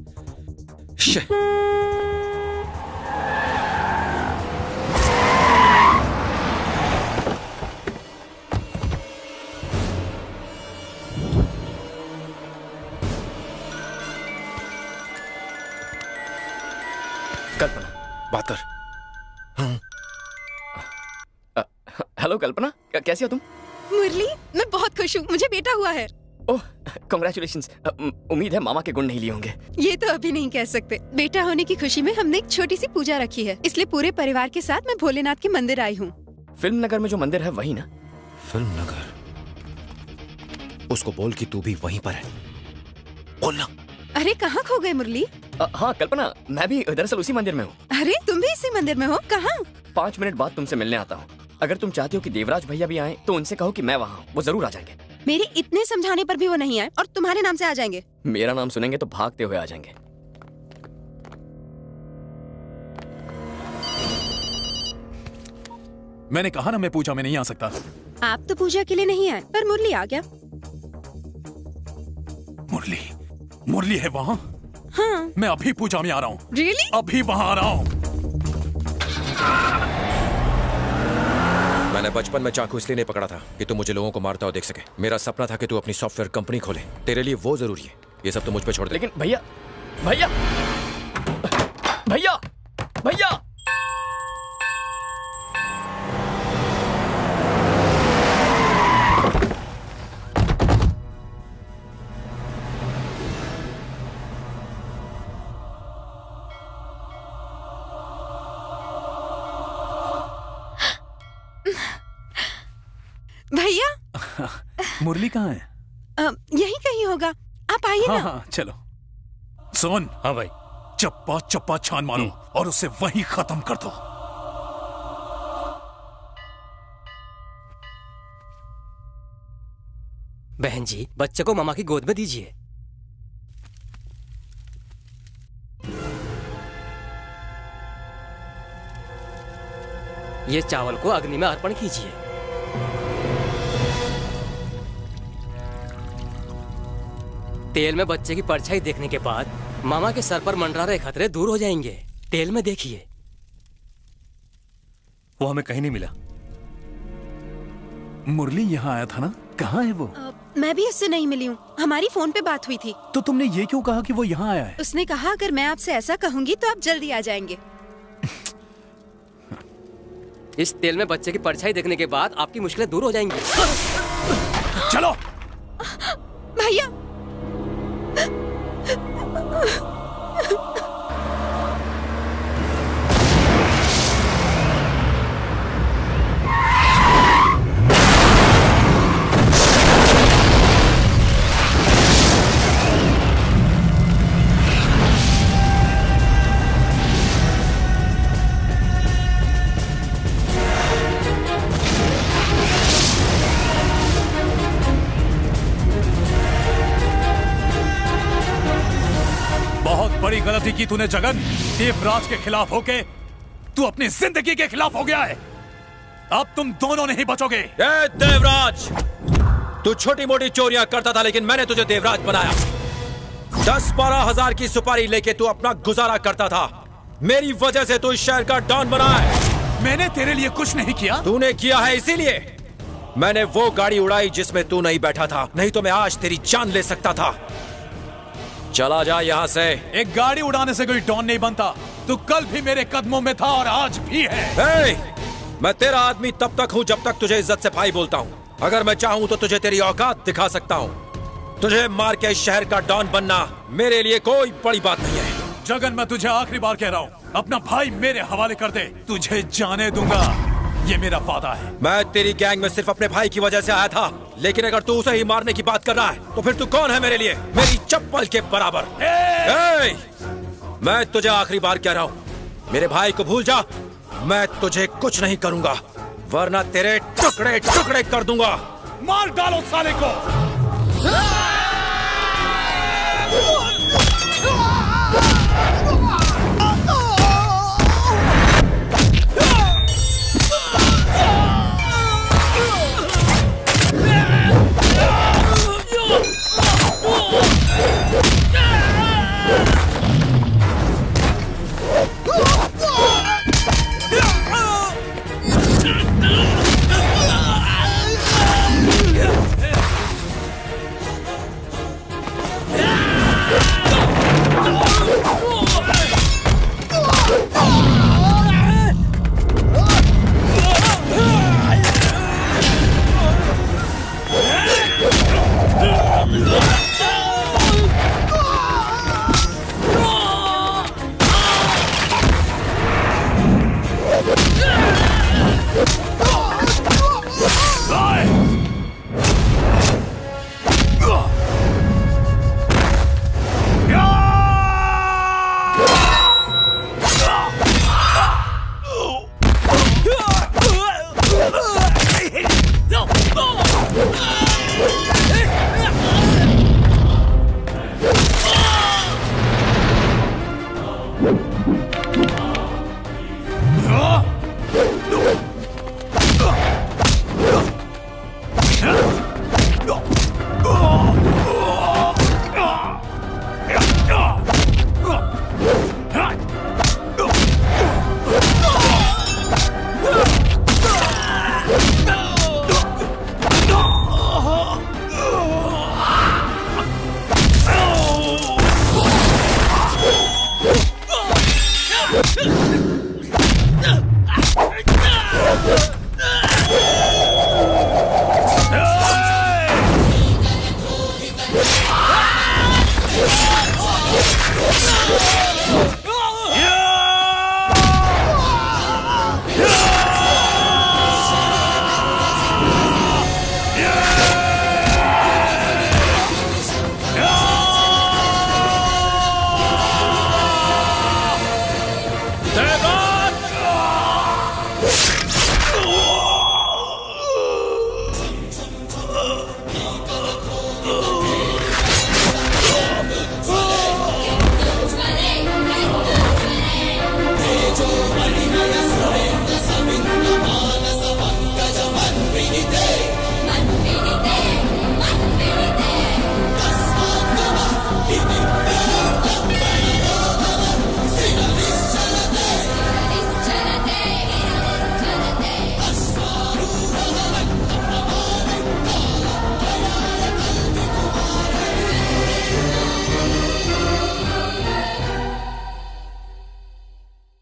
कल्पना, बात कर। हेलो कल्पना, कैसी हो तुम? मुरली, मैं बहुत खुश हूँ, मुझे बेटा हुआ है। ओह, कांग्रेचुलेशंस। उम्मीद है मामा के गुण नहीं लिए होंगे। ये तो अभी नहीं कह सकते। बेटा होने की खुशी में हमने एक छोटी सी पूजा रखी है, इसलिए पूरे परिवार के साथ मैं भोलेनाथ के मंदिर आई हूँ। फिल्म नगर में जो मंदिर है वही ना? फिल्म नगर? उसको बोल कि तू भी वहीं पर है, बोलना। अरे कहाँ खो गए मुरली? हाँ कल्पना, मैं भी दरअसल उसी मंदिर में हूँ। अरे तुम भी इसी मंदिर में हो? कहाँ? 5 मिनट बाद तुमसे मिलने आता हूँ। अगर तुम चाहते हो कि देवराज भैया भी आए तो उनसे कहो कि मैं वहाँ हूँ, वो जरूर आ जाएंगे। मेरे इतने समझाने पर भी वो नहीं आए और तुम्हारे नाम से आ जाएंगे। मेरा नाम सुनेंगे तो भागते हुए आ जाएंगे। मैंने कहा ना मैं पूजा में नहीं आ सकता। आप तो पूजा के लिए नहीं आए, पर मुरली आ गया। मुरली है वहाँ? हाँ। मैं अभी पूजा में आ रहा हूँ। Really? अभी वहाँ आ रहा हूँ। मैंने बचपन में चाकू इसलिए नहीं पकड़ा था कि तू मुझे लोगों को मारता हो देख सके। मेरा सपना था कि तू अपनी सॉफ्टवेयर कंपनी खोले। तेरे लिए वो जरूरी है, ये सब तो मुझ पे छोड़ दे। लेकिन भैया, भैया, भैया, भैया, भैया। मुरली कहाँ है? यही कहीं होगा, आप आइए ना। हाँ, चलो। सुन। हाँ भाई। चप्पा चप्पा छान मारो और उसे वहीं खत्म कर दो। बहन जी, बच्चे को मामा की गोद में दीजिए। ये चावल को अग्नि में अर्पण कीजिए। तेल में बच्चे की परछाई देखने के बाद मामा के सर पर मंडरा रहे खतरे दूर हो जाएंगे। तेल में देखिए। वो हमें कहीं नहीं मिला। मुरली यहाँ आया था ना, कहाँ है वो? मैं भी उससे नहीं मिली हूँ, हमारी फोन पे बात हुई थी। तो तुमने ये क्यों कहा कि वो यहाँ आया है? उसने कहा अगर मैं आपसे ऐसा कहूंगी तो आप जल्दी आ जाएंगे। इस तेल में बच्चे की परछाई देखने के बाद आपकी मुश्किलें दूर हो जाएंगी। चलो। भैया। बड़ी गलती की तूने जगन। देवराज के खिलाफ होके तू अपनी जिंदगी के खिलाफ हो गया है। अब तुम दोनों नहीं बचोगे। देवराज, तू छोटी मोटी चोरियां करता था लेकिन मैंने तुझे देवराज बनाया। 10-12 हजार की सुपारी लेके तू अपना गुजारा करता था। मेरी वजह से तू इस शहर का डॉन बना है। मैंने तेरे लिए कुछ नहीं किया। तूने किया है, इसीलिए मैंने वो गाड़ी उड़ाई जिसमें तू नहीं बैठा था, नहीं तो मैं आज तेरी जान ले सकता था। चला जा यहाँ से। एक गाड़ी उड़ाने से कोई डॉन नहीं बनता। तू कल भी मेरे कदमों में था और आज भी है। मैं तेरा आदमी तब तक हूँ जब तक तुझे इज्जत से भाई बोलता हूँ। अगर मैं चाहूँ तो तुझे तेरी औकात दिखा सकता हूँ। तुझे मार के इस शहर का डॉन बनना मेरे लिए कोई बड़ी बात नहीं है। जगन, मैं तुझे आखिरी बार कह रहा हूँ, अपना भाई मेरे हवाले कर दे, तुझे जाने दूंगा। ये मेरा वादा है। मैं तेरी गैंग में सिर्फ अपने भाई की वजह से आया था, लेकिन अगर तू उसे ही मारने की बात कर रहा है तो फिर तू कौन है मेरे लिए? मेरी चप्पल के बराबर। मैं तुझे आखिरी बार कह रहा हूँ, मेरे भाई को भूल जा। मैं तुझे कुछ नहीं करूंगा, वरना तेरे टुकड़े टुकड़े कर दूंगा। मार डालो साले को।